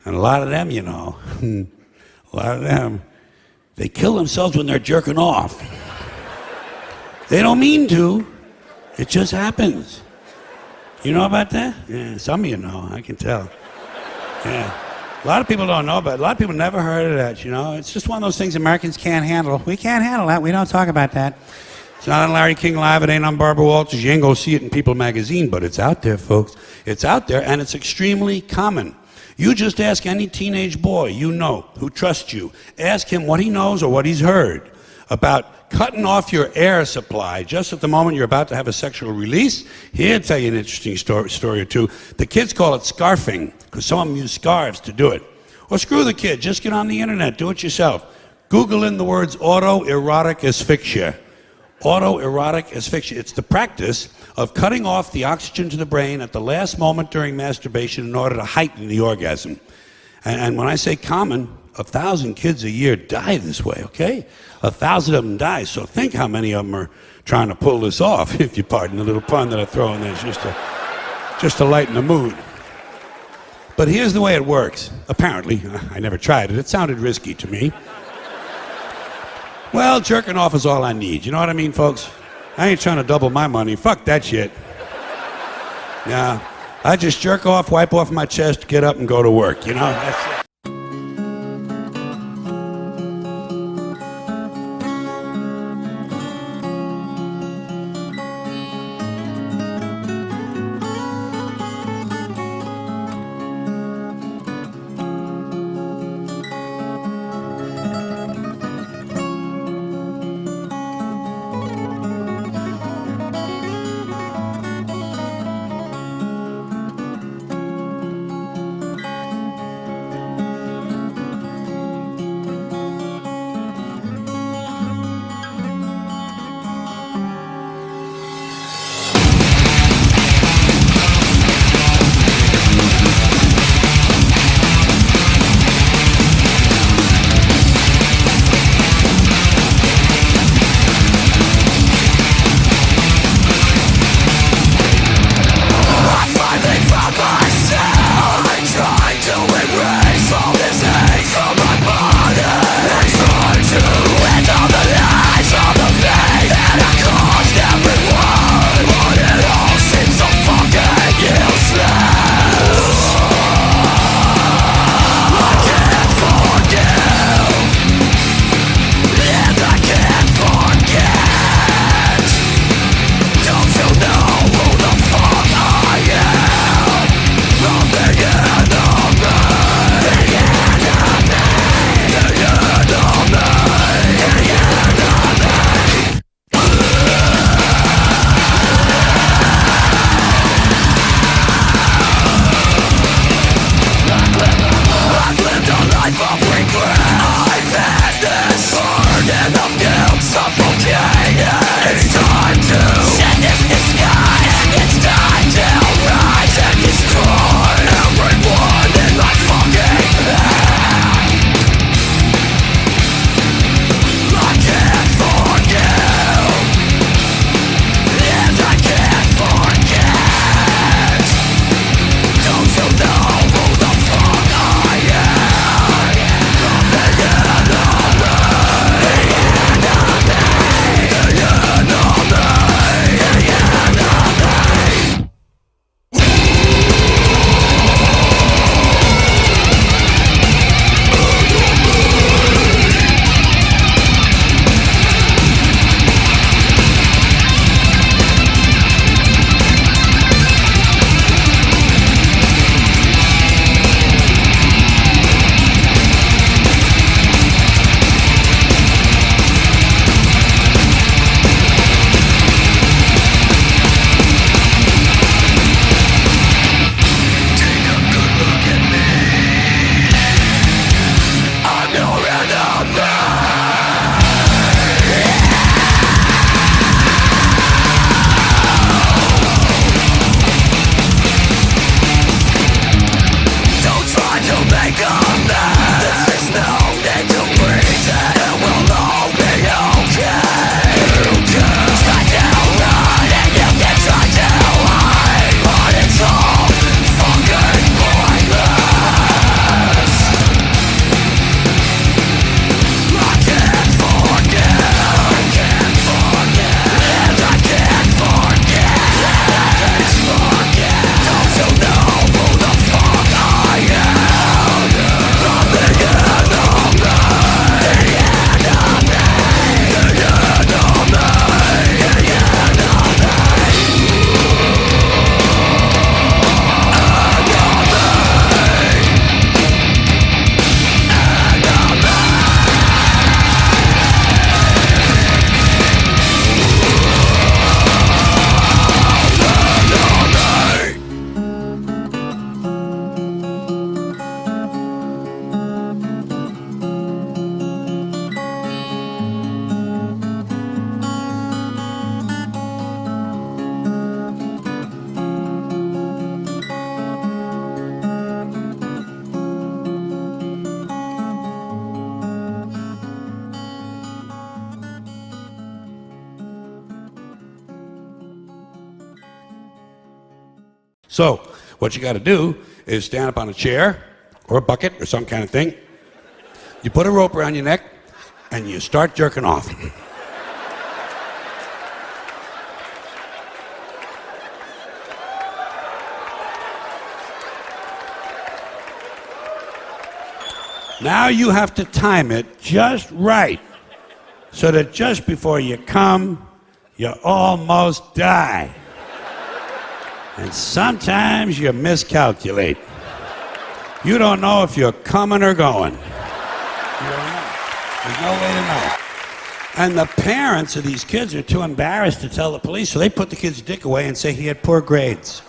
Speaker 7: and a lot of them, you know, a lot of them, they kill themselves when they're jerking off. They don't mean to. It just happens. You know about that? Yeah, some of you know, I can tell. Yeah. A lot of people don't know about it. A lot of people never heard of that, you know. It's just one of those things Americans can't handle. We can't handle that. We don't talk about that. It's not on Larry King Live. It ain't on Barbara Walters. You ain't gonna see it in People magazine, but it's out there, folks. It's out there, and it's extremely common. You just ask any teenage boy you know who trusts you. Ask him what he knows or what he's heard about cutting off your air supply just at the moment you're about to have a sexual release. He'll tell you an interesting story or two. The kids call it scarfing, because some of them use scarves to do it. Or screw the kid, just get on the internet, do it yourself. Google in the words autoerotic asphyxia. Autoerotic asphyxia. It's the practice of cutting off the oxygen to the brain at the last moment during masturbation in order to heighten the orgasm. And when I say common, 1,000 kids a year die this way, okay? 1,000 of them die, so think how many of them are trying to pull this off, if you pardon the little pun that I throw in there, just to lighten the mood. But here's the way it works. Apparently, I never tried it. It sounded risky to me. Well, jerking off is all I need. You know what I mean, folks? I ain't trying to double my money. Fuck that shit. Nah, I just jerk off, wipe off my chest, get up and go to work, you know? That's it. So what you got to do is stand up on a chair or a bucket or some kind of thing. You put a rope around your neck and you start jerking off. Now you have to time it just right so that just before you come, you almost die. And sometimes you miscalculate. You don't know if you're coming or going. You don't know. There's no way to know. And the parents of these kids are too embarrassed to tell the police, so they put the kid's dick away and say he had poor grades.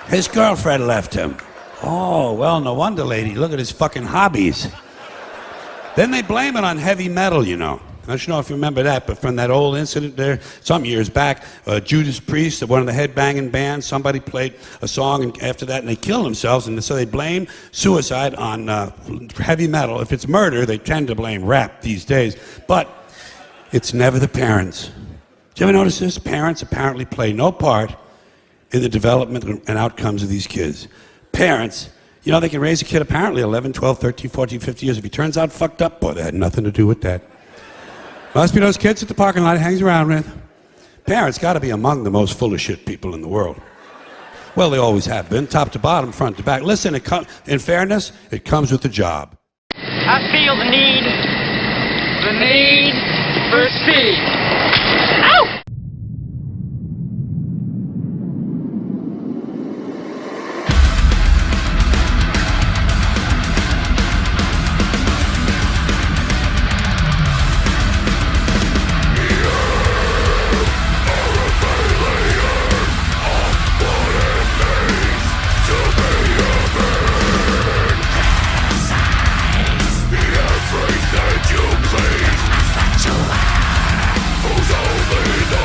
Speaker 7: His girlfriend left him. Oh, well, no wonder, lady. Look at his fucking hobbies. Then they blame it on heavy metal, you know. I don't know if you remember that, but from that old incident there, some years back, Judas Priest, one of the headbanging bands, somebody played a song and after that, and they killed themselves, and so they blame suicide on heavy metal. If it's murder, they tend to blame rap these days, but it's never the parents. Did you ever notice this? Parents apparently play no part in the development and outcomes of these kids. Parents, you know, they can raise a kid apparently 11, 12, 13, 14, 15 years. If he turns out fucked up, boy, they had nothing to do with that. Must be those kids at the parking lot he hangs around with. Parents got to be among the most full of shit people in the world. Well, they always have been, top to bottom, front to back. Listen, in fairness, it comes with the job.
Speaker 19: I feel the need for speed. Ow!
Speaker 5: Who's only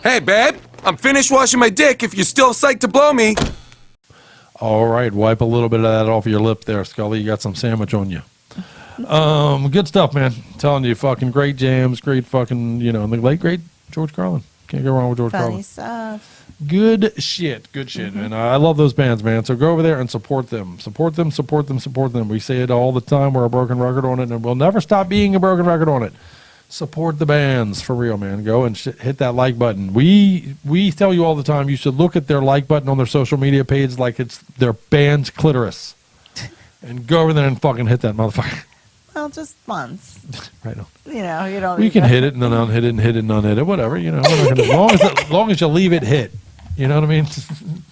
Speaker 10: Hey, babe, I'm finished washing my dick if you're still psyched to blow me.
Speaker 8: All right, wipe a little bit of that off your lip there, Scully. You got some sandwich on you. Good stuff, man. I'm telling you, fucking great jams, great fucking, you know, and the late great George Carlin. Can't go wrong with George Carlin.
Speaker 9: Funny stuff.
Speaker 8: Good shit, and I love those bands, man. So go over there and support them. Support them, support them, support them. We say it all the time. We're a broken record on it, and we'll never stop being a broken record on it. Support the bands, for real, man. Go and hit that like button. We tell you all the time, you should look at their like button on their social media page like it's their band's clitoris. And go over there and fucking hit that motherfucker.
Speaker 9: Well, just once.
Speaker 8: Right on.
Speaker 9: You know, you don't.
Speaker 8: We can hit it and then unhit it and hit it and unhit it, whatever. You know, as long as you leave it hit. You know what I mean?
Speaker 9: Can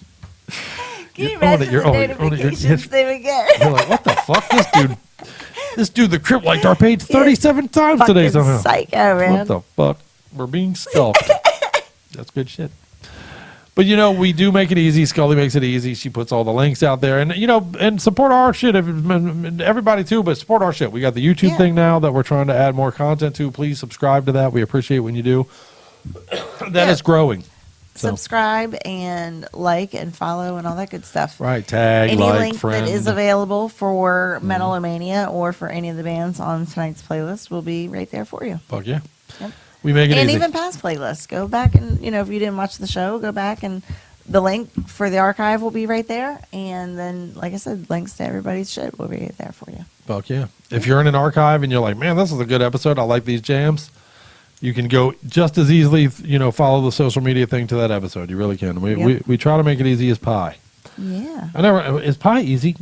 Speaker 9: you imagine the notifications they would get?
Speaker 8: You're like, what the fuck? This dude, the Crypt, liked our page 37 times today somehow.
Speaker 9: Psycho, man.
Speaker 8: What the fuck? We're being skulked. That's good shit. But, you know, we do make it easy. Scully makes it easy. She puts all the links out there. And, you know, and support our shit. Everybody, too, but support our shit. We got the YouTube thing now that we're trying to add more content to. Please subscribe to that. We appreciate when you do. That is growing. So.
Speaker 9: Subscribe and like and follow and all that good stuff.
Speaker 8: Right, tag,
Speaker 9: any
Speaker 8: like,
Speaker 9: link
Speaker 8: friend.
Speaker 9: that is available for Metal-O-Mania or for any of the bands on tonight's playlist will be right there for you.
Speaker 8: Fuck yeah.
Speaker 9: Yep.
Speaker 8: We make it
Speaker 9: and
Speaker 8: easy.
Speaker 9: even past playlists. Go back and, you know, if you didn't watch the show, go back and the link for the archive will be right there. And then, like I said, links to everybody's shit will be right there for you.
Speaker 8: Fuck yeah. If you're in an archive and you're like, man, this is a good episode, I like these jams, you can go just as easily, you know, follow the social media thing to that episode. You really can. We try to make it easy as pie.
Speaker 9: Yeah.
Speaker 8: Is pie easy?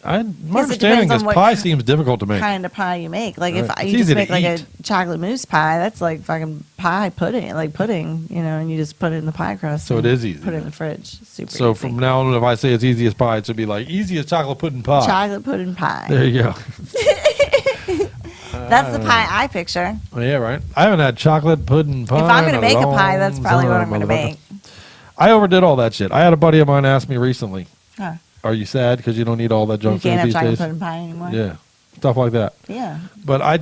Speaker 8: My understanding is pie seems difficult to make.
Speaker 9: Kind of pie you make. Like if
Speaker 8: It's
Speaker 9: you just
Speaker 8: easy to
Speaker 9: make like
Speaker 8: eat.
Speaker 9: a chocolate mousse pie, that's like fucking pie pudding, like pudding, you know, and you just put it in the pie crust.
Speaker 8: So it
Speaker 9: and
Speaker 8: is easy.
Speaker 9: Put it in the fridge. Super
Speaker 8: So
Speaker 9: easy.
Speaker 8: from now on, if I say it's easy as pie, it should be like easy as chocolate pudding pie.
Speaker 9: Chocolate pudding pie.
Speaker 8: There you go.
Speaker 9: That's the pie I picture.
Speaker 8: Oh, yeah, right. I haven't had chocolate pudding pie.
Speaker 9: If I'm going to
Speaker 8: in
Speaker 9: make a pie,
Speaker 8: long
Speaker 9: that's probably what I'm going to
Speaker 8: time,
Speaker 9: make.
Speaker 8: I overdid all that shit. I had a buddy of mine ask me recently,
Speaker 9: Huh.
Speaker 8: are you sad because you don't eat all that
Speaker 9: You
Speaker 8: junk
Speaker 9: can't
Speaker 8: food
Speaker 9: have
Speaker 8: these
Speaker 9: chocolate
Speaker 8: days?
Speaker 9: pudding pie anymore.
Speaker 8: Yeah, stuff like that.
Speaker 9: Yeah.
Speaker 8: But I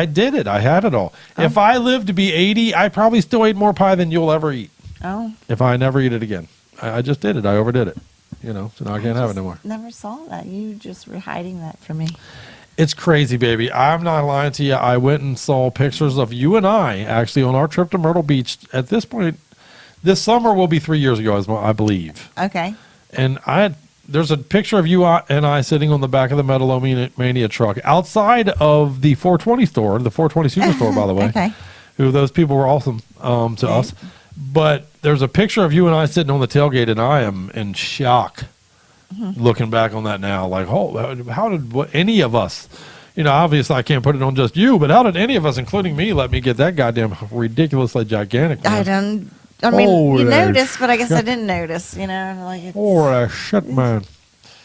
Speaker 8: did it. I had it all. If I lived to be 80, I probably still ate more pie than you'll ever eat.
Speaker 9: Oh.
Speaker 8: If I never eat it again. I just did it. I overdid it. You know, so now I can't have it anymore.
Speaker 9: Never saw that. You just were hiding that from me.
Speaker 8: It's crazy, baby. I'm not lying to you. I went and saw pictures of you and I actually on our trip to Myrtle Beach. At this point, this summer will be 3 years ago, I believe.
Speaker 9: Okay.
Speaker 8: And there's a picture of you and I sitting on the back of the Metal-O-Mania truck outside of the 420 store, the 420 Superstore, by the way.
Speaker 9: Okay.
Speaker 8: Who those people were awesome to us. But there's a picture of you and I sitting on the tailgate, and I am in shock. Looking back on that now, like, how did any of us, you know, obviously I can't put it on just you, but how did any of us, including me, let me get that goddamn ridiculously gigantic? Man?
Speaker 9: I mean,
Speaker 8: Holy
Speaker 9: you noticed, but I guess I
Speaker 8: shit.
Speaker 9: didn't notice, you know, like it's,
Speaker 8: Holy shit, man.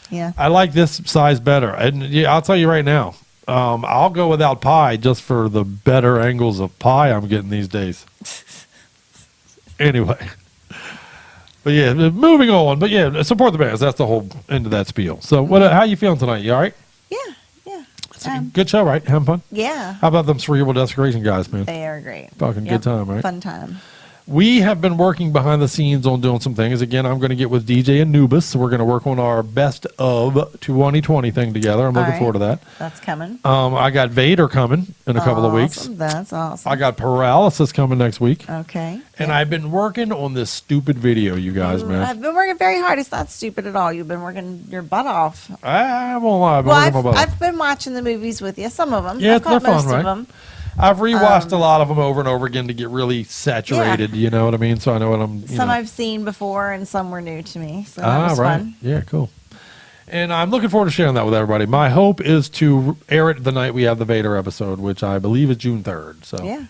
Speaker 9: Yeah.
Speaker 8: I like this size better. And yeah, I'll tell you right now, I'll go without pie just for the better angles of pie I'm getting these days. Anyway. But yeah, moving on. But yeah, support the bands. That's the whole end of that spiel. So how you feeling tonight? You all right?
Speaker 9: Yeah.
Speaker 8: It's a good show, right? Having fun?
Speaker 9: Yeah.
Speaker 8: How about them Cerebral Desecration guys, man?
Speaker 9: They are great.
Speaker 8: Fucking good time, right?
Speaker 9: Fun time.
Speaker 8: We have been working behind the scenes on doing some things. Again, I'm going to get with DJ Anubis. So we're going to work on our best of 2020 thing together. I'm looking forward to that.
Speaker 9: That's coming.
Speaker 8: I got Vader coming in a couple of weeks.
Speaker 9: That's awesome.
Speaker 8: I got Paralysis coming next week.
Speaker 9: Okay.
Speaker 8: And I've been working on this stupid video, you guys, man.
Speaker 9: I've been working very hard. It's not stupid at all. You've been working your butt off.
Speaker 8: I won't lie.
Speaker 9: I've been watching the movies with you. Some of them.
Speaker 8: Yeah,
Speaker 9: I've caught
Speaker 8: they're fun,
Speaker 9: most
Speaker 8: right?
Speaker 9: of them.
Speaker 8: I've rewatched a lot of them over and over again to get really saturated. You know what I mean? So I know what I'm.
Speaker 9: Some I've seen before, and some were new to me. So that was
Speaker 8: right.
Speaker 9: fun.
Speaker 8: Yeah, cool. And I'm looking forward to sharing that with everybody. My hope is to air it the night we have the Vader episode, which I believe is June 3rd. So
Speaker 9: yeah,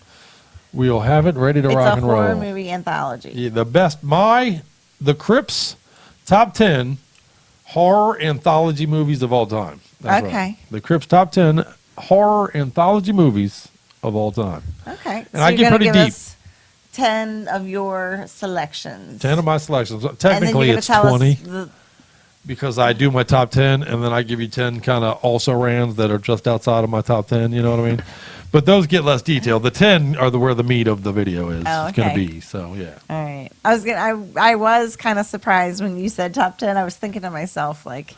Speaker 8: we'll have it ready to rock and roll.
Speaker 9: It's a horror movie anthology.
Speaker 8: Yeah, the Crypt's top 10 horror anthology movies of all time. That's
Speaker 9: okay.
Speaker 8: Right. The Crypt's top 10 horror anthology movies of all time.
Speaker 9: Okay.
Speaker 8: And
Speaker 9: so
Speaker 8: I get pretty deep.
Speaker 9: 10 of your selections.
Speaker 8: 10 of my selections. Technically, it's 20 because I do my top 10, and then I give you 10 kind of also rans that are just outside of my top 10. You know what I mean? But those get less detailed. The 10 are where the meat of the video is
Speaker 9: Oh,
Speaker 8: going to
Speaker 9: okay.
Speaker 8: be. So yeah.
Speaker 9: All right. I was kind of surprised when you said top 10. I was thinking to myself, like,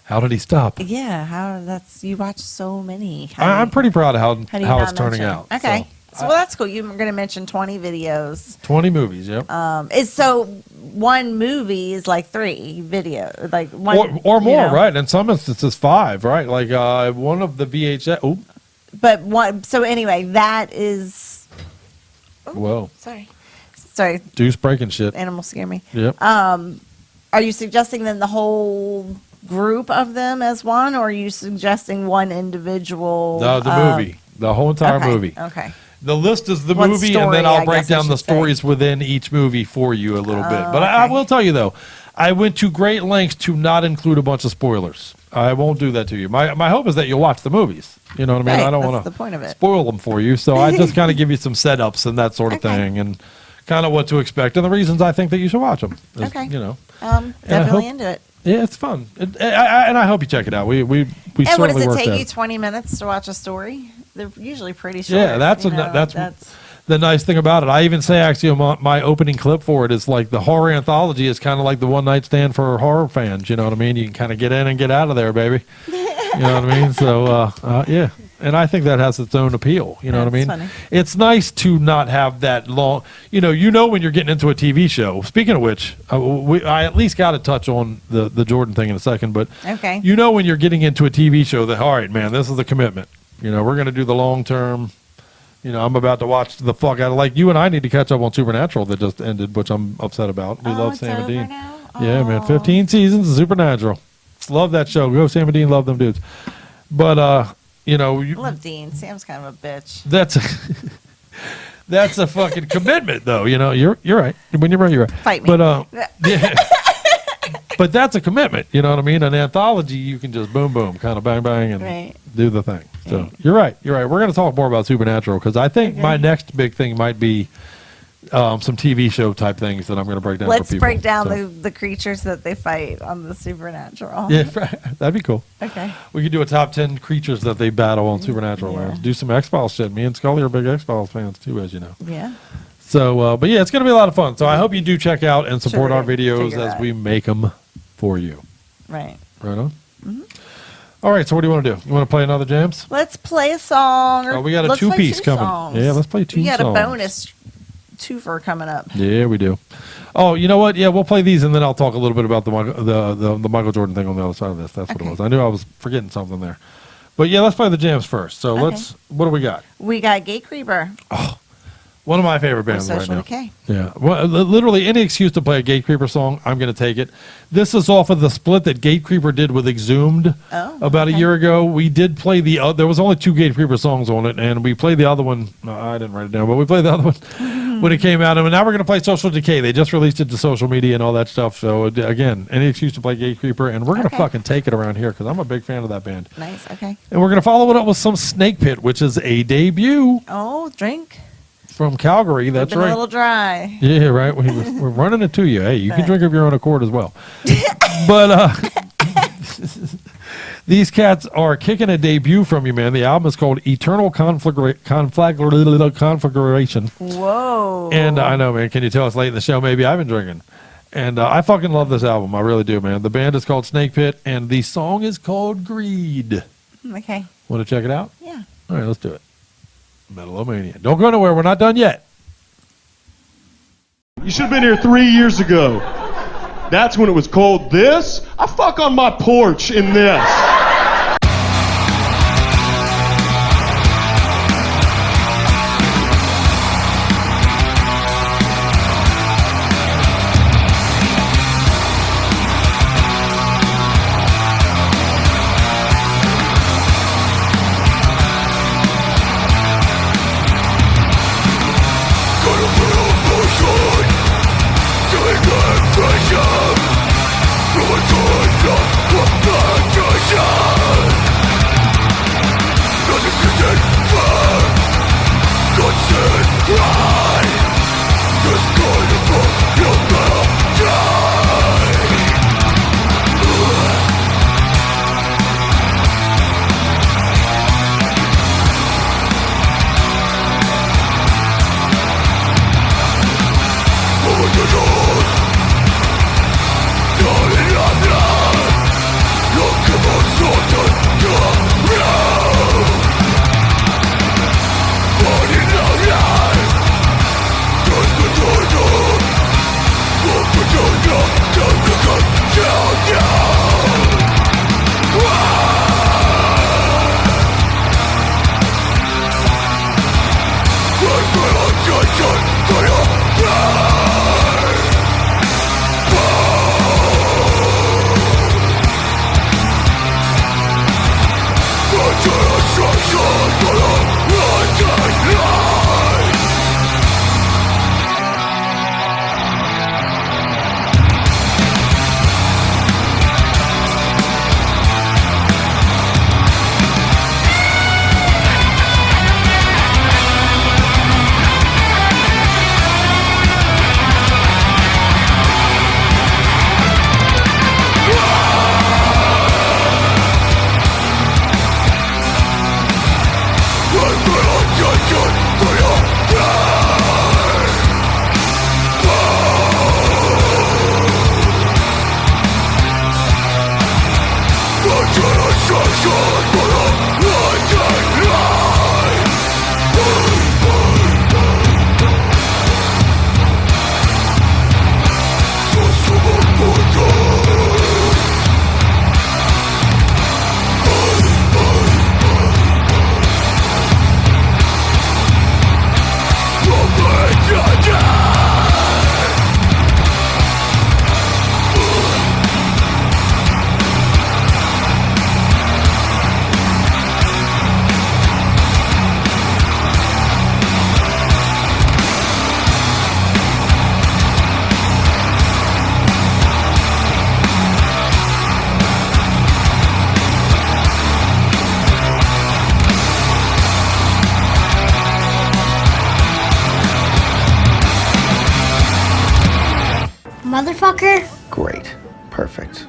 Speaker 8: How did he stop?
Speaker 9: yeah, you watch so many.
Speaker 8: I'm pretty proud of
Speaker 9: how do you
Speaker 8: how
Speaker 9: not
Speaker 8: it's turning
Speaker 9: mention?
Speaker 8: out.
Speaker 9: Okay. So, well, that's cool. You're going to mention 20 videos.
Speaker 8: 20 movies, yep.
Speaker 9: Is so one movie is like 3 video, like one
Speaker 8: Or more,
Speaker 9: you know.
Speaker 8: right? In some instances, 5, right? Like one of the VHS. Oh,
Speaker 9: But one. So anyway, that is.
Speaker 8: whoa.
Speaker 9: Sorry.
Speaker 8: Deuce breaking shit.
Speaker 9: Animals scare me.
Speaker 8: Yep.
Speaker 9: Are you suggesting then the whole group of them as one, or are you suggesting one individual?
Speaker 8: No, the movie. The whole entire movie.
Speaker 9: Okay.
Speaker 8: The list is the
Speaker 9: One
Speaker 8: movie, and
Speaker 9: story,
Speaker 8: then I'll
Speaker 9: I
Speaker 8: break
Speaker 9: guess I
Speaker 8: down the
Speaker 9: should say.
Speaker 8: stories within each movie for you a little bit.
Speaker 9: Oh,
Speaker 8: But I will tell you, though, I went to great lengths to not include a bunch of spoilers. I won't do that to you. My hope is that you'll watch the movies. You know what I mean?
Speaker 9: Right,
Speaker 8: I don't
Speaker 9: that's
Speaker 8: want
Speaker 9: the point of
Speaker 8: to
Speaker 9: it.
Speaker 8: spoil them for you. So I just kind of give you some setups and that sort of thing, and kind of what to expect and the reasons I think that you should watch them.
Speaker 9: Okay.
Speaker 8: You know.
Speaker 9: Definitely
Speaker 8: hope-
Speaker 9: into it.
Speaker 8: Yeah, it's fun. And I hope you check it out. We
Speaker 9: And what
Speaker 8: certainly
Speaker 9: does it
Speaker 8: worked
Speaker 9: take
Speaker 8: at
Speaker 9: you?
Speaker 8: it.
Speaker 9: 20 minutes to watch a story? They're usually pretty short.
Speaker 8: Yeah, that's
Speaker 9: you know,
Speaker 8: that's the nice thing about it. I even say actually my opening clip for it is like the horror anthology is kind of like the one night stand for horror fans. You know what I mean? You can kind of get in and get out of there, baby. You know what I mean? So yeah, and I think that has its own appeal. You know what I mean?
Speaker 9: That's funny.
Speaker 8: It's nice to not have that long. You know when you're getting into a TV show. Speaking of which, I at least got to touch on the Jordan thing in a second. But
Speaker 9: Okay.
Speaker 8: you know when you're getting into a TV show that all right, man, this is a commitment. You know, we're going to do the long term. You know, I'm about to watch the fuck out of, like, you and I need to catch up on Supernatural that just ended, which I'm upset about. We love Sam and Dean. Yeah, man, 15 seasons of Supernatural. Love that show. Go Sam and Dean, love them dudes. But you know,
Speaker 9: I love Dean. Sam's kind of a bitch.
Speaker 8: that's a fucking commitment, though. You know, you're right. When you're right, you're right.
Speaker 9: Fight me.
Speaker 8: But yeah. But that's a commitment, you know what I mean? An anthology, you can just boom, boom, kind of bang, bang, and do the thing. So you're right. You're right. We're going to talk more about Supernatural because I think my next big thing might be some TV show type things that I'm going to break down for
Speaker 9: Let's
Speaker 8: people.
Speaker 9: break down
Speaker 8: So,
Speaker 9: the creatures that they fight on the Supernatural.
Speaker 8: yeah, that'd be cool.
Speaker 9: Okay.
Speaker 8: We could do a top 10 creatures that they battle on Supernatural. Man. Do some X-Files shit. Me and Scully are big X-Files fans too, as you know.
Speaker 9: Yeah.
Speaker 8: So, but yeah, it's going to be a lot of fun. So I hope you do check out and support our videos
Speaker 9: figure
Speaker 8: as
Speaker 9: that.
Speaker 8: we make them for you.
Speaker 9: Right.
Speaker 8: Right on. All right, so what do you want to do? You want to play another jams?
Speaker 9: Let's play a song.
Speaker 8: Oh, we got a
Speaker 9: let's play
Speaker 8: two-piece
Speaker 9: 2
Speaker 8: coming.
Speaker 9: songs.
Speaker 8: Yeah, let's play 2
Speaker 9: We got
Speaker 8: songs.
Speaker 9: a bonus twofer coming up.
Speaker 8: Yeah, we do. Oh, you know what? Yeah, we'll play these, and then I'll talk a little bit about the Michael Jordan thing on the other side of this. That's what it was. I knew I was forgetting something there. But yeah, let's play the jams first. So what do we got?
Speaker 9: We got Gate Creeper.
Speaker 8: One of my favorite bands right
Speaker 9: Social
Speaker 8: now.
Speaker 9: Decay.
Speaker 8: Yeah, well, literally any excuse to play a Gate Creeper song, I'm going to take it. This is off of the split that Gate Creeper did with Exhumed about a year ago. We did play there was only 2 Gate Creeper songs on it, and we played the other one. No, I didn't write it down, but we played the other one when it came out. And now we're going to play Social Decay. They just released it to social media and all that stuff. So again, any excuse to play Gate Creeper, and we're going to fucking take it around here because I'm a big fan of that band.
Speaker 9: Nice. Okay.
Speaker 8: And we're going to follow it up with some Snake Pit, which is a debut
Speaker 9: Oh, drink.
Speaker 8: from Calgary. That's
Speaker 9: Been
Speaker 8: right.
Speaker 9: a little dry.
Speaker 8: Yeah, right. We're running it to you. Hey, you can drink of your own accord as well. But these cats are kicking a debut from you, man. The album is called Eternal Conflagration.
Speaker 9: Whoa.
Speaker 8: And I know, man. Can you tell it's late in the show? Maybe I've been drinking. And I fucking love this album. I really do, man. The band is called Snake Pit, and the song is called Greed.
Speaker 9: Okay.
Speaker 8: Want to check it out?
Speaker 9: Yeah.
Speaker 8: All right, let's do it. Metal-O-Mania. Don't go nowhere. We're not done yet.
Speaker 11: You should have been here 3 years ago. That's when it was cold. This? I fuck on my porch in this.
Speaker 18: motherfucker?
Speaker 1: Great. Perfect.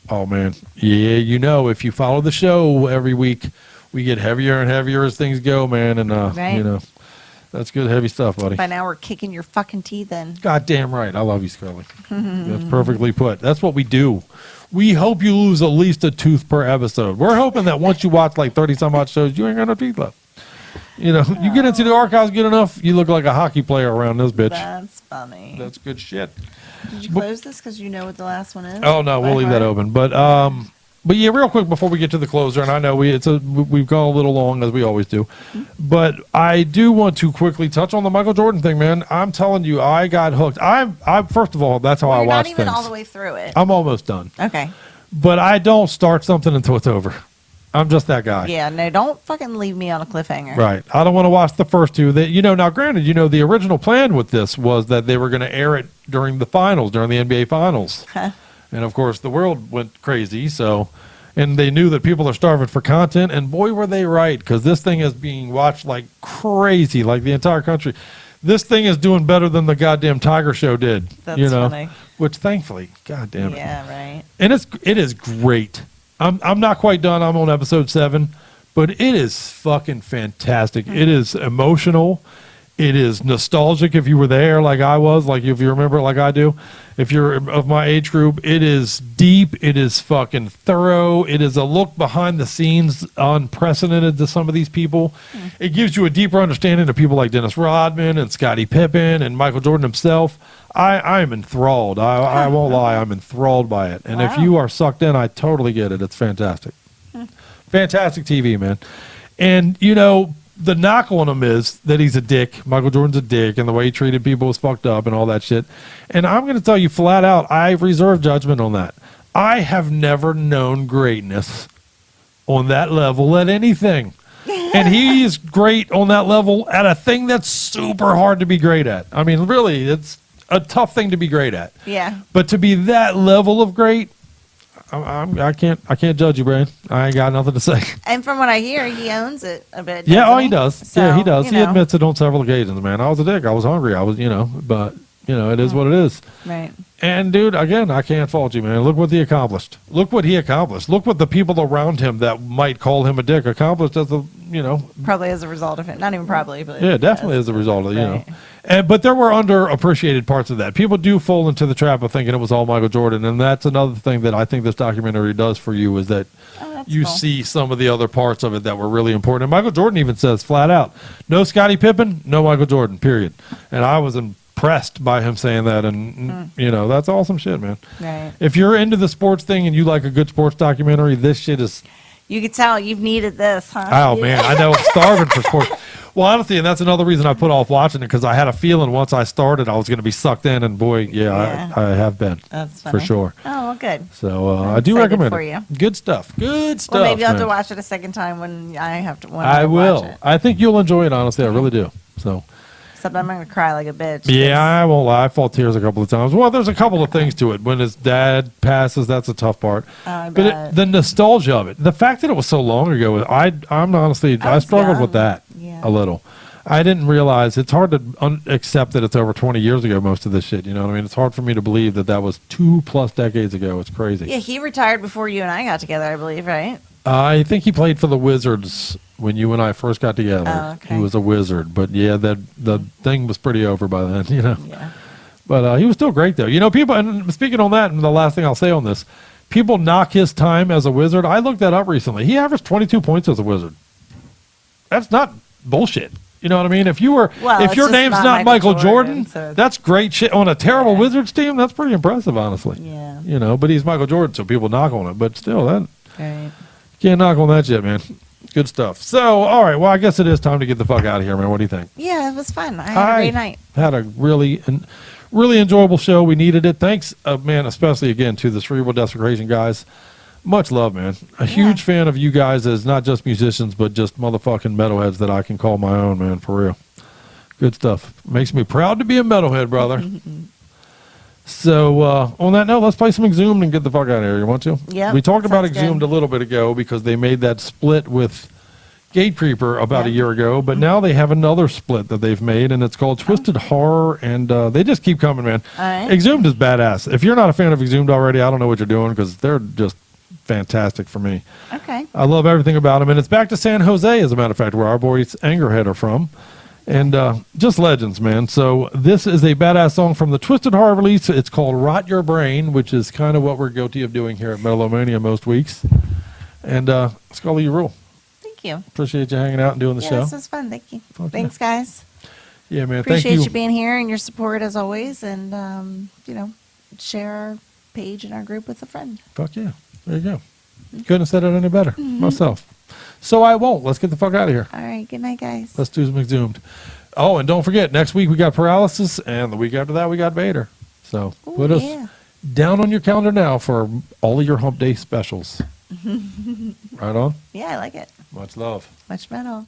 Speaker 8: Oh man, yeah, you know, if you follow the show every week, we get heavier and heavier as things go, man, and
Speaker 9: Right.
Speaker 8: you know, that's good heavy stuff, buddy.
Speaker 9: By now we're kicking your fucking teeth in.
Speaker 8: Goddamn right, I love you, Scully. That's perfectly put. That's what we do. We hope you lose at least a tooth per episode. We're hoping that once you watch like 30 some odd shows, you ain't got no teeth left. You know, you get into the archives good enough, you look like a hockey player around this bitch.
Speaker 9: That's funny.
Speaker 8: That's good shit.
Speaker 9: Did you close this because you know what the last one is?
Speaker 8: Oh no, we'll leave that open. But yeah, real quick before we get to the closer, and I know we've gone a little long as we always do, but I do want to quickly touch on the Michael Jordan thing, man. I'm telling you, I got hooked. I first of all, that's how I
Speaker 9: You're
Speaker 8: watch
Speaker 9: not even
Speaker 8: things.
Speaker 9: all the way through it.
Speaker 8: I'm almost done.
Speaker 9: Okay.
Speaker 8: But I don't start something until it's over. I'm just that guy.
Speaker 9: Yeah, no, don't fucking leave me on a cliffhanger.
Speaker 8: Right. I don't want to watch the first two. That now, granted, the original plan with this was that they were going to air it during the finals, during the NBA finals. And of course, the world went crazy. And they knew that people are starving for content. And boy, were they right, because this thing is being watched like crazy, like the entire country. This thing is doing better than the goddamn Tiger Show did.
Speaker 9: That's funny.
Speaker 8: Which thankfully, god damn it.
Speaker 9: Yeah, right.
Speaker 8: And it is great. I'm not quite done. I'm on episode 7, but it is fucking fantastic. It is emotional. It is nostalgic if you were there like I was, like if you remember it like I do. If you're of my age group, it is deep. It is fucking thorough. It is a look behind the scenes unprecedented to some of these people. It gives you a deeper understanding of people like Dennis Rodman and Scottie Pippen and Michael Jordan himself. I am enthralled. I won't lie. I'm enthralled by it. And if you are sucked in, I totally get it. It's fantastic. Fantastic TV, man. And, the knock on him is that he's a dick. Michael Jordan's a dick, and the way he treated people was fucked up and all that shit. And I'm going to tell you flat out, I reserve judgment on that. I have never known greatness on that level at anything. And he is great on that level at a thing that's super hard to be great at. I mean, really, it's a tough thing to be great at.
Speaker 9: Yeah.
Speaker 8: But to be that level of great, I can't judge you, Brian. I ain't got nothing to say.
Speaker 9: And from what I hear, he owns it a bit.
Speaker 8: Yeah, he does.
Speaker 9: So,
Speaker 8: he does. He admits it on several occasions, man. I was a dick. I was hungry. I was, but it is what it is.
Speaker 9: Right.
Speaker 8: And dude, again, I can't fault you, man. Look what he accomplished. Look what he accomplished. Look what the people around him that might call him a dick accomplished as
Speaker 9: probably as a result of it. Not even probably, but
Speaker 8: yeah, definitely as a result of but there were underappreciated parts of that. People do fall into the trap of thinking it was all Michael Jordan, and that's another thing that I think this documentary does for you is that you see some of the other parts of it that were really important. And Michael Jordan even says flat out, no Scottie Pippen, no Michael Jordan, period. And I was impressed by him saying that, and that's awesome shit, man.
Speaker 9: Right.
Speaker 8: If you're into the sports thing and you like a good sports documentary, this shit is...
Speaker 9: You could tell you've needed this, huh?
Speaker 8: Oh, man, I know. I'm starving for sports. Well, honestly, and that's another reason I put off watching it, because I had a feeling once I started I was going to be sucked in, and boy, I have been.
Speaker 9: That's funny.
Speaker 8: For sure.
Speaker 9: Oh, well, good.
Speaker 8: So I do recommend
Speaker 9: for
Speaker 8: it.
Speaker 9: you.
Speaker 8: Good stuff. Good stuff.
Speaker 9: Well, maybe I'll have to
Speaker 8: man.
Speaker 9: watch it a second time when I have to. When
Speaker 8: I will.
Speaker 9: Watch it.
Speaker 8: I think you'll enjoy it, honestly. I really do. So.
Speaker 9: Except I'm going to cry like a bitch.
Speaker 8: Yeah, I won't lie. I fought tears a couple of times. Well, there's a couple of things to it. When his dad passes, that's a tough part. But the nostalgia of it, the fact that it was so long ago, I'm honestly, I struggled with that a little. I didn't realize it's hard to accept that it's over 20 years ago. Most of this shit, you know what I mean? It's hard for me to believe that was 2+ decades ago. It's crazy.
Speaker 9: Yeah, he retired before you and I got together, I believe, right?
Speaker 8: I think he played for the Wizards when you and I first got together.
Speaker 9: Oh, okay.
Speaker 8: He was a Wizard, but yeah, the thing was pretty over by then, Yeah. But he was still great, though. People, and speaking on that, and the last thing I'll say on this, people knock his time as a Wizard. I looked that up recently. He averaged 22 points as a Wizard. That's not bullshit. You know what I mean? If your name's not Michael Jordan, so that's great shit. On a terrible Wizards team, that's pretty impressive, honestly.
Speaker 9: Yeah.
Speaker 8: But he's Michael Jordan, so people knock on it. But still,
Speaker 9: right.
Speaker 8: Can't knock on that shit, man. Good stuff. So, all right. Well, I guess it is time to get the fuck out of here, man. What do you think?
Speaker 9: Yeah, it was fun. I had a great night.
Speaker 8: Had a really enjoyable show. We needed it. Thanks, man, especially again to the Cerebral Desecration guys. Much love, man. A huge fan of you guys as not just musicians, but just motherfucking metalheads that I can call my own, man, for real. Good stuff. Makes me proud to be a metalhead, brother. So, on that note, let's play some Exhumed and get the fuck out of here. You want to?
Speaker 9: Yeah.
Speaker 8: We talked about Exhumed a little bit ago because they made that split with Gate Creeper about a year ago, but now they have another split that they've made, and it's called Twisted Horror, and they just keep coming, man.
Speaker 9: All right.
Speaker 8: Exhumed is badass. If you're not a fan of Exhumed already, I don't know what you're doing because they're just fantastic for me.
Speaker 9: Okay.
Speaker 8: I love everything about them, and it's back to San Jose, as a matter of fact, where our boys Angerhead are from. And just legends, man. So this is a badass song from the Twisted Horror release. It's called Rot Your Brain, which is kind of what we're guilty of doing here at Metal-O-Mania most weeks. And Scully, you rule.
Speaker 9: Thank you.
Speaker 8: Appreciate you hanging out and doing the show.
Speaker 9: This was fun. Thank you. Thanks, guys.
Speaker 8: Yeah, man.
Speaker 9: Appreciate
Speaker 8: thank
Speaker 9: you being here and your support as always. And, share our page and our group with a friend.
Speaker 8: Fuck yeah. There you go. Couldn't have said it any better myself. So I won't. Let's get the fuck out of here.
Speaker 9: All right. Good night, guys.
Speaker 8: Let's do some Exhumed. Oh, and don't forget, next week we got Paralysis, and the week after that we got Vader. So put us down on your calendar now for all of your Hump Day specials. Right on.
Speaker 9: Yeah, I like it.
Speaker 8: Much love.
Speaker 9: Much metal.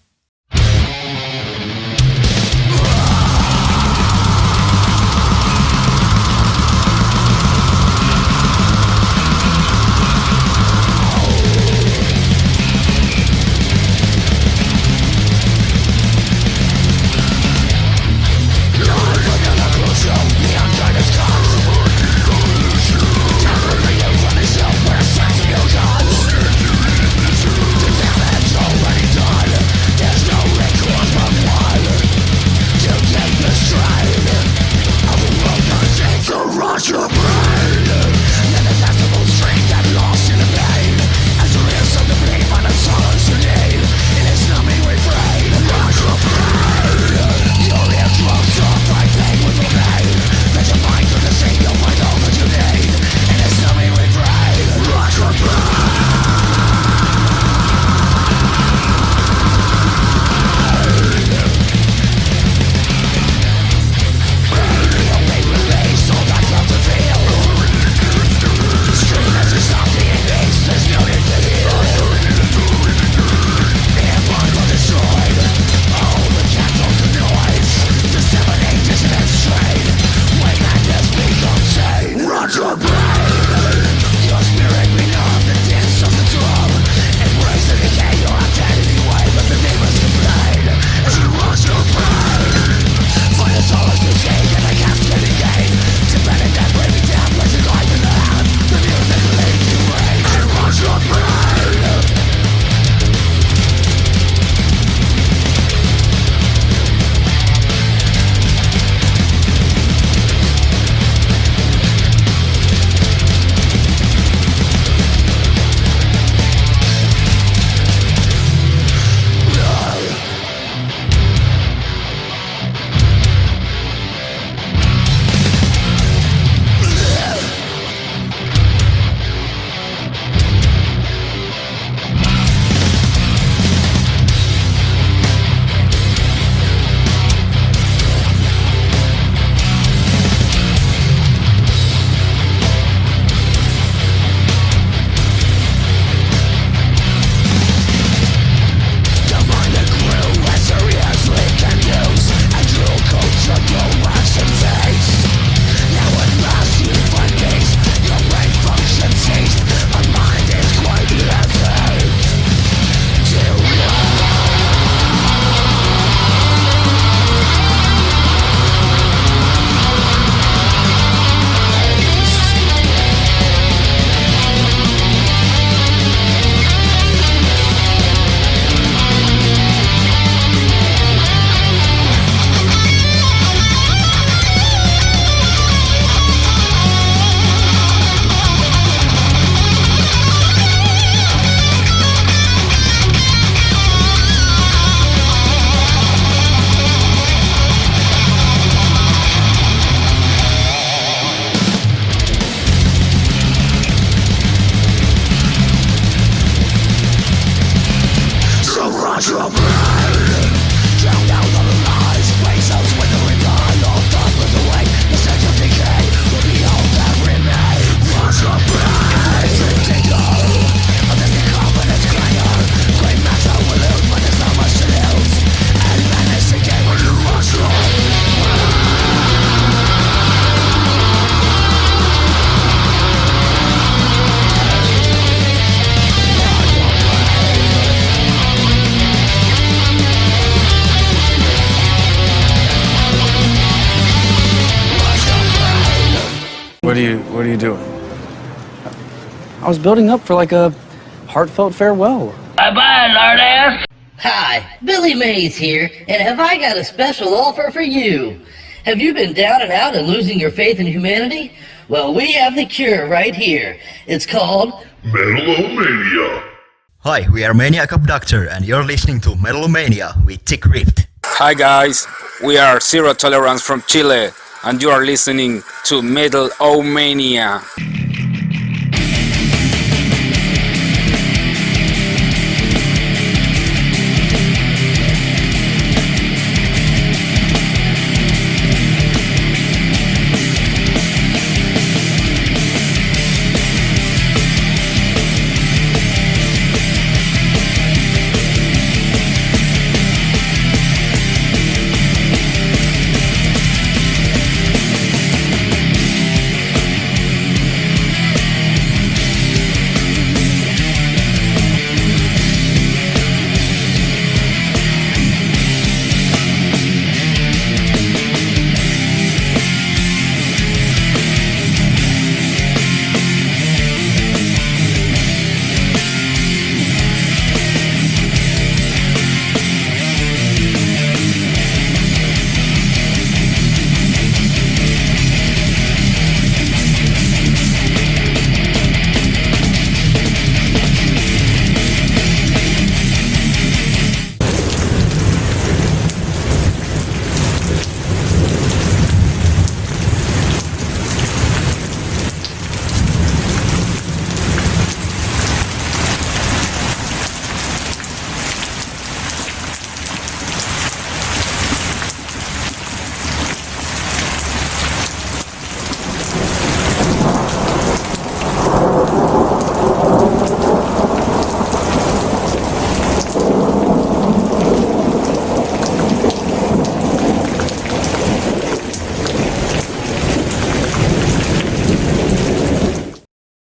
Speaker 12: What are you doing? I was building up for like a heartfelt farewell.
Speaker 13: Bye-bye, lardass. Hi, Billy Mays here, and have I got a special offer for you? Have you been down and out and losing your faith in humanity? Well, we have the cure right here. It's called
Speaker 6: Metal-O-Mania.
Speaker 23: Hi, we are Maniac Abductor, and you're listening to Metal-O-Mania with Crypt.
Speaker 24: Hi guys, we are Zero Tolerance from Chile, and you are listening to Metal-O-Mania.